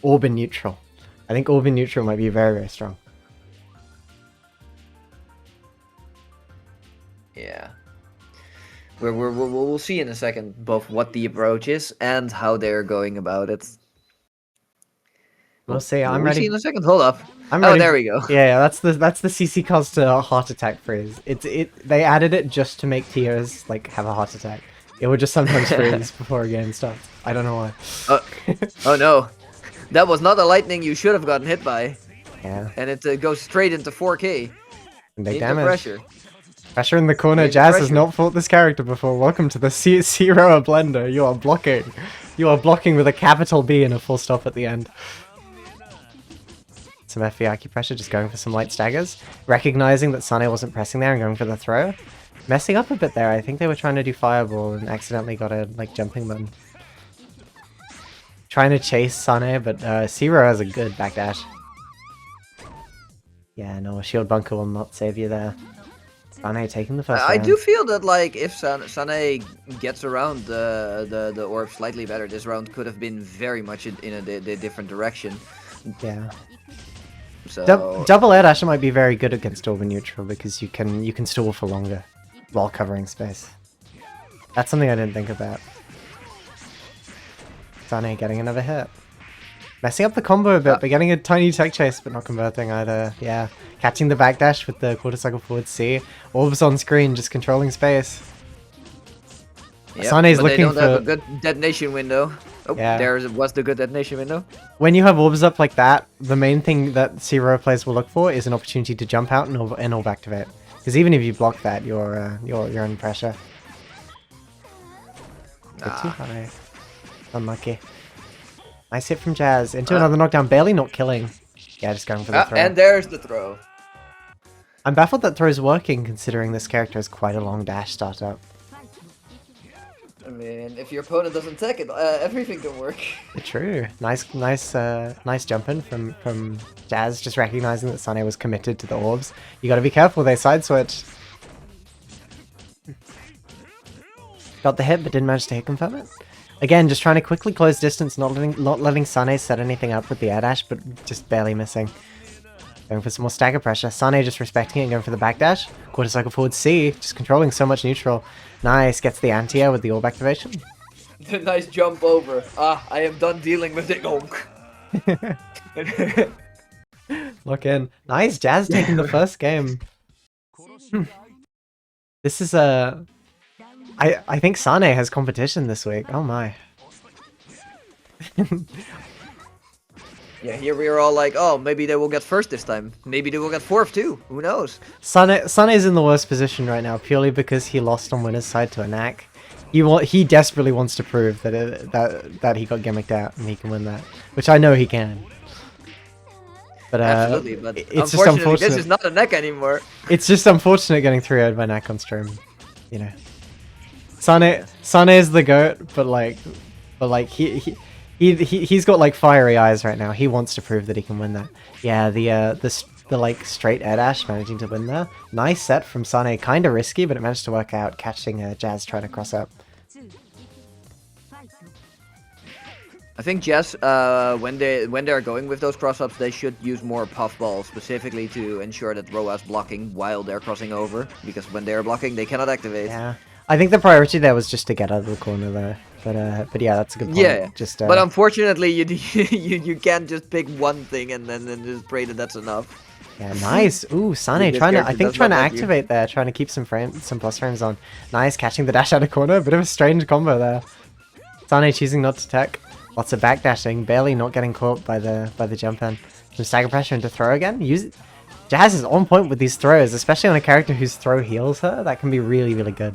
orb in neutral. I think orb in neutral might be very, very strong. Yeah. We'll see in a second both what the approach is and how they're going about it. We'll see. I'm We'll ready. see in a second. Hold up. I'm Oh, ready. there we go. Yeah, that's the CC Costa heart attack freeze. They added it just to make tiers like have a heart attack. It would just sometimes freeze before a game starts. I don't know why. Oh no, that was not a lightning you should have gotten hit by. Yeah. And it goes straight into 4K. Big Into damage. pressure. Pressure in the corner. Jazz has not fought this character before. Welcome to the Zero Blender. You are blocking. You are blocking with a capital B and a full stop at the end. Some FBAACC pressure, just going for some light staggers. Recognizing that Sane wasn't pressing there and going for the throw. Messing up a bit there. I think they were trying to do fireball and accidentally got a jumping button. Trying to chase Sane, but Zero has a good backdash. Yeah, no, a shield bunker will not save you there. Sane taking the first round. I do feel that like if Sane gets around the orb slightly better, this round could have been very much in a different direction. Yeah. So double air dash might be very good against orb neutral because you can stall for longer while covering space. That's something I didn't think about. Sane getting another hit. Messing up the combo a bit, but getting a tiny tech chase, but not converting either. Yeah, catching the backdash with the quarter cycle forward C. Orbs on screen, just controlling space. Yep, Sane's but looking they don't have a good detonation window. Oh, yeah. There was the good detonation window. When you have orbs up like that, the main thing that Zero players will look for is an opportunity to jump out and orb activate. Because even if you block that, you're under pressure. Too high. Unlucky. Nice hit from Jazz. Into another knockdown. Barely not killing. Yeah, just going for the throw. And there's the throw. I'm baffled that throw's working, considering this character has quite a long dash startup. I mean, if your opponent doesn't tech it, everything can work. True. Nice jump in from Jazz, just recognizing that Sane was committed to the orbs. You gotta be careful, they side switch. Got the hit, but didn't manage to hit confirm it. Again, just trying to quickly close distance, not letting Sane set anything up with the air dash, but just barely missing. Going for some more stagger pressure. Sane just respecting it and going for the backdash. Quarter cycle forward C, just controlling so much neutral. Nice, gets the anti-air with the orb activation. Nice jump over. I am done dealing with it. Look in. Nice, Jazz taking the first game. This is a... I think Sane has competition this week. Oh my. Yeah, here we are all like, oh, maybe they will get first this time. Maybe they will get fourth too. Who knows? Sane's in the worst position right now purely because he lost on winner's side to MBAACC. He desperately wants to prove that he got gimmicked out and he can win that, which I know he can. But absolutely, but it's just unfortunate. This is not a neck anymore. It's just unfortunate getting 3-0'd by MBAACC on stream. You know, Sane is the GOAT, but like he's got like fiery eyes right now. He wants to prove that he can win that. Yeah, the like straight air dash managing to win there. Nice set from Sane, kind of risky, but it managed to work out, catching Jazz trying to cross up. I think Jazz, when they are going with those cross ups, they should use more puffballs specifically to ensure that Roa's blocking while they're crossing over, because when they're blocking, they cannot activate. Yeah, I think the priority there was just to get out of the corner there. But yeah, that's a good point. Yeah, just but unfortunately, you can't just pick one thing and then just pray that that's enough. Yeah, nice. Ooh, Sane trying to activate there, trying to keep some plus frames on. Nice, catching the dash out of corner. Bit of a strange combo there. Sane choosing not to tech. Lots of backdashing, barely not getting caught by the jump in. Some stagger pressure into throw again. Jazz is on point with these throws, especially on a character whose throw heals her. That can be really, really good.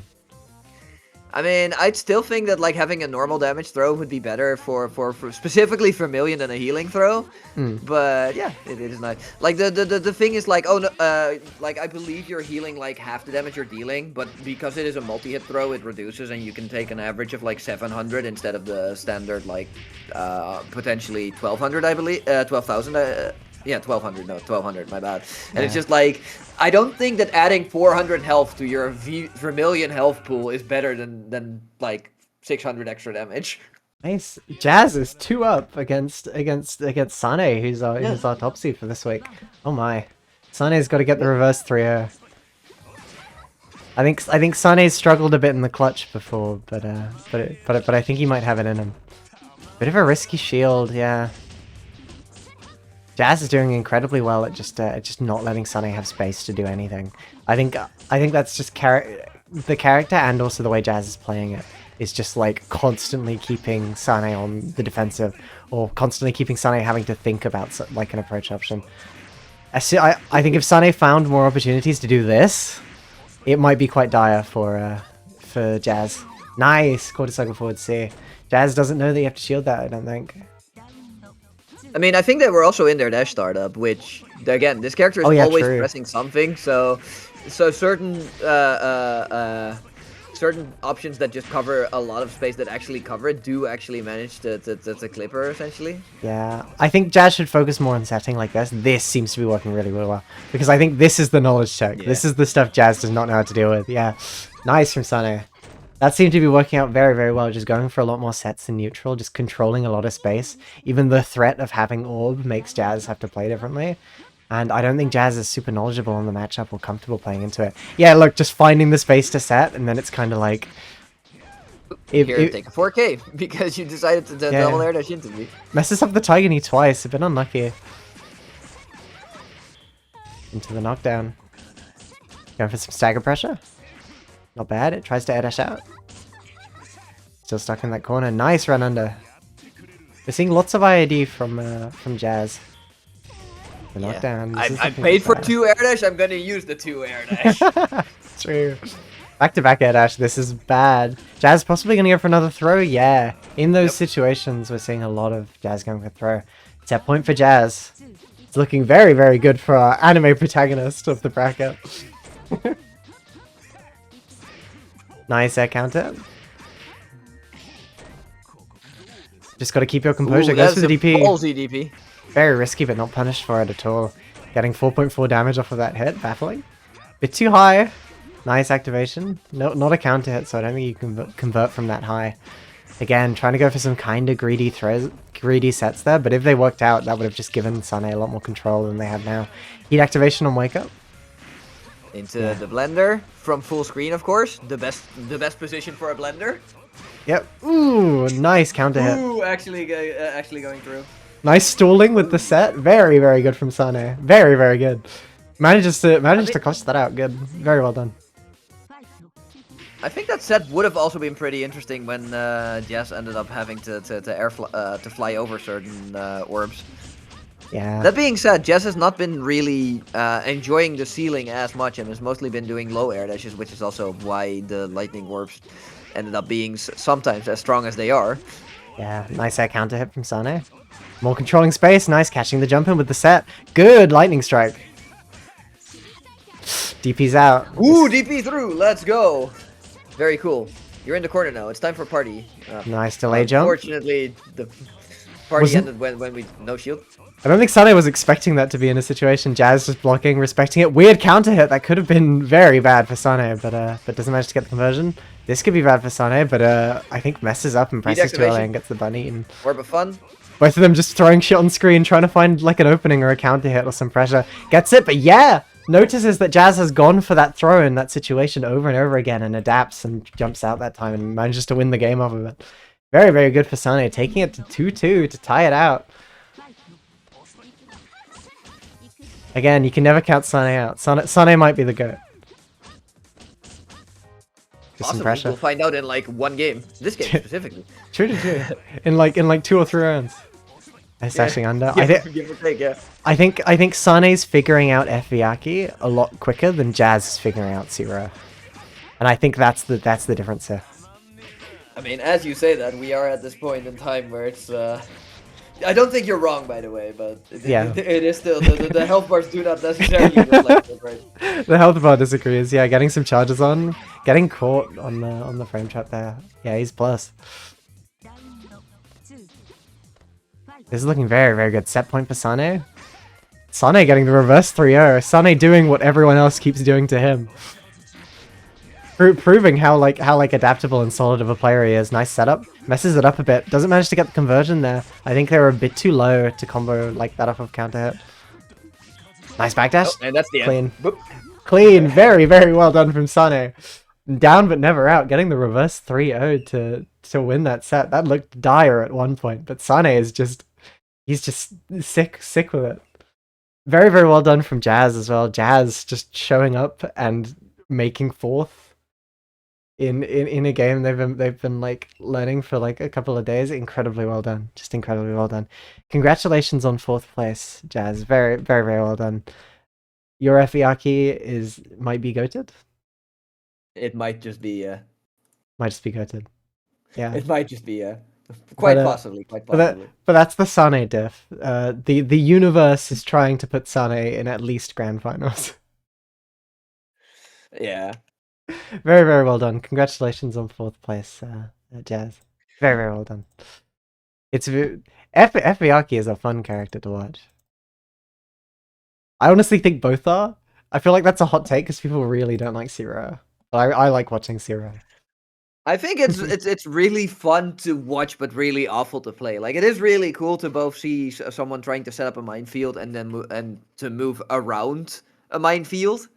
I mean, I'd still think that like having a normal damage throw would be better for specifically for Million than a healing throw. But yeah, it is nice. Like the thing is like, oh no, like I believe you're healing like half the damage you're dealing, but because it is a multi-hit throw, it reduces and you can take an average of like 700 instead of the standard like potentially 1200, I believe, 12,000. Yeah, 1200, no, 1200, my bad. And it's just like, I don't think that adding 400 health to your Vermilion health pool is better than like 600 extra damage. Nice. Jazz is 2 up against Sane, who's our top seed for this week. Oh my. Sane's got to get the reverse 3-0. I think Sane's struggled a bit in the clutch before, but I think he might have it in him. Bit of a risky shield, yeah. Jazz is doing incredibly well at just not letting Sane have space to do anything. I think that's just the character and also the way Jazz is playing it is just like constantly keeping Sane on the defensive or constantly keeping Sane having to think about like an approach option. I think if Sane found more opportunities to do this, it might be quite dire for Jazz. Nice quarter cycle forward C. Jazz doesn't know that you have to shield that, I don't think. I mean, I think they were also in their dash startup, which again, this character is always pressing something. So certain certain options that just cover a lot of space that actually cover it do actually manage to clip her essentially. Yeah, I think Jazz should focus more on setting like this. This seems to be working really, really well because I think this is the knowledge check. Yeah. This is the stuff Jazz does not know how to deal with. Yeah, nice from Sane. That seemed to be working out very, very well, just going for a lot more sets in neutral, just controlling a lot of space. Even the threat of having Orb makes Jazz have to play differently. And I don't think Jazz is super knowledgeable on the matchup or comfortable playing into it. Yeah, look, just finding the space to set, and then it's kind of like... Here, take a 4K, because you decided to double air dash into me. Messes up the Tiger Knee twice, a bit unlucky. Into the knockdown. Going for some stagger pressure. Not bad, it tries to air dash out. Still stuck in that corner, nice run under. We're seeing lots of IAD from Jazz. The knockdown. I paid for 2 air dash, I'm gonna use the 2 air dash. True. Back-to-back air dash, this is bad. Jazz possibly gonna go for another throw? Yeah. In those situations, we're seeing a lot of Jazz going for throw. Set point for Jazz. It's looking very, very good for our anime protagonist of the bracket. Nice air counter. Just gotta keep your composure. Goes for the DP. Ballsy DP. Very risky, but not punished for it at all. Getting 4.4 damage off of that hit, baffling. Bit too high. Nice activation. No, not a counter hit, so I don't think you can convert from that high. Again, trying to go for some kind of greedy sets there, but if they worked out, that would have just given Sane a lot more control than they have now. Heat activation on wake up. Into the blender from full screen, of course. The best position for a blender. Yep. Ooh, nice counter hit. Ooh, actually going through. Nice stalling with the set. Very, very good from Sane. Very, very good. Manages to clutch that out. Good. Very well done. I think that set would have also been pretty interesting when Jazz ended up having to fly over certain orbs. Yeah. That being said, Jazz has not been really enjoying the ceiling as much and has mostly been doing low air dashes, which is also why the lightning orbs ended up being sometimes as strong as they are. Yeah, nice air counter hit from Sane. More controlling space, nice catching the jump in with the set. Good lightning strike. DP's out. Ooh, DP through, let's go. Very cool. You're in the corner now, it's time for party. Nice delay jump. Unfortunately, the party ended when we no shield. I don't think Sane was expecting that to be in a situation. Jazz just blocking, respecting it. Weird counter hit. That could have been very bad for Sane, but doesn't manage to get the conversion. This could be bad for Sane, but I think messes up and presses too early and gets the bunny. And Orb of Fun. Both of them just throwing shit on screen, trying to find like an opening or a counter hit or some pressure. Gets it, but yeah! Notices that Jazz has gone for that throw in that situation over and over again and adapts and jumps out that time and manages to win the game off of it. Very, very good for Sane, taking it to 2-2 to tie it out. Again, you can never count Sane out. Sane might be the GOAT. Just some pressure. We'll find out in like one game. This game specifically. True. In like 2 or 3 rounds. Nice dashing under. Give or take, yeah. I think Sane's figuring out MBAACC a lot quicker than Jazz is figuring out Zero. And I think that's the difference here. I mean, as you say that, we are at this point in time where it's I don't think you're wrong, by the way, but it is still the health bars do not necessarily reflect it, right? The health bar disagrees. Yeah, getting some charges on, getting caught on the frame trap there. Yeah, he's plus. This is looking very, very good. Set point for Sane. Sane getting the reverse 3-0. Sane doing what everyone else keeps doing to him. Proving how adaptable and solid of a player he is. Nice setup. Messes it up a bit. Doesn't manage to get the conversion there. I think they were a bit too low to combo like that off of counter hit. Nice backdash. Oh, and that's the Clean. end. Boop. Clean. Very, very well done from Sane. Down but never out. Getting the reverse 3-0 to win that set. That looked dire at one point, but Sane is just... He's just sick with it. Very, very well done from Jazz as well. Jazz just showing up and making fourth in a game they've been like learning for like a couple of days. Incredibly well done. Just incredibly well done. Congratulations on fourth place, Jazz. Very, very, very well done. Your vFlippy might be goated. It might just be Might just be goated. Yeah. It might just be quite possibly. But that's the Sane diff. The universe is trying to put Sane in at least grand finals. Yeah. Very, very well done. Congratulations on fourth place, Jazz. Very, very well done. It's vFlippy is a fun character to watch. I honestly think both are. I feel like that's a hot take because people really don't like Zero. I like watching Zero. I think it's really fun to watch, but really awful to play. Like, it is really cool to both see someone trying to set up a minefield and then to move around a minefield.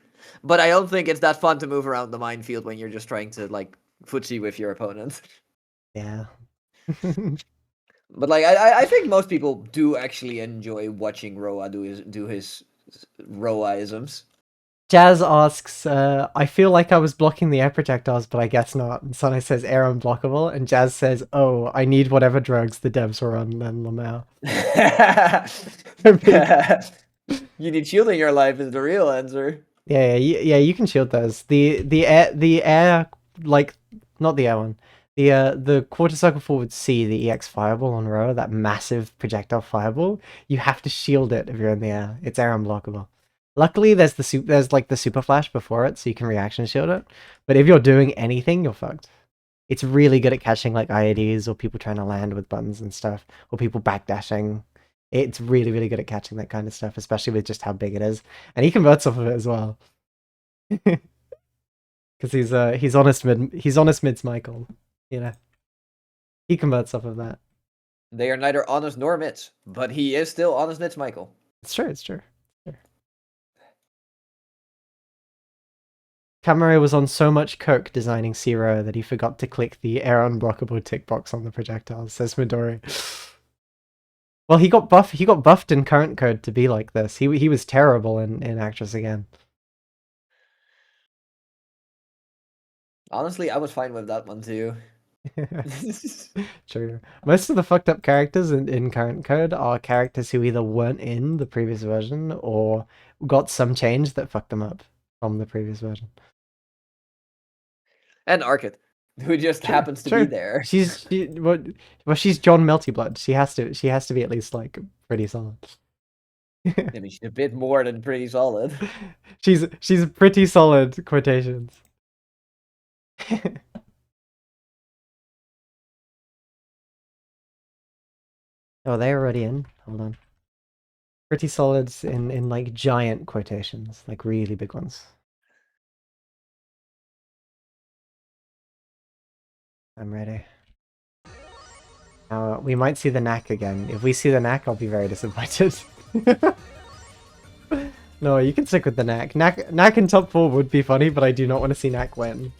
But I don't think it's that fun to move around the minefield when you're just trying to like footsie with your opponent. Yeah. But like I think most people do actually enjoy watching Roa do his Roa-isms. Jazz asks, I feel like I was blocking the air projectiles, but I guess not. And Sane says air unblockable, and Jazz says, oh, I need whatever drugs the devs were on then, Lamau. You need shield in your life is the real answer. Yeah, you can shield those. The air, like, not the air one. The quarter circle forward C, the EX fireball on Roa, that massive projectile fireball, you have to shield it if you're in the air. It's air unblockable. Luckily, there's like the super flash before it, so you can reaction shield it. But if you're doing anything, you're fucked. It's really good at catching like IEDs or people trying to land with buttons and stuff, or people backdashing. It's really, really good at catching that kind of stuff, especially with just how big it is. And he converts off of it as well. Because he's honest mid's Michael, you know. He converts off of that. They are neither honest nor mids, but he is still honest mid's Michael. It's true. Kamare was on so much coke designing Zero that he forgot to click the air unblockable tick box on the projectile, says Midori. Well, he got buffed in current code to be like this. He was terrible in Actress again. Honestly, I was fine with that one too. True. Most of the fucked up characters in current code are characters who either weren't in the previous version or got some change that fucked them up from the previous version. And Arcade, who just happens to be there. She's John Meltyblood. She has to be at least like pretty solid. I mean, she's a bit more than pretty solid. She's pretty solid, quotations. Oh, they're already in. Hold on. Pretty solids in like giant quotations, like really big ones. I'm ready. Now, we might see the knack again. If we see the knack, I'll be very disappointed. No, you can stick with the knack. Knack in top 4 would be funny, but I do not want to see knack win.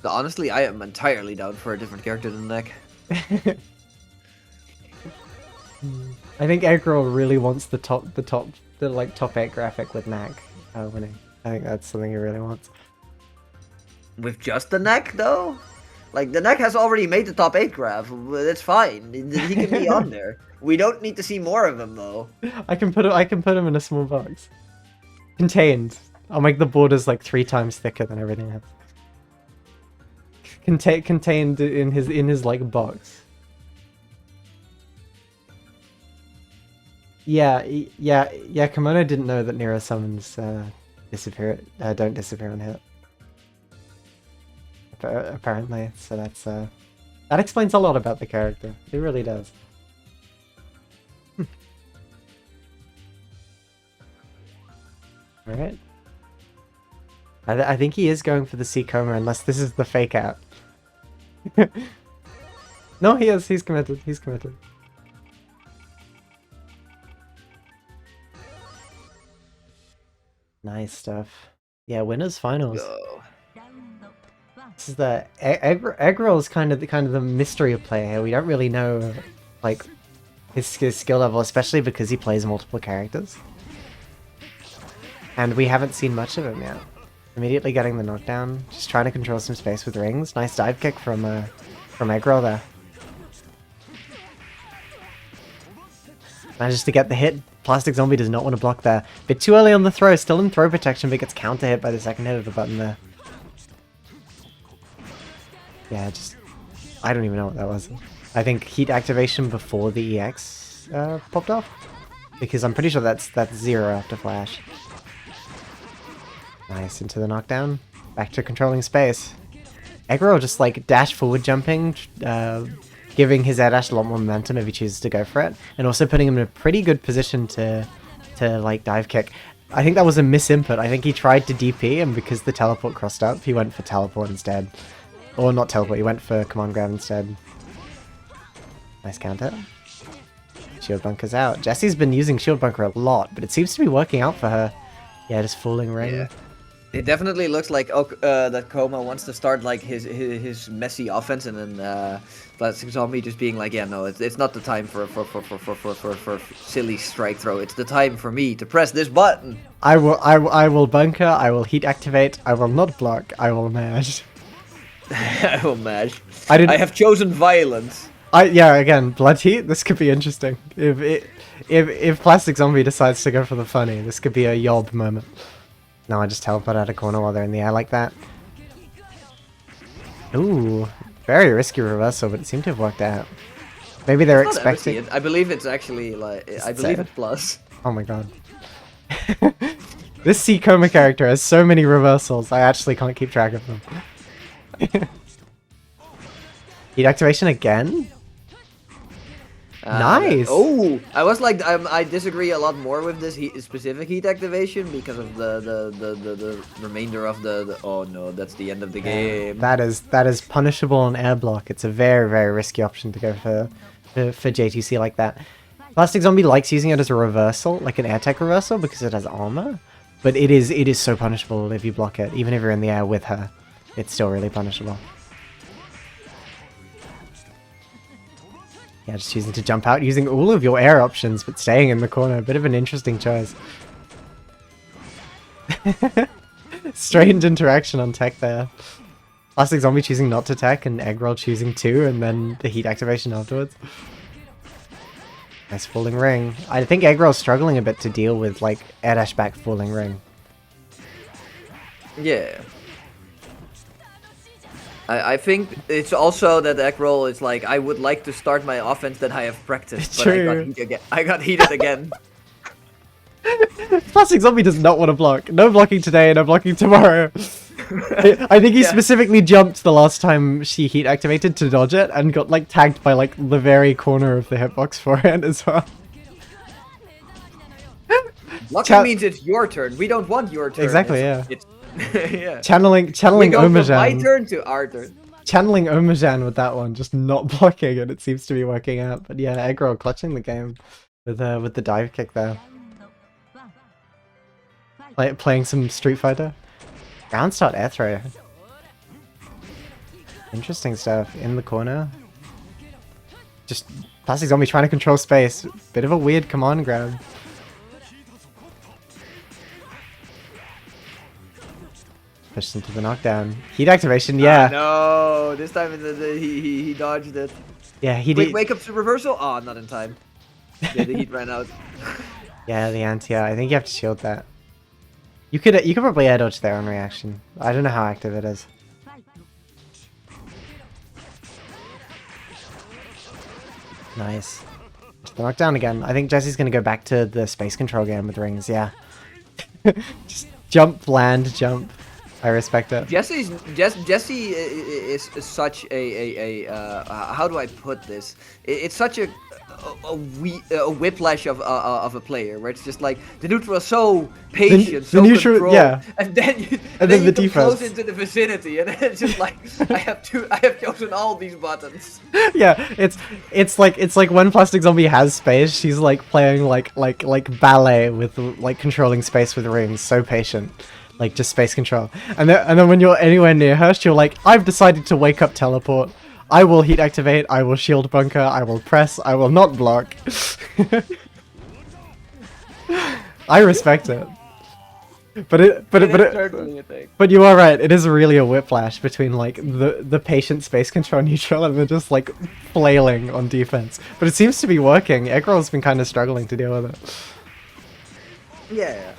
Honestly, I am entirely down for a different character than Knack. I think Eggroll really wants the top 8 graphic with knack winning. I think that's something he really wants. With just the Knack, though? Like, the Knack has already made the top 8 graph. It's fine. He can be on there. We don't need to see more of him, though. I can put him in a small box. Contained. I'll make the borders like 3 times thicker than everything else. Contained in his like box. Yeah. Kimono didn't know that Nero summons don't disappear on hit. Apparently, so that explains a lot about the character. It really does. All right. I think he is going for the C coma unless this is the fake out. No, he is. He's committed. He's committed. Nice stuff. Yeah, winners finals. Go. This is the Eggroll is kind of the mystery player here. We don't really know like his skill level, especially because he plays multiple characters, and we haven't seen much of him yet. Immediately getting the knockdown, just trying to control some space with rings. Nice dive kick from Eggroll there. Manages to get the hit. Plastic Zombie does not want to block there. Bit too early on the throw, still in throw protection, but gets counter hit by the second hit of the button there. Yeah, just... I don't even know what that was. I think heat activation before the EX popped off. Because I'm pretty sure that's 0 after flash. Nice, into the knockdown. Back to controlling space. Eggroll just like dash forward jumping, giving his air dash a lot more momentum if he chooses to go for it, and also putting him in a pretty good position to like dive kick. I think that was a misinput. I think he tried to DP, and because the teleport crossed up, he went for teleport instead. Or not teleport, he went for command grab instead. Nice counter. Shield bunker's out. Jessie's been using shield bunker a lot, but it seems to be working out for her. Yeah, just falling ring. Yeah. It definitely looks like that Koma wants to start like his messy offense, and then Plastic Zombie just being like, yeah, no, it's not the time for silly strike throw. It's the time for me to press this button. I will bunker. I will heat activate. I will not block. I will mash. I will mash. I have chosen violence. Yeah, again, blood heat. This could be interesting. If Plastic Zombie decides to go for the funny, this could be a yob moment. No, I just teleport out of corner while they're in the air like that. Ooh, very risky reversal, but it seemed to have worked out. Maybe they're expecting... I believe it's actually like... I believe it's plus. Oh my god. This C Coma character has so many reversals, I actually can't keep track of them. Heat activation again? Nice! Oh! I was like, I disagree a lot more with this specific heat activation because of the remainder of the... Oh no, that's the end of the game. That is punishable on air block. It's a very, very risky option to go for JTC like that. Plastic Zombie likes using it as a reversal, like an air tech reversal, because it has armor. But it is so punishable if you block it. Even if you're in the air with her, it's still really punishable. Yeah, just choosing to jump out, using all of your air options, but staying in the corner. A bit of an interesting choice. Strange interaction on tech there. Plastic Zombie choosing not to tech, and Eggroll choosing to, and then the heat activation afterwards. Nice falling ring. I think Eggroll's struggling a bit to deal with, like, air dash back falling ring. Yeah. I think it's also that Eggroll is like, I would like to start my offense that I have practiced, but I got heated again. Plastic Zombie does not want to block. No blocking today, no blocking tomorrow. I think he specifically jumped the last time she heat activated to dodge it and got like tagged by like the very corner of the hitbox forehand as well. Blocking means it's your turn. We don't want your turn. Exactly, yeah. Yeah. Channeling We go Omajan. from my turn to our turn. Channeling Omajan with that one, just not blocking, and it seems to be working out. But yeah, Eggroll clutching the game with the dive kick there. Playing some Street Fighter. Ground start air throw. Interesting stuff in the corner. Just Plastic Zombie trying to control space. Bit of a weird command grab. Pushed into the knockdown. Heat activation, yeah. No, this time he dodged it. Yeah, he Wait, did. wake up to reversal? Oh, not in time. Yeah, the heat ran out. Yeah, the anti-air. I think you have to shield that. You could probably air dodge there on reaction. I don't know how active it is. Nice. The knockdown again. I think Jesse's gonna go back to the space control game with rings. Yeah. Just jump, land, jump. I respect it. Jesse is such a how do I put this? It's such a a whiplash of a player, where it's just like the neutral is so patient, the so neutral, controlled, yeah. and then you, And then you the come close defense. into the vicinity, and it's just like I have chosen all these buttons. Yeah, it's like when Plastic Zombie has space, she's like playing like ballet with like controlling space with rings, so patient. Like just space control. And then when you're anywhere near her, she'll like, I've decided to wake up teleport. I will heat activate, I will shield bunker, I will press, I will not block. I respect it. But you are right, it is really a whiplash between like the patient space control neutral and then just like flailing on defense. But it seems to be working. Eggroll's been kind of struggling to deal with it. Yeah.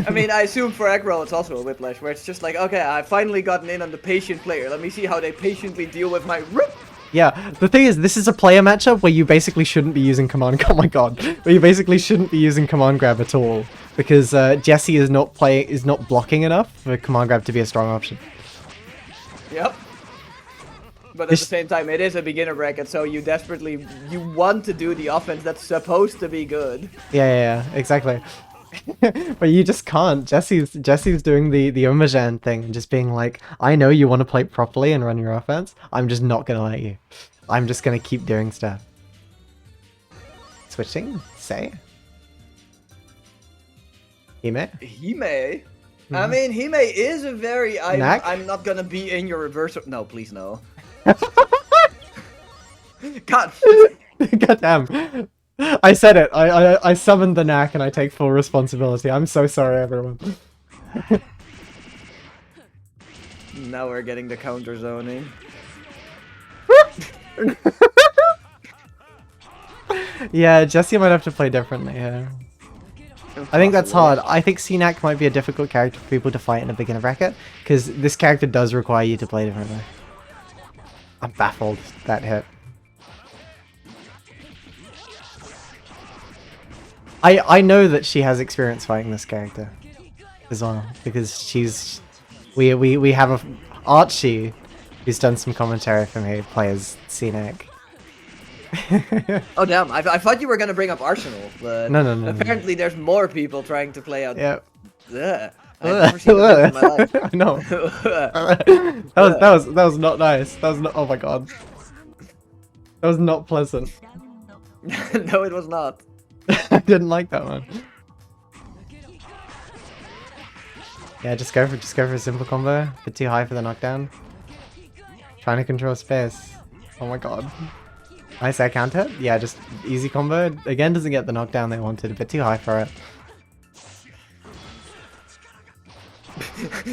I mean, I assume for Eggroll it's also a whiplash, where it's just like, okay, I've finally gotten in on the patient player. Let me see how they patiently deal with my rip. Yeah, the thing is, this is a player matchup where you basically shouldn't be using command. Oh my god, where you basically shouldn't be using command grab at all because Jessie is not blocking enough for command grab to be a strong option. Yep. But at the same time, it is a beginner bracket, so you want to do the offense that's supposed to be good. Yeah, exactly. But you just can't. Jesse's doing the Omajan thing and just being like, I know you want to play properly and run your offense. I'm just not gonna let you. I'm just gonna keep doing stuff. Switching? Say? Hime? Hime? I mean, Hime is a very... I'm not gonna be in your reverse... No, please no. God. God damn. I said it. I summoned the knack and I take full responsibility. I'm so sorry, everyone. Now we're getting the counter zoning. Yeah, Jessie might have to play differently here. I think that's hard. I think CNAC might be a difficult character for people to fight in a beginner bracket, because this character does require you to play differently. I'm baffled that hit. I know that she has experience fighting this character as well, because we have a Archie who's done some commentary for me, plays CNAC. Oh damn, I thought you were gonna bring up Arsenal, but no, apparently there's more people trying to play out. Yeah. Ugh. I've never seen a in my life. I know. that was not nice. That was not. Oh my god. That was not pleasant. No, it was not. I didn't like that one. Yeah, just go for a simple combo. A bit too high for the knockdown. Trying to control space. Oh my god. I say I counter it? Yeah, just easy combo. Again, doesn't get the knockdown they wanted. A bit too high for it.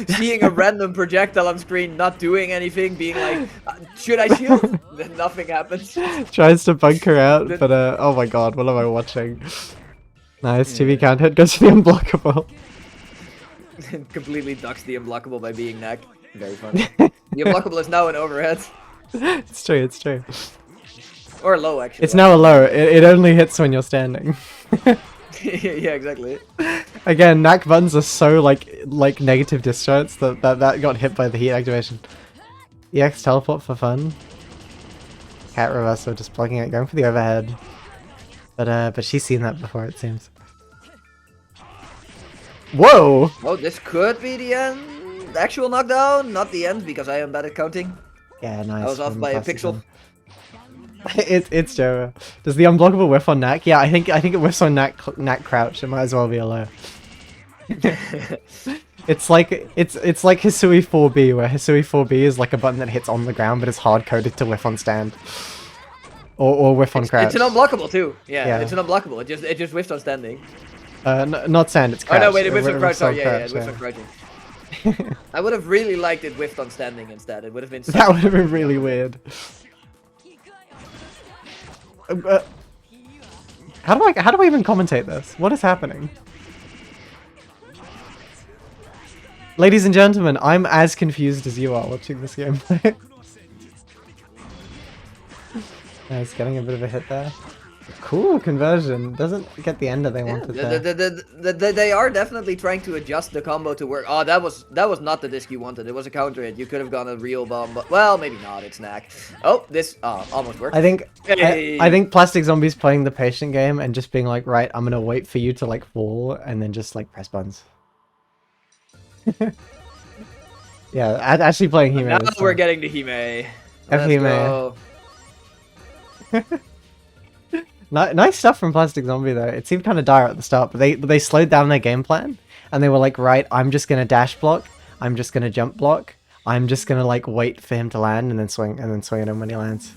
Seeing a random projectile on screen, not doing anything, being like, should I shield? Then nothing happens. Tries to bunker out, but oh my god, what am I watching? Nice, TV counter hit goes to the unblockable. Completely ducks the unblockable by being neck. Very funny. The unblockable is now an overhead. It's true, it's true. Or low, actually. It's now a low. It only hits when you're standing. Yeah, exactly. Again, knack buttons are so like negative disjoints that got hit by the heat activation. EX teleport for fun. Cat reversal, just blocking it, going for the overhead. But she's seen that before, it seems. Whoa! Oh, this could be the end. The actual knockdown, not the end, because I am bad at counting. Yeah, nice. I was off by a pixel. It's Joe. Does the unblockable whiff on knack? Yeah, I think it whiffs on knack crouch. It might as well be a low. It's like Hisui 4B, where Hisui 4B is like a button that hits on the ground, but it's hard coded to whiff on stand. Or whiff on crouch. It's an unblockable too. Yeah, it's an unblockable. It just whiffs on standing. Not stand. It's crouch. Oh no, wait, it whiffs on crouch. Sorry, yeah, it whiffs on crouching. I would have really liked it whiffed on standing instead. It would have been. That would have been really weird. How do I even commentate this? What is happening? Ladies and gentlemen, I'm as confused as you are watching this gameplay. Nice, getting a bit of a hit there. Cool conversion. Doesn't get the ender they Yeah, wanted there. they are definitely trying to adjust the combo to work. Oh, that was not the disc you wanted. It was a counter hit. You could have gone a real bomb, but well, maybe not. It's knack. Oh, this almost worked. I think Hey. I think Plastic Zombie's playing the patient game and just being like, right, I'm gonna wait for you to like fall and then just like press buttons. Yeah, actually playing Hime. Now we're getting to Hime. Let's Hime. go. Nice stuff from Plastic Zombie though. It seemed kind of dire at the start, but they slowed down their game plan and they were like, right, I'm just gonna dash block, I'm just gonna jump block, I'm just gonna like wait for him to land and then swing at him when he lands.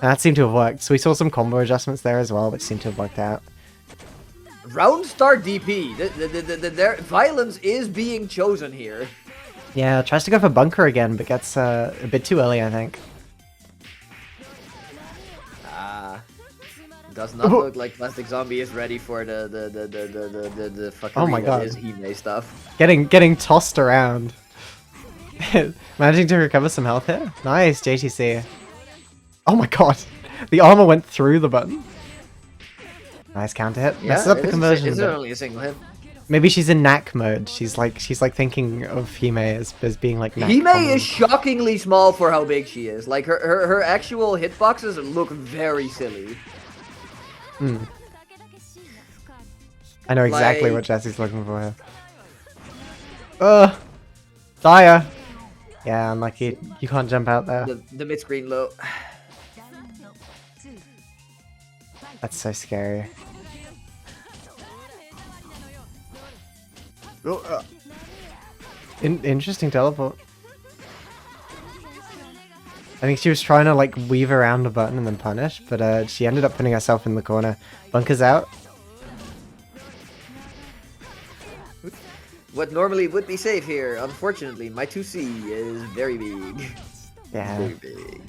And that seemed to have worked. So we saw some combo adjustments there as well, which seemed to have worked out. Round start DP. Their violence is being chosen here. Yeah, tries to go for bunker again, but gets a bit too early, I think. Does not look like Plastic Zombie is ready for the fucking oh my god Hime stuff. Getting tossed around. Managing to recover some health here. Nice, JTC. Oh my god, the armor went through the button. Nice counter hit. Yeah, Messes up the conversion. It's only a single hit. Maybe she's in knack mode. She's like thinking of Hime as being like knack. Hime is shockingly small for how big she is. Like her actual hitboxes look very silly. I know exactly what Jesse's looking for here. Dire. Yeah, unlucky. You can't jump out there. The mid screen low. That's so scary. Interesting teleport. I think she was trying to like weave around the button and then punish, but she ended up putting herself in the corner. Bunker's out. What normally would be safe here, unfortunately, my 2C is very big. Yeah. Very big.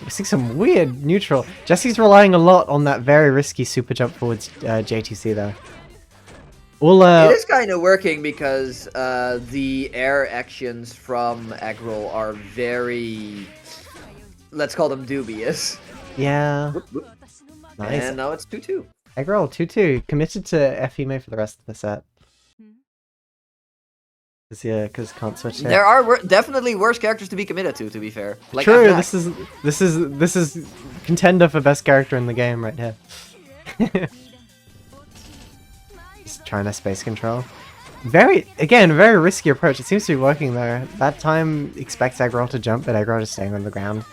We're seeing some weird neutral. Jesse's relying a lot on that very risky super jump forwards JTC though. It is kind of working because the air actions from Eggroll are very, let's call them dubious. Yeah. Whoop, whoop. Nice. And now it's 2-2. Eggroll 2-2 committed to Fime for the rest of the set. Because can't switch it. There are definitely worse characters to be committed to be fair. Like True. Afnak. This is contender for best character in the game right here. Just trying to space control. Very risky approach. It seems to be working there. That time expects Eggroll to jump, but Eggroll is staying on the ground.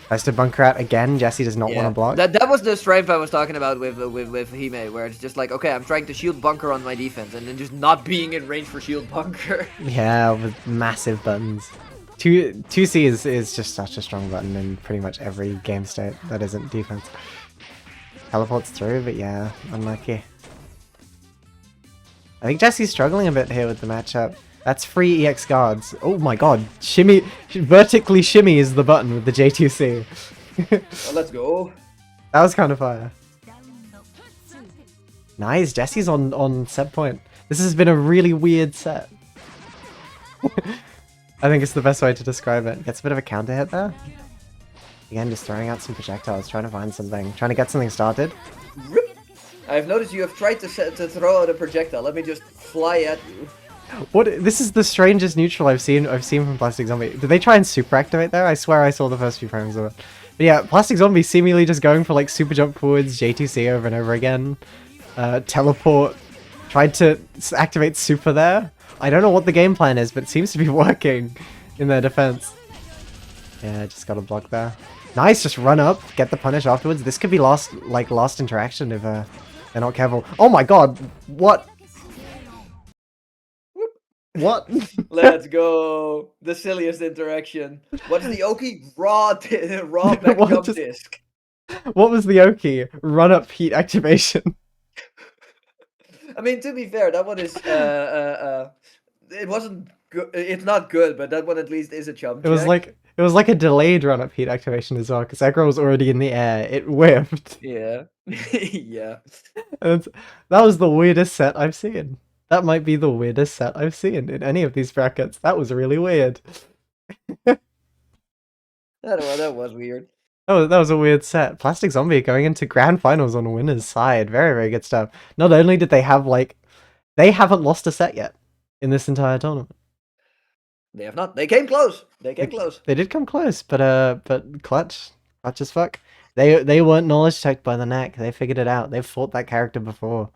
Tries to bunker out again. Jesse does not want to block. That was the strength I was talking about with Hime, where it's just like, okay, I'm trying to shield bunker on my defense, and then just not being in range for shield bunker. Yeah, with massive buttons. 2C is just such a strong button in pretty much every game state that isn't defense. Teleports through, but yeah, unlucky. I think Jesse's struggling a bit here with the matchup. That's free EX guards. Oh my god. Shimmy. Vertically shimmy is the button with the J2C. Well, let's go. That was kind of fire. Nice. Jesse's on set point. This has been a really weird set. I think it's the best way to describe it. Gets a bit of a counter hit there. Again, just throwing out some projectiles, trying to find something. Trying to get something started. I've noticed you have tried to throw out a projectile. Let me just fly at you. What? This is the strangest neutral I've seen from Plastic Zombie. Did they try and super activate there? I swear I saw the first few frames of it. But yeah, Plastic Zombie seemingly just going for like super jump forwards, JTC over and over again. Teleport. Tried to activate super there. I don't know what the game plan is, but it seems to be working in their defense. Yeah, just got a block there. Nice, just run up, get the punish afterwards. This could be lost interaction if they're not careful. Oh my god, what? What? Let's go. The silliest interaction. What's the Oki? Raw back jump disc. What was the Oki? Run up heat activation. I mean, to be fair, that one is it wasn't good. It's not good, but that one at least is a jump. It was like a delayed run up heat activation as well, because Eggroll was already in the air. It whiffed. Yeah. Yeah. And that was the weirdest set I've seen. That might be the weirdest set I've seen in any of these brackets. That was really weird. That was weird. That was a weird set. Plastic Zombie going into grand finals on the winner's side. Very, very good stuff. Not only did they have they haven't lost a set yet in this entire tournament. They have not. They came close. They came close. They did come close, but clutch as fuck. They weren't knowledge checked by the neck. They figured it out. They've fought that character before.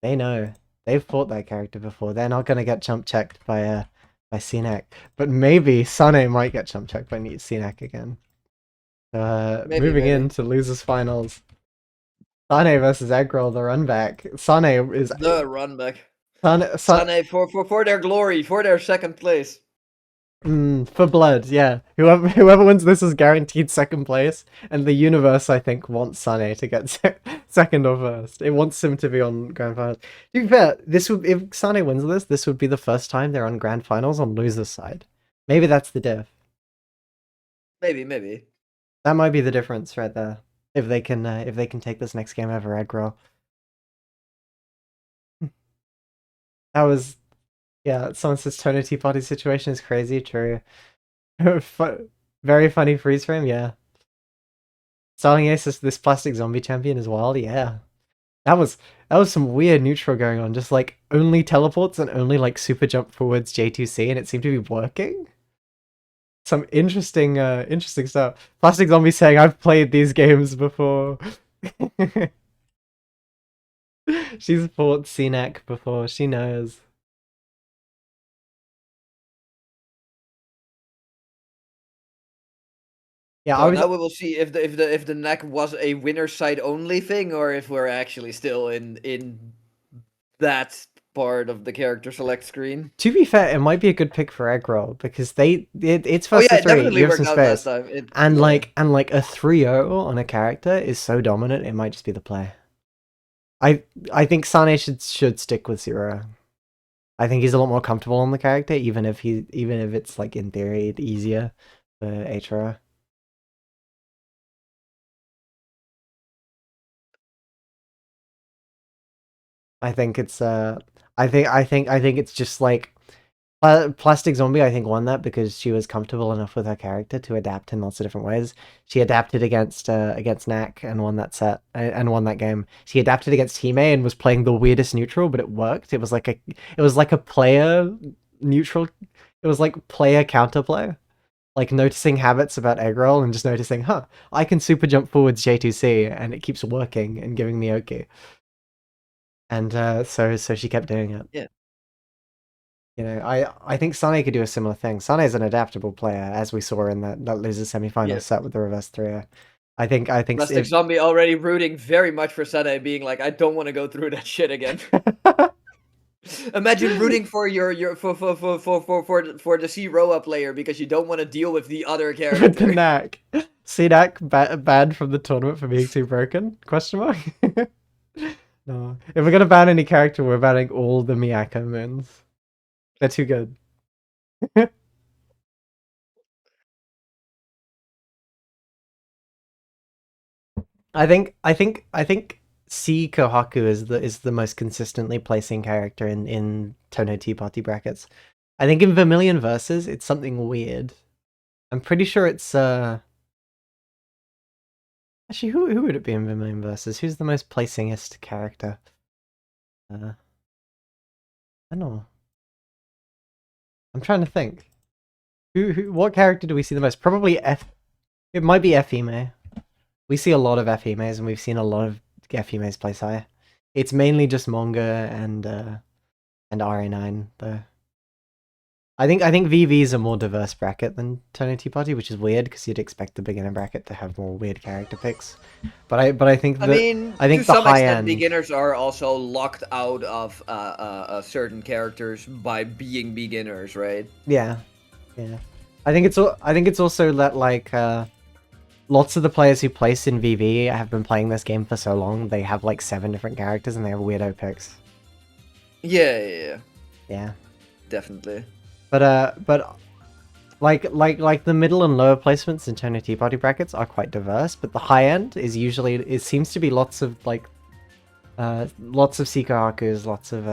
They know. They've fought that character before. They're not gonna get jump checked by CNAC. But maybe Sane might get jump checked by CNAC again. Moving into losers finals. Sane versus Eggroll, the run back. Sane is the run back. Sane for their glory, for their second place. For blood, yeah. Whoever wins this is guaranteed second place, and the universe, I think, wants Sane to get second or first. It wants him to be on grand finals. To be fair, if Sane wins this would be the first time they're on grand finals on loser's side. Maybe that's the diff. Maybe. That might be the difference right there. If they can take this next game over Aggro. That was, yeah. Someone says Tony Tea Party situation is crazy. True. Very funny freeze frame. Yeah. Starling Ace is this plastic zombie champion as well. Yeah. That was some weird neutral going on. Just like only teleports and only like super jump forwards J2C, and it seemed to be working. Some interesting stuff. Plastic Zombie saying, I've played these games before. She's fought CNAC before, she knows. Yeah, so now we will see if the neck was a winner's side only thing, or if we're actually still in that part of the character select screen. To be fair, it might be a good pick for Eggroll because it's first to three. You have some space, and like a 3-0 on a character is so dominant. It might just be the play. I think Sane should stick with 0. I think he's a lot more comfortable on the character, even if it's like in theory easier for HRO. I think it's I think it's just like Plastic Zombie, I think, won that because she was comfortable enough with her character to adapt in lots of different ways. She adapted against Knack and won that set and won that game. She adapted against Hime and was playing the weirdest neutral, but it worked. It was like a player neutral. It was like player counterplay. Like noticing habits about Eggroll and just noticing, I can super jump forwards J2C and it keeps working and giving me okay. And so she kept doing it. Yeah. You know, I think Sane could do a similar thing. Sane is an adaptable player, as we saw in that loser semi-final set with the reverse 3. I think Plastic Zombie already rooting very much for Sane, being like, I don't want to go through that shit again. Imagine rooting for for the C-Roa player because you don't want to deal with the other character. With the Knack. C-Knack banned from the tournament for being too broken? Question mark? No. If we're gonna ban any character, we're banning all the Miyako moons. They're too good. I think C Kohaku is the most consistently placing character in Tono Tea Party brackets. I think in Vermilion Versus it's something weird. I'm pretty sure it's actually who would it be in Vermilion Versus? Who's the most placingest character? I don't know. I'm trying to think. What character do we see the most? Probably F. It might be Fime. We see a lot of Fimes, and we've seen a lot of Fimes place high. It's mainly just Monga and RA9 though. I think VV is a more diverse bracket than Tono Tea Party, which is weird because you'd expect the beginner bracket to have more weird character picks. But I think I think to some high extent, end beginners are also locked out of certain characters by being beginners, right? Yeah. I think it's also that like lots of the players who place in VV have been playing this game for so long. They have like 7 different characters and they have weirdo picks. Yeah. Definitely. But like the middle and lower placements in Tono Tea Party brackets are quite diverse, but the high end is usually, it seems to be lots of Sikohakus, lots of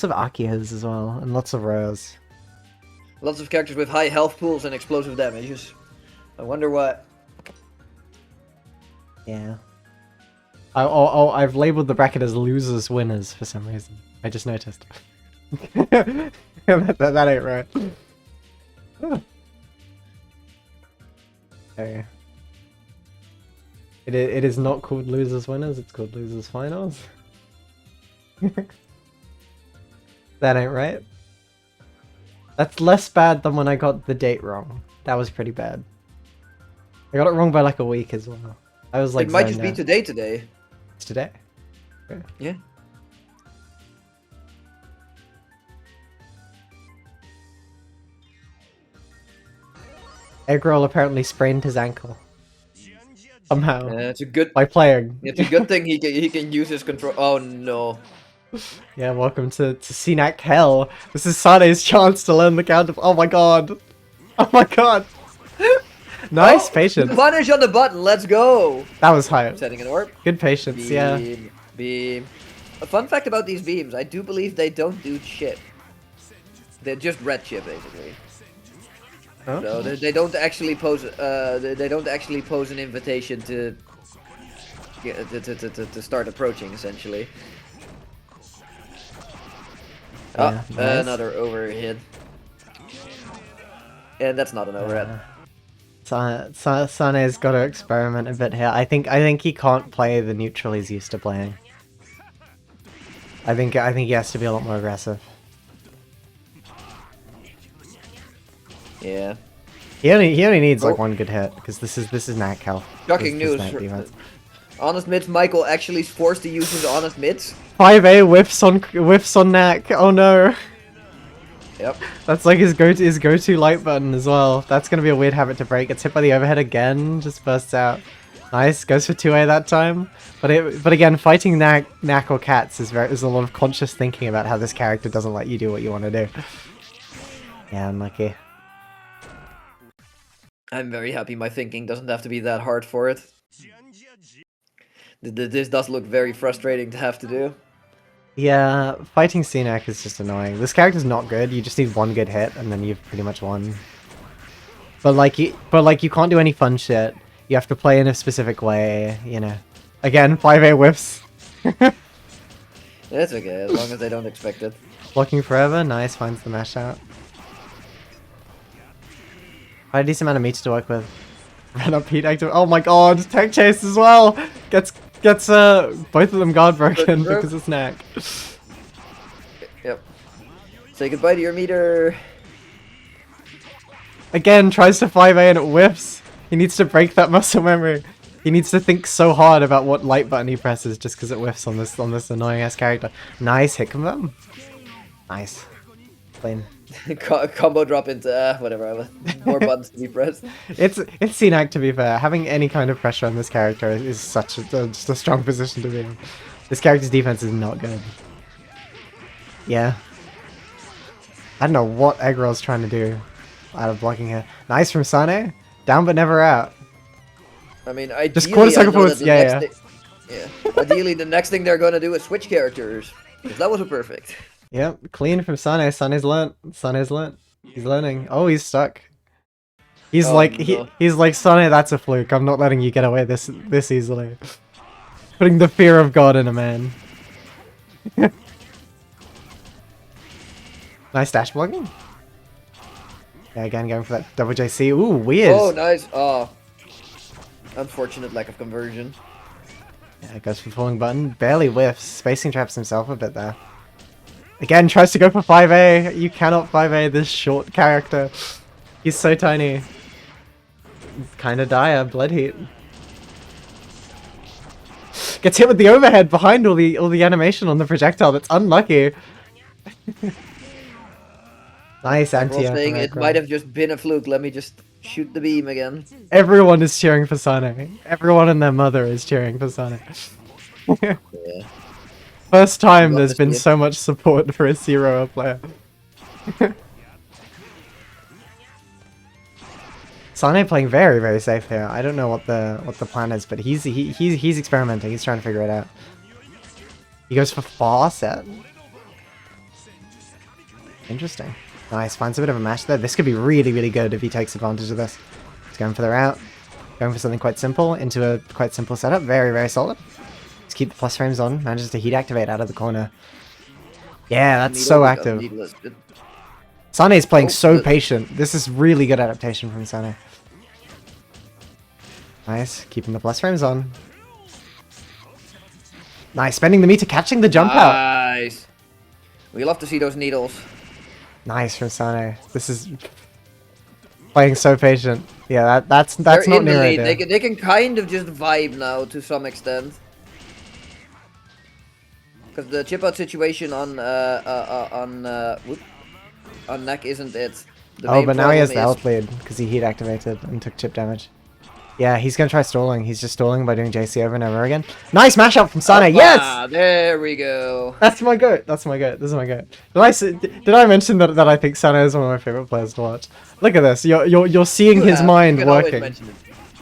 Akias as well, and lots of Rose. Lots of characters with high health pools and explosive damages. I wonder what. Yeah. I've labeled the bracket as losers winners for some reason. I just noticed. that ain't right. Okay. It is not called losers winners, it's called losers finals. That ain't right. That's less bad than when I got the date wrong. That was pretty bad. I got it wrong by like a week as well. I was like, it might just be today. It's today. Okay. Yeah. Eggroll apparently sprained his ankle. Somehow. It's a good. By playing. It's a good thing he can use his control. Oh no. Yeah, welcome to CNAC Hell. This is Sane's chance to learn the counter. Oh my god. Oh my god. Nice patience. Punish on the button. Let's go. That was high. Setting an orb. Good patience, Beam, yeah. Beam. A fun fact about these beams, I do believe they don't do chip. They're just red chip, basically. Huh? So they don't actually pose. They don't actually pose an invitation to. Yeah, to start approaching, essentially. Yeah, Oh, nice. another overhead. And that's not an overhead. Sane's got to experiment a bit here. I think he can't play the neutral he's used to playing. I think he has to be a lot more aggressive. Yeah. He only needs like one good hit because this is Knack health. Shocking This is news. Knack defense. Honest Mids Michael actually is forced to use his Honest Mids. 5A whiffs on Knack. Oh no. Yep. That's like his go-to light button as well. That's gonna be a weird habit to break. It's hit by the overhead again, just bursts out. Nice, goes for 2A that time. But again, fighting Knack or cats is a lot of conscious thinking about how this character doesn't let you do what you want to do. Yeah, unlucky. I'm very happy my thinking doesn't have to be that hard for it. This does look very frustrating to have to do. Yeah, fighting CNAC is just annoying. This character's not good. You just need one good hit, and then you've pretty much won. But you can't do any fun shit. You have to play in a specific way, you know. Again, 5A whiffs. That's okay, as long as they don't expect it. Blocking forever, nice, finds the mash out. Quite a decent amount of meter to work with. Red up heat active. Oh my god, tech chase as well! Gets both of them guard broken because it's Knack. Yep. Say goodbye to your meter. Again, tries to 5A and it whiffs. He needs to break that muscle memory. He needs to think so hard about what light button he presses just because it whiffs on this annoying ass character. Nice hit confirm. Nice. Clean. Combo drop into whatever. More buttons to be pressed. It's CNAC, to be fair. Having any kind of pressure on this character is such just a strong position to be in. This character's defense is not good. Yeah. I don't know what Eggroll's trying to do out of blocking here. Nice from Sane. Down but never out. I mean, ideally, just quarter second forwards. Yeah. Ideally, the next thing they're gonna do is switch characters. Because that was a perfect. Yep, clean from Sane. Sane's learnt. Sane's learnt. He's learning. Oh, he's stuck. He's he's like, Sane, that's a fluke. I'm not letting you get away this easily. Putting the fear of God in a man. Nice dash blocking. Yeah, again, going for that double JC. Ooh, weird. Oh, nice. Oh. Unfortunate lack of conversion. Yeah, goes for falling button. Barely whiffs. Spacing traps himself a bit there. Again, tries to go for 5A. You cannot 5A this short character. He's so tiny. Kind of dire. Blood heat. Gets hit with the overhead behind all the animation on the projectile. That's unlucky. Nice anti-air. It might have just been a fluke. Let me just shoot the beam again. Everyone is cheering for Sane. Everyone and their mother is cheering for Sane. Yeah. First time there's been so much support for a Zero player. Sane playing very, very safe here. I don't know what the plan is, but he's experimenting. He's trying to figure it out. He goes for far set. Interesting. Nice. Finds a bit of a match there. This could be really, really good if he takes advantage of this. He's going for the route. Going for something quite simple into a quite simple setup. Very, very solid. Let's keep the plus frames on. Manages to heat activate out of the corner. Yeah, that's so active. Sane's playing so patient. This is really good adaptation from Sane. Nice. Keeping the plus frames on. Nice. Spending the meter, catching the jump out. Nice. We love to see those needles. Nice from Sane. This is playing so patient. Yeah, that's They're not in the near lead. idea. They can kind of just vibe now to some extent. Because the chip out situation on Neck isn't it. Oh, but now he has the health lead because he heat activated and took chip damage. Yeah, he's gonna try stalling. He's just stalling by doing JC over and over again. Nice mash up from Sane. Yes, there we go. that's my goat. That's my goat. This is my goat. Did I mention that I think Sane is one of my favorite players to watch? Look at this. You're seeing his mind working.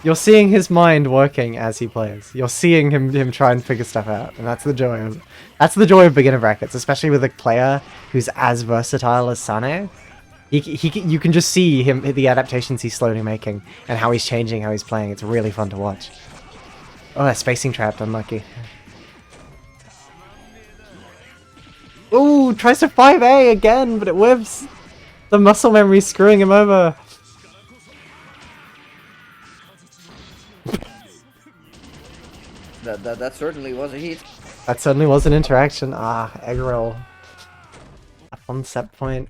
You're seeing his mind working as he plays. You're seeing him try and figure stuff out, and that's the joy of beginner brackets, especially with a player who's as versatile as Sane. You can just see the adaptations he's slowly making and how he's changing, how he's playing. It's really fun to watch. Oh, spacing trapped, unlucky. Ooh, tries to 5A again, but it whiffs. The muscle memory screwing him over. That certainly was a heat. That certainly was an interaction. Ah, egg roll. Up on set point.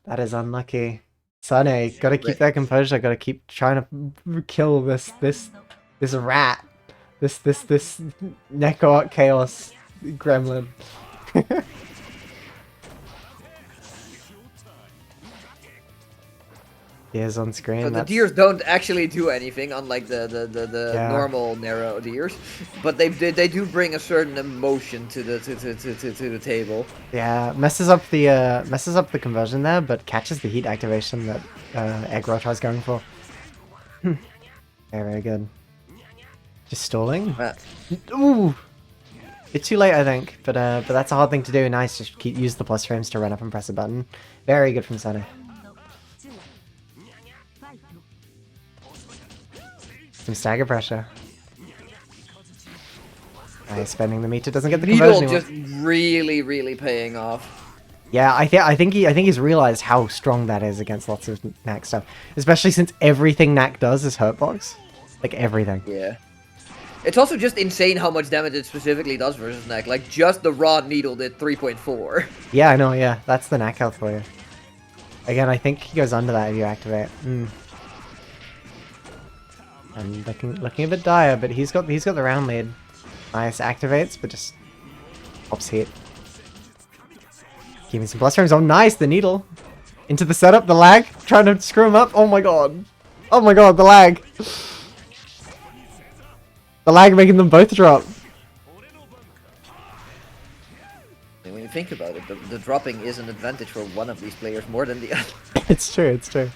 That is unlucky. Sane, gotta keep that composure. Gotta keep trying to kill this rat. This Neko Chaos gremlin. He is on screen. So the deers don't actually do anything, unlike the normal narrow deers, but they do bring a certain emotion to the table. Yeah, messes up the conversion there, but catches the heat activation that Aggro tries going for. Very, very good. Just stalling. Ooh, it's too late, I think, but that's a hard thing to do. Nice, just use the plus frames to run up and press a button. Very good from Sane. Some stagger pressure. Nice, spending the meter, doesn't get the conversion. Needle just really paying off. Yeah, I think he's realized how strong that is against lots of Knack stuff, especially since everything Knack does is hurtbox, like everything. Yeah. It's also just insane how much damage it specifically does versus Knack. Like just the raw needle did 3.4. Yeah, I know. Yeah, that's the Knack health for you. Again, I think he goes under that if you activate. And looking a bit dire, but he's got the round lead. Nice, activates, but just pops hit. Give me some plus frames. Oh, nice, the needle into the setup, the lag, trying to screw him up. Oh my god, the lag. The lag making them both drop. And when you think about it, the dropping is an advantage for one of these players more than the other. It's true. It's true.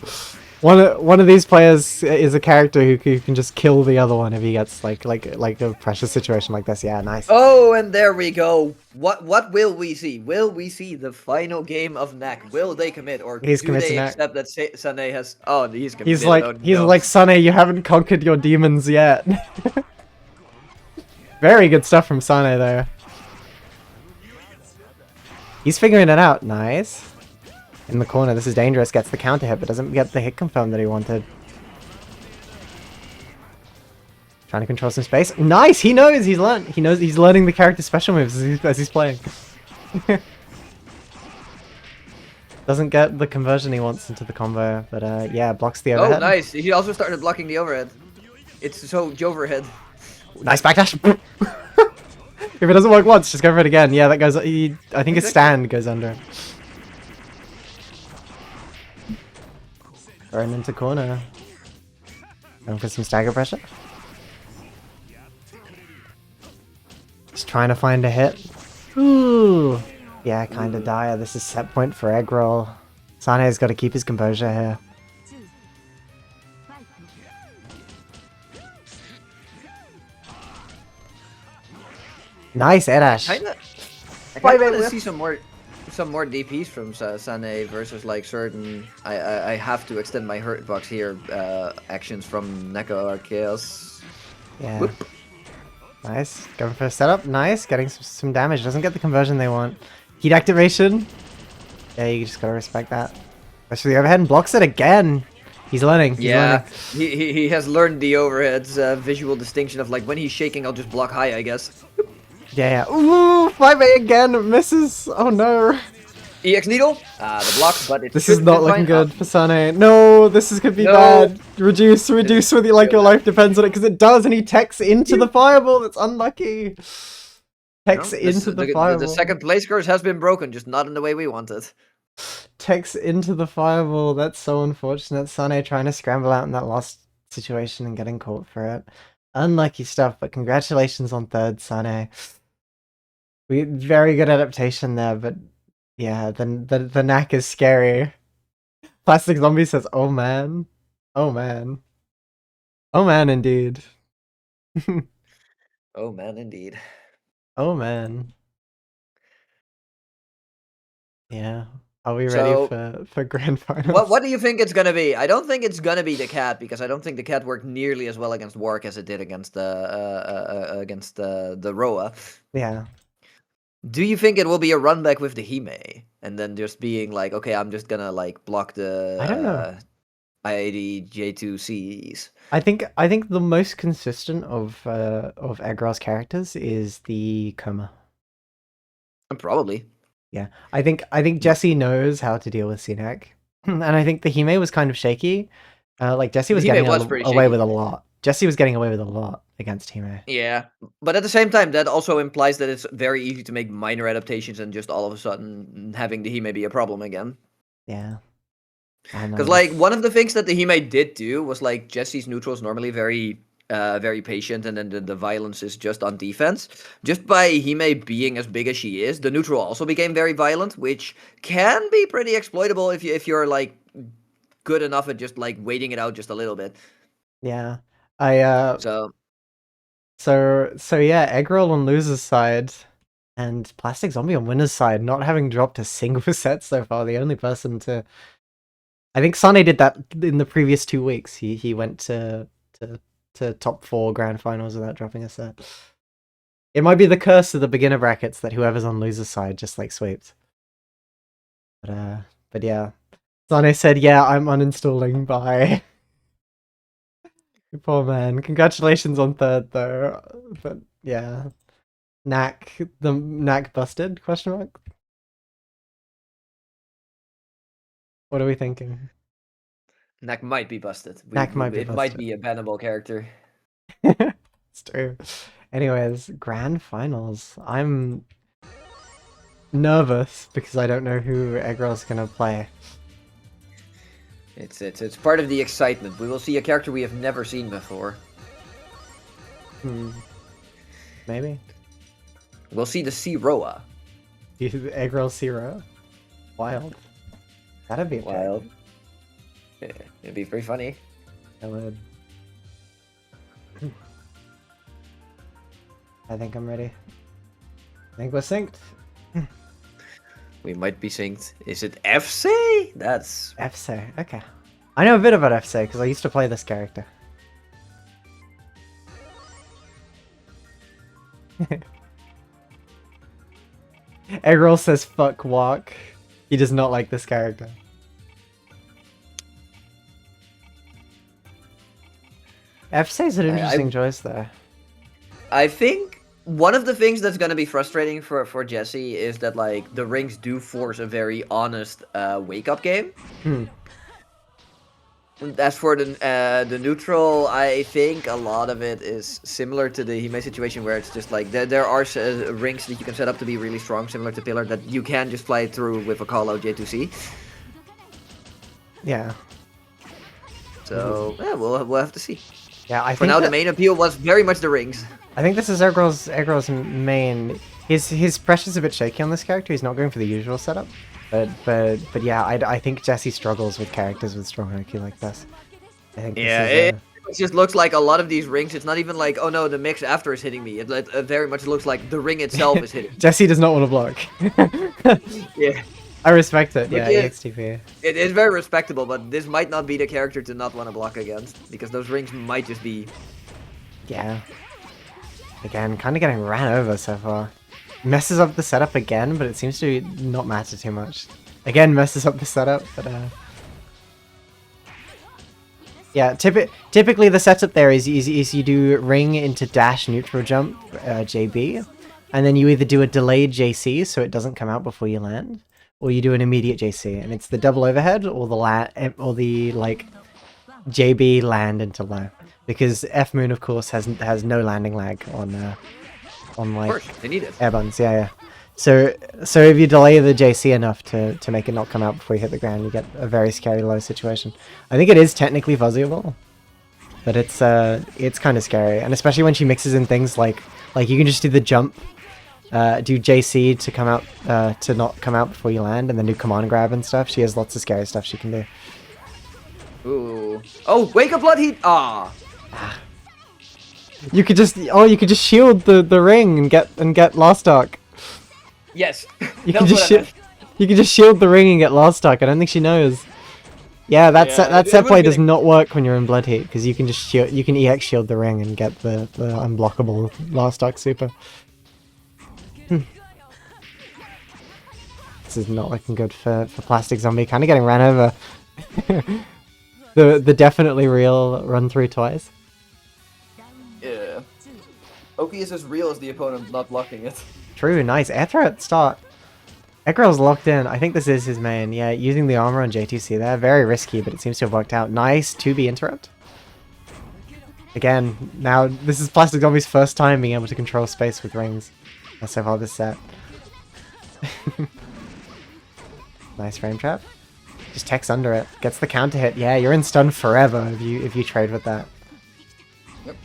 One of these players is a character who can just kill the other one if he gets like a pressure situation like this. Yeah, nice. Oh, and there we go. What will we see? Will we see the final game of Knack? Will they commit, or do they accept that Sane has? Oh, he's committed. He's like Sane, you haven't conquered your demons yet. Very good stuff from Sane there. He's figuring it out. Nice. In the corner, this is dangerous. Gets the counter hit, but doesn't get the hit confirm that he wanted. Trying to control some space. Nice! He knows! He's learned! He knows he's learning the character special moves as he's playing. Doesn't get the conversion he wants into the combo, but yeah, blocks the overhead. Oh, nice! He also started blocking the overhead. It's so overhead. Nice backdash! If it doesn't work once, just go for it again. Yeah, that goes... I think his stand goes under. Thrown into corner. Going for some stagger pressure. Just trying to find a hit. Ooh. Yeah, kind of dire. This is set point for egg roll. Sane's got to keep his composure here. Nice air dash. I kind of want to see some more DPs from Sane versus like certain. I have to extend my hurt box here. Actions from Neko or Chaos. Yeah. Whoop. Nice. Going for a setup. Nice. Getting some damage. Doesn't get the conversion they want. Heat activation. Yeah, you just gotta respect that. Goes for the overhead and blocks it again. He's learning. He's Yeah, learning. he has learned the overhead's visual distinction of like when he's shaking, I'll just block high, I guess. Yeah, yeah. Ooh, 5A again. Misses. Oh no. EX Needle. The block, but This is not looking good for Sane. No, this is gonna be bad. Reduce with you like your life depends on it, because it does, and he techs into the fireball. That's unlucky. Techs into the fireball. The second place curse has been broken, just not in the way we wanted. Techs into the fireball. That's so unfortunate. Sane trying to scramble out in that last situation and getting caught for it. Unlucky stuff, but congratulations on third, Sane. Very good adaptation there, but yeah, the knack is scary. Plastic Zombie says, "Oh man, oh man, oh man, indeed." Oh man, indeed. Oh man. Yeah. Are we ready for grand finals? What do you think it's gonna be? I don't think it's gonna be the cat, because I don't think the cat worked nearly as well against Wark as it did against the Roa. Yeah. Do you think it will be a run back with the Hime, and then just being like, okay, I'm just gonna like block the I don't know. I80 J2Cs? I think the most consistent of Agraw's characters is the Coma. Probably. Yeah. I think Jesse knows how to deal with Sinek. And I think the Hime was kind of shaky. Like Jesse was getting away with a lot. Jesse was getting away with a lot against Hime. Yeah, but at the same time, that also implies that it's very easy to make minor adaptations and just all of a sudden having the Hime be a problem again. Yeah. Because like one of the things that the Hime did do was like Jesse's neutral is normally very patient, and then the violence is just on defense. Just by Hime being as big as she is, the neutral also became very violent, which can be pretty exploitable if you're like good enough at just like waiting it out just a little bit. Yeah. So yeah, Eggroll on loser's side and Plastic Zombie on winner's side, not having dropped a single set so far. The only person to, I think Sane did that in the previous 2 weeks. He went to top 4 grand finals without dropping a set. It might be the curse of the beginner brackets that whoever's on loser's side just like sweeps. But yeah, Sane said, "Yeah, I'm uninstalling. Bye." Poor man. Congratulations on third though. But yeah. The knack busted? Question mark? What are we thinking? Knack might be busted. Knack might be it busted. might be a bannable character. It's true. Anyways, grand finals. I'm nervous because I don't know who Eggroll's gonna play. It's part of the excitement. We will see a character we have never seen before. Maybe. We'll see the C-Roa. Eggroll C-Roa? Wild. That'd be wild. Yeah, it'd be pretty funny. It would. I think I'm ready. I think we're synced. We might be synced. Is it FC? That's... FC, okay. I know a bit about FC because I used to play this character. Eggroll says fuck walk. He does not like this character. FC is an interesting choice there. I think one of the things that's going to be frustrating for Jesse is that like the rings do force a very honest wake-up game. As for the neutral, I think a lot of it is similar to the Hime situation, where it's just like there are rings that you can set up to be really strong, similar to Pillar, that you can just fly through with a call-out J2C. Yeah. So yeah, we'll have to see. Yeah, for now the main appeal was very much the rings. I think this is Eggroll's main. His pressure's a bit shaky on this character. He's not going for the usual setup. But yeah, I think Jesse struggles with characters with strong IQ like this. I think It just looks like a lot of these rings. It's not even like, oh no, the mix after is hitting me. It very much looks like the ring itself is hitting. Jesse does not want to block. Yeah. I respect it. Yeah, Which EXTP. It is very respectable, but this might not be the character to not want to block against, because those rings might just be... Yeah. Again, kind of getting ran over so far. Messes up the setup again, but it seems to not matter too much. Again, messes up the setup, but yeah, typically the setup there is you do ring into dash neutral jump JB, and then you either do a delayed JC so it doesn't come out before you land, or you do an immediate JC, and it's the double overhead or the like JB land into low, because F Moon of course has no landing lag on like Of course, they need it. air buns. Yeah. So if you delay the JC enough to make it not come out before you hit the ground, you get a very scary low situation. I think it is technically fuzzyable, but it's kind of scary, and especially when she mixes in things like you can just do the jump, do JC to come out to not come out before you land, and then do command grab and stuff. She has lots of scary stuff she can do. Ooh. Oh, wake up blood heat! Ah. You could just shield the ring and get Lost Ark. Yes. You can just shield the ring and get Lost Ark. I don't think she knows. Yeah, that set play does not work when you're in Blood Heat, because you can just EX shield the ring and get the unblockable Lost Ark super. This is not looking good for Plastic Zombie. Kind of getting ran over. the definitely real run through twice. Yeah. Oki is as real as the opponent not blocking it. True, nice. Air throw at the start. Eggroll's locked in. I think this is his main. Yeah, using the armor on JTC there. Very risky, but it seems to have worked out. Nice 2B interrupt. Again, now this is Plastic Zombie's first time being able to control space with rings so far this set. Nice frame trap. Just techs under it. Gets the counter hit. Yeah, you're in stun forever if you trade with that. Yep.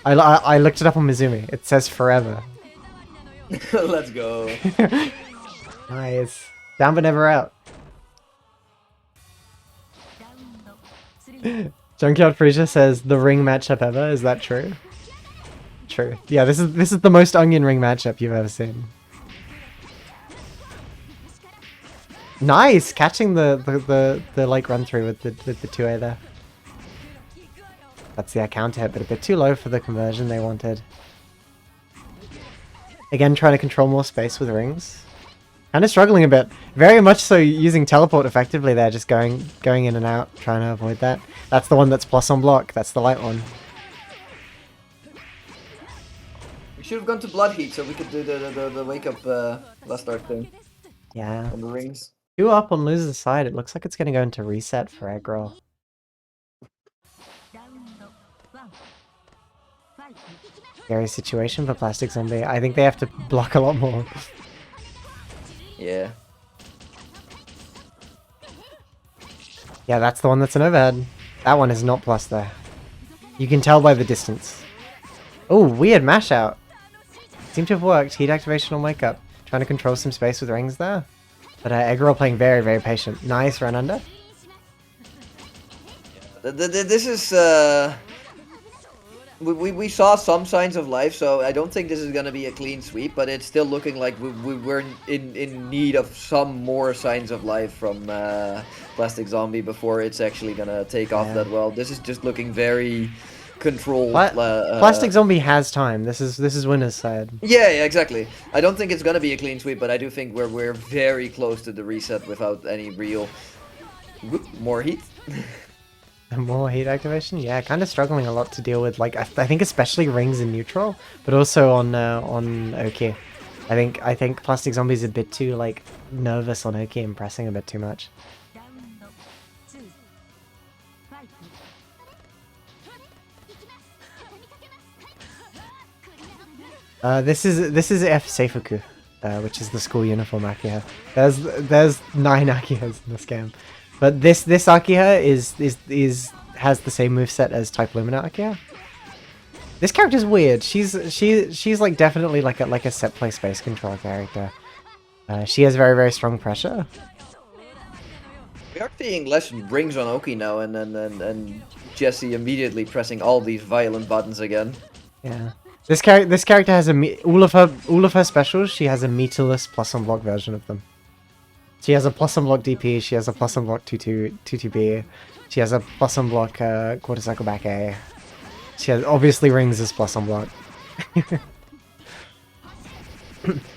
I looked it up on Mizumi. It says forever. Let's go. Nice. Down but never out. Junkyard Freesia says the ring matchup ever. Is that true? True. Yeah, this is the most onion ring matchup you've ever seen. Nice, catching the like run through with the 2A there. That's the counter hit, but a bit too low for the conversion they wanted. Again, trying to control more space with rings. Kind of struggling a bit. Very much so using teleport effectively there, just going in and out, trying to avoid that. That's the one that's plus on block. That's the light one. We should have gone to Blood Heat so we could do the wake up last start thing. Yeah. On the rings. 2 up on loser's side. It looks like it's going to go into reset for aggro. Scary situation for Plastic Zombie. I think they have to block a lot more. Yeah. Yeah, that's the one that's an overhead. That one is not plus there. You can tell by the distance. Oh, weird mash out. Seemed to have worked. Heat activation on wake up. Trying to control some space with rings there. But Eggerol playing very, very patient. Nice run under. This is we saw some signs of life, so I don't think this is gonna be a clean sweep, but it's still looking like we're in need of some more signs of life from Plastic Zombie before it's actually gonna take off that well. This is just looking very controlled. Plastic Zombie has time. This is winner's side. Yeah, exactly. I don't think it's gonna be a clean sweep, but I do think we're very close to the reset without any real more heat. More heat activation? Yeah, kind of struggling a lot to deal with. Like, I think especially rings in neutral, but also on Oki. I think Plastic Zombie's a bit too like nervous on Oki and pressing a bit too much. This is F Seifuku, which is the school uniform Akiha. There's 9 Akihas in this game. But this Akiha has the same moveset as Type Lumina Akiha. This character's weird. She's like definitely like a set play space control character. She has very, very strong pressure. We are seeing less rings on Oki now, and Jesse immediately pressing all these violent buttons again. Yeah. This character has all of her specials. She has a meterless plus on block version of them. She has a plus on block DP. She has a plus on block 2-2B. She has a plus on block quarter cycle back A. She has obviously rings as plus on block.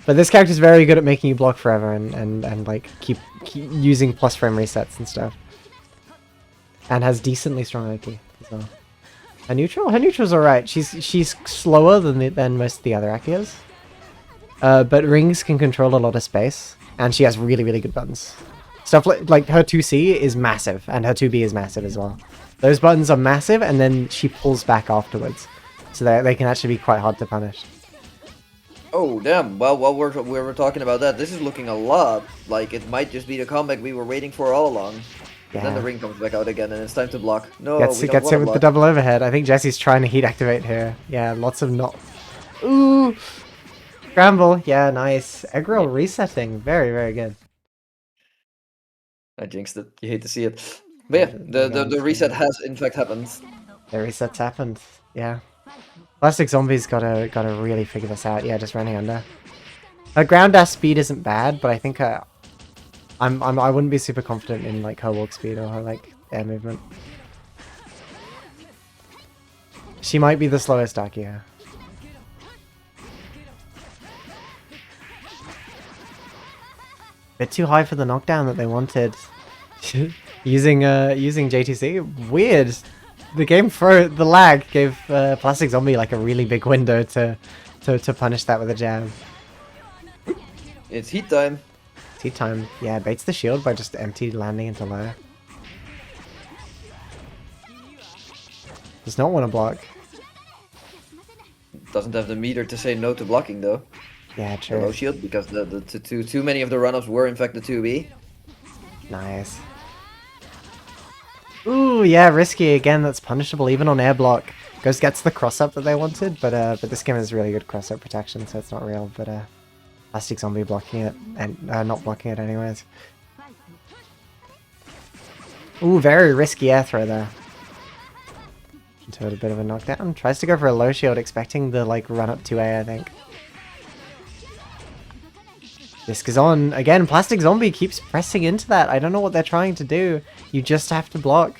But this character is very good at making you block forever and like keep using plus frame resets and stuff. And has decently strong IQ as well. Her neutral's alright. She's slower than most of the other Akias. But rings can control a lot of space, and she has really good buttons. Stuff like her 2C is massive, and her 2B is massive as well. Those buttons are massive, and then she pulls back afterwards, so they can actually be quite hard to punish. Oh damn! Well, while we're talking about that, this is looking a lot like it might just be the comeback we were waiting for all along. Yeah. Then the ring comes back out again, and it's time to block. No, gets hit with the double overhead. I think Jesse's trying to heat activate here. Yeah, lots of not. Ooh, scramble. Yeah, nice. Egg roll resetting. Very good. I jinxed it. You hate to see it. But yeah, the reset has in fact happened. The reset's happened. Yeah. Plastic Zombie's gotta really figure this out. Yeah, just running under. Her ground dash speed isn't bad, but I think I wouldn't be super confident in like her walk speed or her like air movement. She might be the slowest Akia. Bit too high for the knockdown that they wanted. using JTC, weird. The lag gave Plastic Zombie like a really big window to punish that with a jab. It's heat time. It's heat time. Yeah, baits the shield by just empty landing into low. Does not want to block. Doesn't have the meter to say no to blocking though. Yeah, true. Low shield because the too many of the run-ups were in fact the 2B. Nice. Ooh, yeah, risky again. That's punishable even on air block. Gets the cross up that they wanted, but this game has really good cross up protection, so it's not real. But Plastic Zombie blocking it and not blocking it anyways. Ooh, very risky air throw there. Into a bit of a knockdown. Tries to go for a low shield, expecting the like run up 2A, I think. Disc is on. Again, Plastic Zombie keeps pressing into that. I don't know what they're trying to do. You just have to block.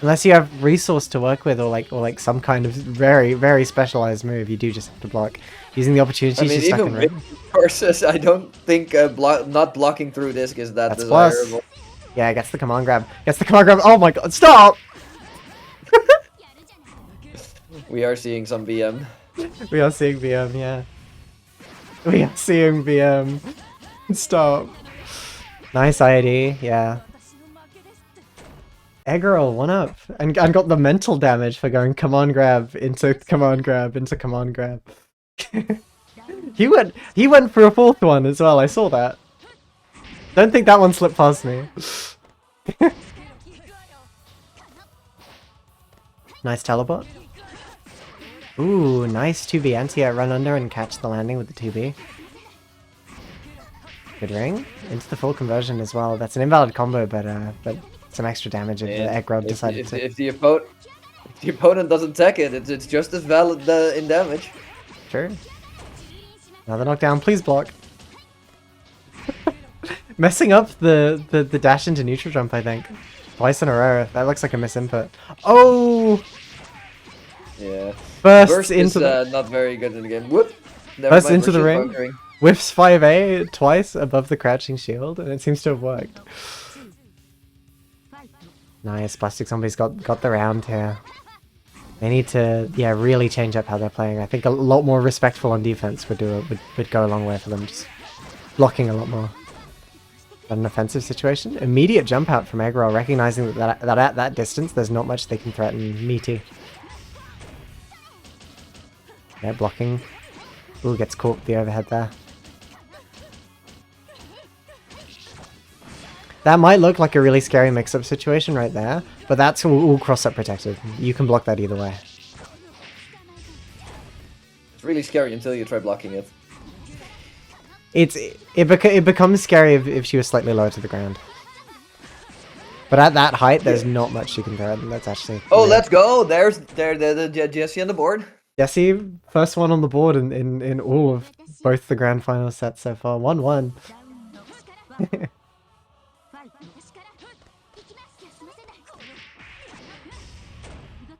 Unless you have resource to work with or like some kind of very specialized move, you do just have to block. Using the opportunity she's stuck in ring. Versus, I don't think not blocking through Disc is that That's desirable. Plus. Yeah, gets the command grab. Oh my god, stop! We are seeing some BM. We are seeing BM, yeah. We are seeing BM. Stop. Nice ID, yeah. Eggerl, 1-up. And got the mental damage for going command grab into command grab into command grab. He went for a fourth one as well, I saw that. Don't think that one slipped past me. Nice teleport. Ooh, nice 2B anti-air run under and catch the landing with the 2B. Good ring. Into the full conversion as well. That's an invalid combo, but some extra damage if the egg rod decided to. If the opponent doesn't tech it, it's just as valid in damage. Sure. Another knockdown, please block. Messing up the dash into neutral jump, I think. Twice in a row. That looks like a misinput. Oh! Yeah. Burst into the... not very good in the game. Whoop! Burst into the ring. Bunkering. Whiffs 5A twice above the crouching shield, and it seems to have worked. Nice. Plastic Zombies got the round here. They need to, yeah, really change up how they're playing. I think a lot more respectful on defense would go a long way for them. Just blocking a lot more. An offensive situation. Immediate jump out from Eggroll, recognizing that at that distance there's not much they can threaten Meaty. Yeah, blocking. Ooh, gets caught with the overhead there. That might look like a really scary mix-up situation right there, but that's all cross-up protected. You can block that either way. It's really scary until you try blocking it. It becomes scary if she was slightly lower to the ground. But at that height, there's not much you can throw at them. That's actually... Oh, let's go. There's the Jesse on the board. Jesse, first one on the board in all of both the grand final sets so far. 1-1.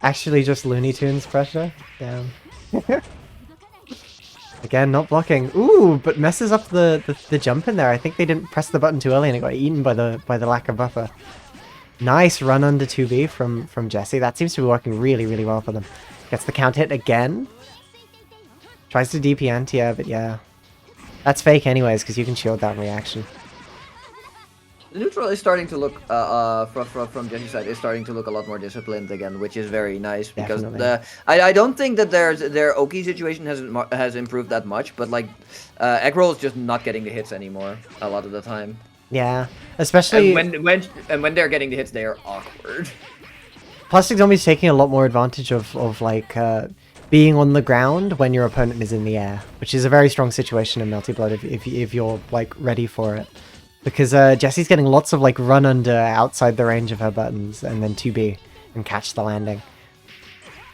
Actually just Looney Tunes pressure. Damn. Again, not blocking. Ooh, but messes up the jump in there. I think they didn't press the button too early and it got eaten by the lack of buffer. Nice run under 2B from Jesse. That seems to be working really, really well for them. Gets the count hit again. Tries to DP anti-air, but yeah. That's fake anyways, because you can shield that reaction. The neutral is starting to look, from Jesse's side, is starting to look a lot more disciplined again, which is very nice, because I don't think that their Oki situation has improved that much, but like, Eggroll is just not getting the hits anymore a lot of the time. Yeah, especially... And when they're getting the hits, they are awkward. Plastic Zombie's taking a lot more advantage of like, being on the ground when your opponent is in the air, which is a very strong situation in Melty Blood if you're like ready for it. Because Jessie's getting lots of like run under outside the range of her buttons and then 2B and catch the landing.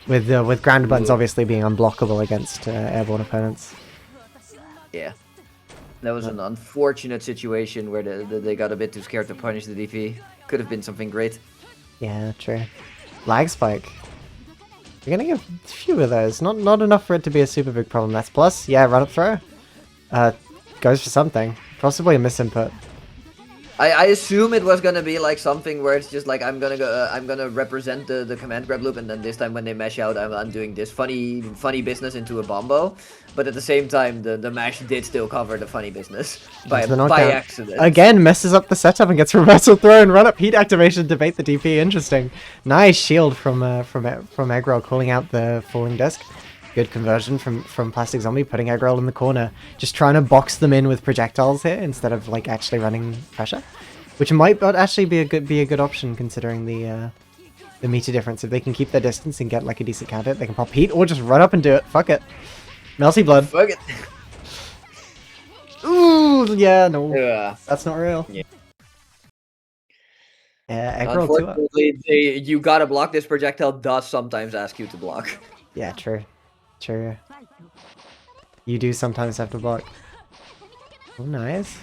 With grounded buttons obviously being unblockable against airborne opponents. Yeah. That was an unfortunate situation where they got a bit too scared to punish the DP. Could have been something great. Yeah, true. Lag spike. We're gonna get a few of those. Not enough for it to be a super big problem. That's plus. Yeah, run up throw. Goes for something. Possibly a misinput. I assume it was gonna be like something where it's just like I'm gonna represent the command grab loop, and then this time when they mash out, I'm doing this funny business into a bombo. But at the same time, the mash did still cover the funny business by accident. Again, messes up the setup and gets reversal throw and run up heat activation to bait the DP. Interesting. Nice shield from Eggroll calling out the falling disc. Good conversion from Plastic Zombie, putting Eggroll in the corner. Just trying to box them in with projectiles here instead of like actually running pressure. Which might actually be a good option considering the meter difference. If they can keep their distance and get like a decent count hit, they can pop heat or just run up and do it. Fuck it. Melty Blood. Fuck it. Ooh, yeah, no. Yeah. That's not real. Yeah. Yeah, Eggroll too. Unfortunately, you gotta block. This projectile does sometimes ask you to block. Yeah, true. True. You do sometimes have to block. Oh, nice.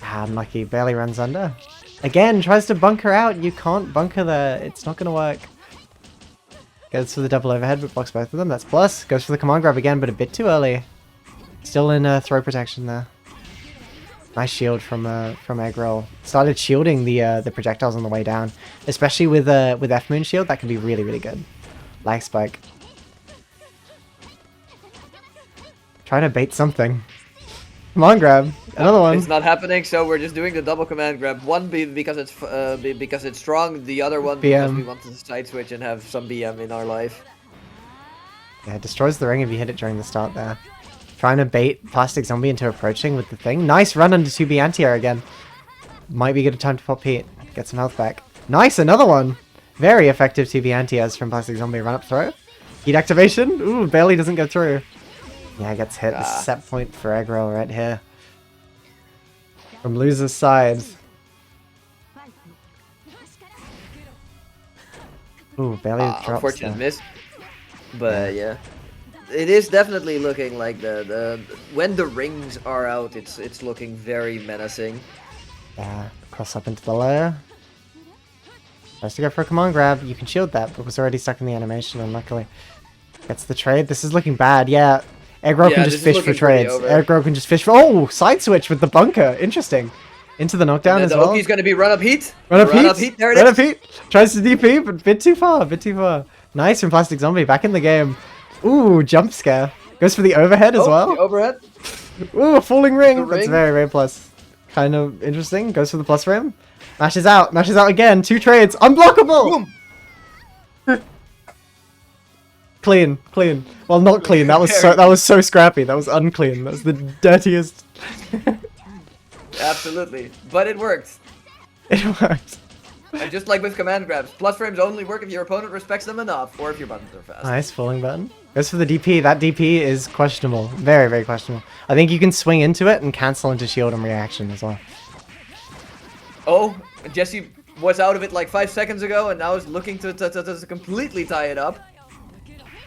Ah, unlucky. Barely runs under. Again, tries to bunker out. You can't bunker there. It's not gonna work. Goes for the double overhead, but blocks both of them. That's plus. Goes for the command grab again, but a bit too early. Still in throw protection there. Nice shield from Eggroll. Started shielding the projectiles on the way down, especially with F-Moon shield. That can be really, really good. Lag spike. Trying to bait something. Come on, grab another one. It's not happening, so we're just doing the double command grab. One because it's strong. The other one because we want to side switch and have some BM in our life. Yeah, it destroys the ring if you hit it during the start there. Trying to bait Plastic Zombie into approaching with the thing. Nice run under 2B anti-air again. Might be good time to pop heat. Get some health back. Nice, another one. Very effective 2B anti-airs from Plastic Zombie. Run up throw. Heat activation. Ooh, barely doesn't go through. Yeah, gets hit. The set point for Eggroll right here. From loser's side. Ooh, barely drops. Unfortunate miss. But yeah. It is definitely looking like when the rings are out, it's looking very menacing. Yeah, cross up into the layer. Tries to go for a command grab. You can shield that, but was already stuck in the animation, unluckily. Gets the trade. This is looking bad. Yeah, Eggroll can just fish for trades. Eggroll can just fish for... Oh, side switch with the bunker. Interesting. Into the knockdown as well. Oki's going to be run up heat. Run up heat. There it is. Run up heat. Tries to DP, but a bit too far. Nice from Plastic Zombie. Back in the game. Ooh, jump scare. Goes for the overhead as well. The overhead. Ooh, a falling ring. That's very, very plus. Kind of interesting. Goes for the plus rim. Mashes out. Mashes out again. 2 trades. Unblockable. Boom. Clean. Well, not clean. That was so scrappy. That was unclean. That was the dirtiest. Absolutely. But it worked. It worked. And just like with command grabs, plus frames only work if your opponent respects them enough, or if your buttons are fast. Nice, falling button. Goes for the DP. That DP is questionable. Very, very questionable. I think you can swing into it and cancel into shield and reaction as well. Oh, Jesse was out of it like 5 seconds ago, and now is looking to completely tie it up.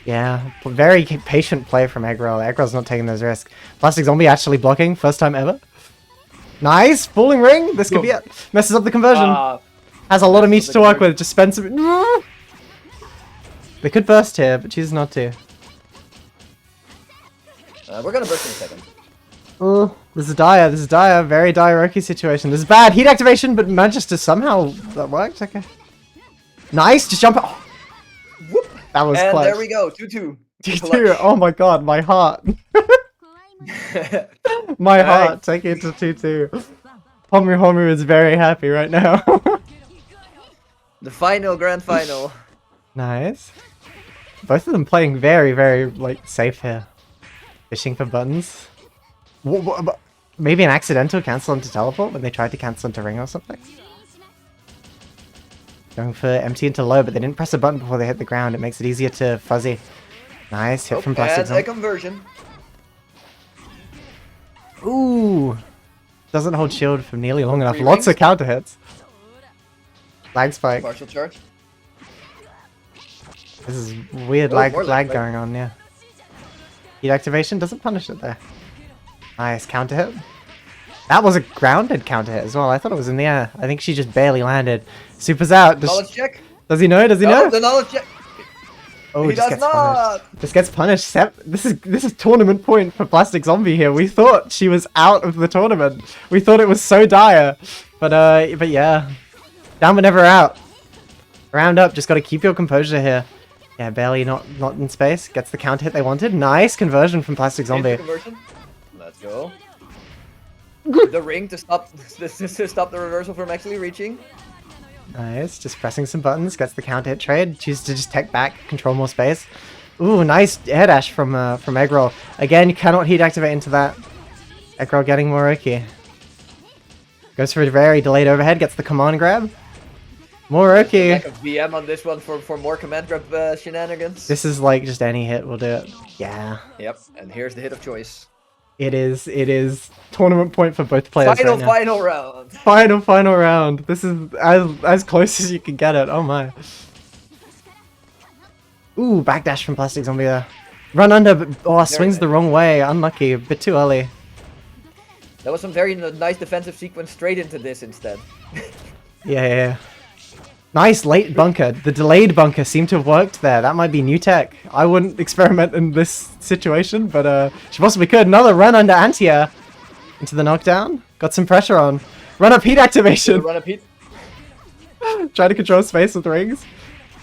Yeah, very patient play from Eggroll. Eggroll's not taking those risks. Plastic Zombie actually blocking, first time ever. Nice, falling ring. This could be it. Messes up the conversion. Has a lot of meat to work with. Just spend some. They could burst here, but choose not to. We're gonna burst in a second. Oh, this is dire. This is dire. Very dire Roki situation. This is bad. Heat activation, but manages to somehow that worked. Okay. Nice. Just jump. Oh. Whoop. That was and clutch. There we go. 2-2. 2-2. Oh my god, my heart. My heart. Take it to 2-2. Homu is very happy right now. The final, grand final. Nice. Both of them playing very, very like safe here. Fishing for buttons. Maybe an accidental cancel into teleport when they tried to cancel into ring or something. Going for empty into low, but they didn't press a button before they hit the ground. It makes it easier to fuzzy. Nice hit from Plastic Zombie. And a conversion. Ooh. Doesn't hold shield for nearly long enough. Lots of counter hits. Lag spike. Partial charge. This is weird lag going on, yeah. Heat activation doesn't punish it there. Nice counter hit. That was a grounded counter hit as well. I thought it was in the air. I think she just barely landed. Super's out. Knowledge check. Does he know? Does he know? The knowledge check. Oh, he does not. Punished. Just gets punished. This is tournament point for Plastic Zombie here. We thought she was out of the tournament. We thought it was so dire, but yeah, down but never out. Round up. Just got to keep your composure here. Yeah, barely not in space. Gets the counter hit they wanted. Nice conversion from Plastic Zombie. Let's go. The ring to stop the reversal from actually reaching. Nice, just pressing some buttons, gets the counter hit trade, chooses to just tech back, control more space. Ooh, nice air dash from Eggroll. Again, you cannot heat activate into that. Eggroll getting more Roki. Goes for a very delayed overhead, gets the command grab. More Roki. Like a VM on this one for more command grab shenanigans. This is like just any hit will do it. Yeah. Yep, and here's the hit of choice. It is tournament point for both players. Final round. Final round. This is as close as you can get it. Oh my. Ooh, backdash from Plastic Zombie there. Run under, but swings the wrong way. Unlucky, a bit too early. That was some very nice defensive sequence straight into this instead. Yeah. Nice late bunker. The delayed bunker seemed to have worked there. That might be new tech. I wouldn't experiment in this situation, but she possibly could. Another run under anti-air. Into the knockdown. Got some pressure on. Run up heat activation. Run up heat. Try to control space with rings.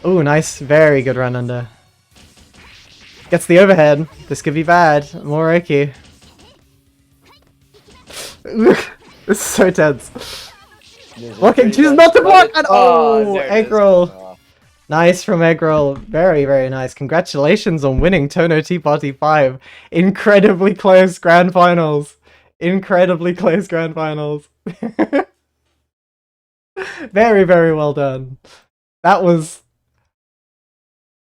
Ooh, nice. Very good run under. Gets the overhead. This could be bad. More Roki. This is so tense. Blocking, choose not to block, and Eggroll. Nice from Eggroll. Very, very nice. Congratulations on winning Tono Tea Party 5. Incredibly close grand finals. Incredibly close grand finals. Very, very well done. That was...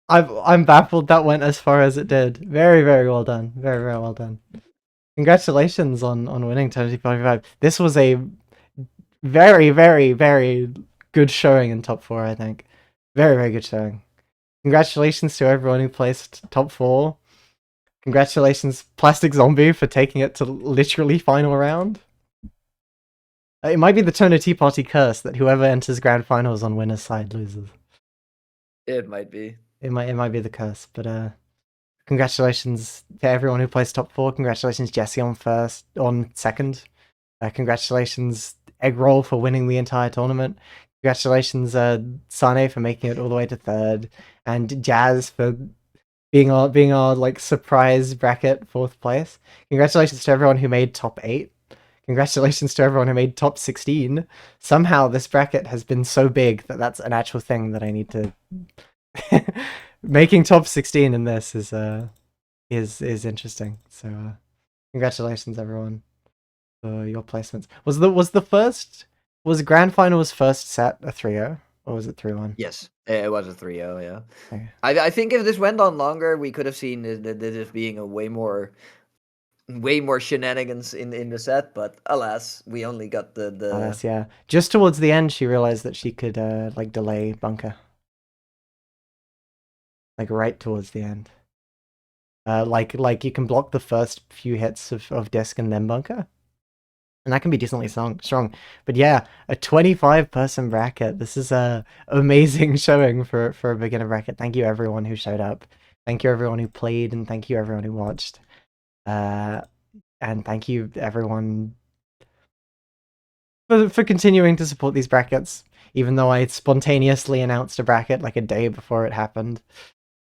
I'm baffled that went as far as it did. Very, very well done. Very, very well done. Congratulations on winning Tono Tea Party 5. This was a very, very, very good showing in top 4, I think. Very, very good showing. Congratulations to everyone who placed top 4. Congratulations, Plastic Zombie, for taking it to literally final round. It might be the Tono Tea Party curse that whoever enters grand finals on winner's side loses. It might be. It might be the curse, but congratulations to everyone who placed top 4. Congratulations, Jesse on second. Congratulations, Eggroll, for winning the entire tournament. Congratulations, Sane, for making it all the way to 3rd, and Jazz for being our like surprise bracket 4th place. Congratulations to everyone who made top 8. Congratulations to everyone who made top 16. Somehow this bracket has been so big that that's an actual thing that I need to. Making top 16 in this is interesting. So congratulations everyone for your placements. Was grand final's first set a 3-0 or was it 3-1? Yes, it was a 3-0. Yeah. Okay. I think if this went on longer, we could have seen this being a way more way more shenanigans in the set, but alas, we only got the. Yeah. Just towards the end, she realized that she could like delay bunker. Like right towards the end. Like you can block the first few hits of disc and then bunker. And that can be decently strong. But yeah, a 25-person bracket. This is a amazing showing for a beginner bracket. Thank you everyone who showed up. Thank you everyone who played, and thank you everyone who watched. And thank you everyone for continuing to support these brackets, even though I spontaneously announced a bracket like a day before it happened.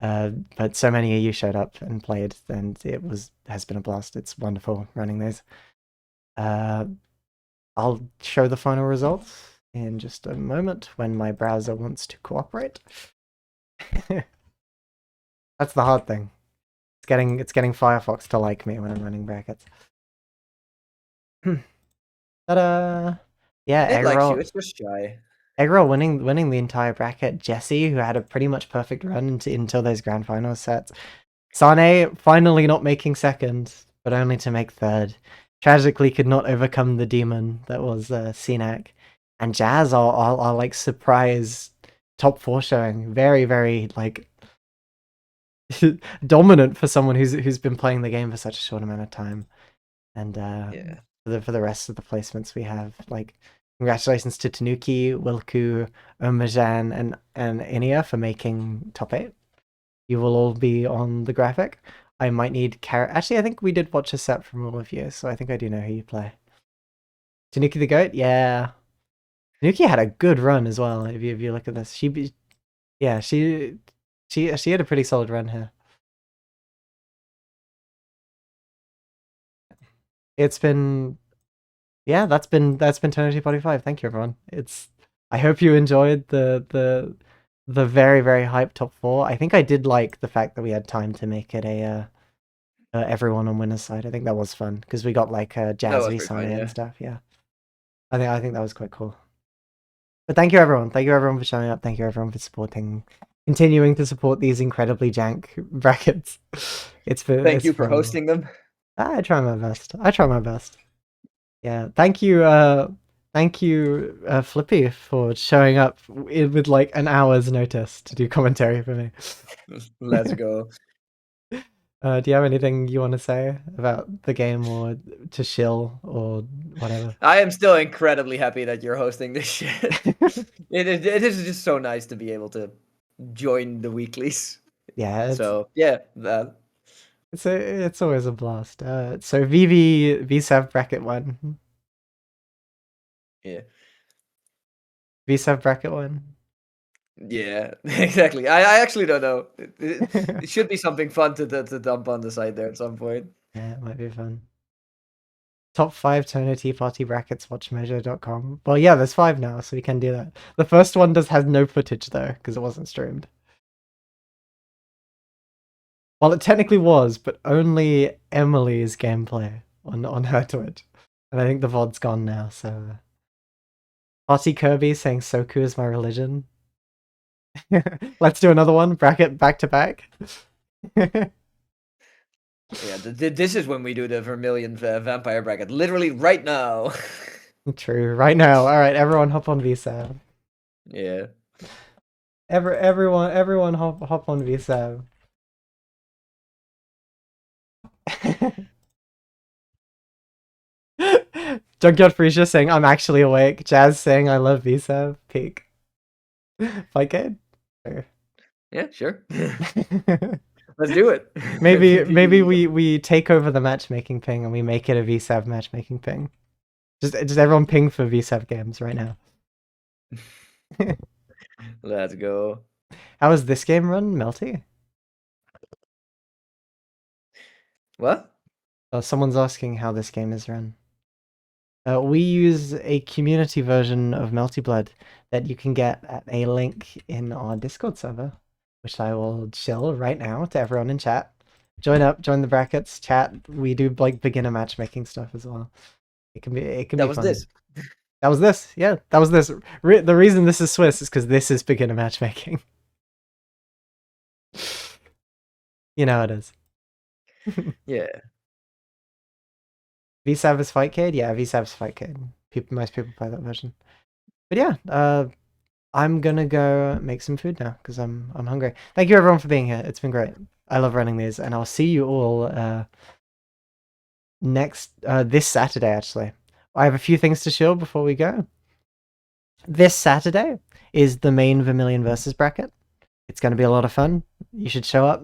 But so many of you showed up and played, and it has been a blast. It's wonderful running these. I'll show the final results in just a moment when my browser wants to cooperate. That's the hard thing. It's getting Firefox to like me when I'm running brackets. Ta-da! Yeah, It likes you. It's just shy. Eggroll winning the entire bracket. Jesse, who had a pretty much perfect run until those grand final sets. Sane finally not making second, but only to make third. Tragically could not overcome the demon that was Cenac. And Jazz are like surprise top 4 showing. Very, very like dominant for someone who's been playing the game for such a short amount of time. And Yeah. for the rest of the placements we have, like, congratulations to Tanuki, Wilku, Omajan, and Inia for making top 8. You will all be on the graphic. I might need Actually, I think we did watch a set from all of you, so I think I do know who you play. Tanuki the Goat? Yeah. Tanuki had a good run as well, if you look at this. She had a pretty solid run here. It's been... Yeah, that's been Eternity 45. Thank you, everyone. I hope you enjoyed the very, very hyped top 4. I think I did like the fact that we had time to make it a everyone on winner's side. I think that was fun because we got like Jazz v Sane and stuff. Yeah, I think that was quite cool. But thank you everyone. Thank you everyone for showing up. Thank you everyone for continuing to support these incredibly jank brackets. Thank you for hosting them. I try my best. Yeah, thank you, Flippy, for showing up with like an hour's notice to do commentary for me. Let's go. Do you have anything you want to say about the game or to shill or whatever? I am still incredibly happy that you're hosting this shit. It is just so nice to be able to join the weeklies. Yeah. So yeah, that. It's always a blast. So VSAV bracket 1. Yeah. VSAV bracket 1. Yeah, exactly. I actually don't know. It should be something fun to dump on the side there at some point. Yeah, it might be fun. Top 5 Toner Tea Party brackets, watchmeasure.com. Well, yeah, there's 5 now, so we can do that. The first one has no footage, though, because it wasn't streamed. Well, it technically was, but only Emily's gameplay on her Twitch. And I think the VOD's gone now, so... Party Kirby saying Soku is my religion. Let's do another one, bracket back to back. Yeah, this is when we do the Vermilion vampire bracket. Literally right now. True, right now. All right, everyone hop on VSAV. Yeah. Everyone hop on VSAV. Junkyard Freesia saying I'm actually awake. Jazz saying I love VSAV. Peak. Fight game? Sure. Yeah, sure. Let's do it. Maybe we take over the matchmaking ping and we make it a VSAV matchmaking ping. Just everyone ping for VSAV games right now. Let's go. How was this game run, Melty? What? Oh, someone's asking how this game is run. We use a community version of Melty Blood that you can get at a link in our Discord server, which I will chill right now to everyone in chat. Join the brackets, chat. We do like beginner matchmaking stuff as well. It can be fun. That was this. Yeah, that was this. The reason this is Swiss is because this is beginner matchmaking. You know it is. Yeah. VSAV's Fightcade? Yeah, VSAV's Fightcade. Most people play that version. But yeah, I'm gonna go make some food now because I'm hungry. Thank you everyone for being here. It's been great. I love running these, and I'll see you all this Saturday. Actually, I have a few things to show before we go. This Saturday is the main Vermilion versus bracket. It's going to be a lot of fun. You should show up.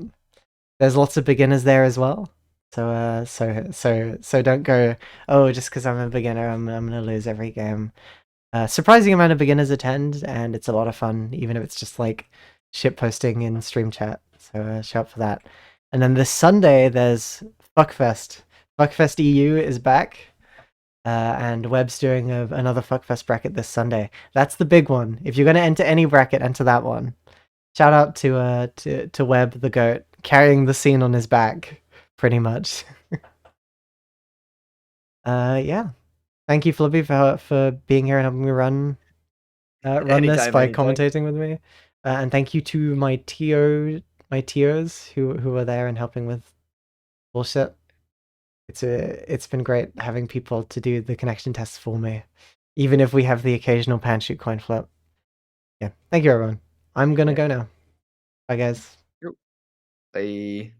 There's lots of beginners there as well. So don't go, oh, just because I'm a beginner, I'm gonna lose every game. Surprising amount of beginners attend, and it's a lot of fun, even if it's just like shit posting in stream chat. So show up for that. And then this Sunday there's Fuckfest. Fuckfest EU is back, and Webb's doing another Fuckfest bracket this Sunday. That's the big one. If you're gonna enter any bracket, enter that one. Shout out to Webb the goat carrying the scene on his back, pretty much. Yeah. Thank you, Flippy, for being here and helping me run this Anytime, by anytime. commentating with me. And thank you to my TOs who were there and helping with bullshit. It's been great having people to do the connection tests for me, even if we have the occasional pan shoot coin flip. Yeah. Thank you, everyone. I'm gonna go now. Bye, guys. Bye.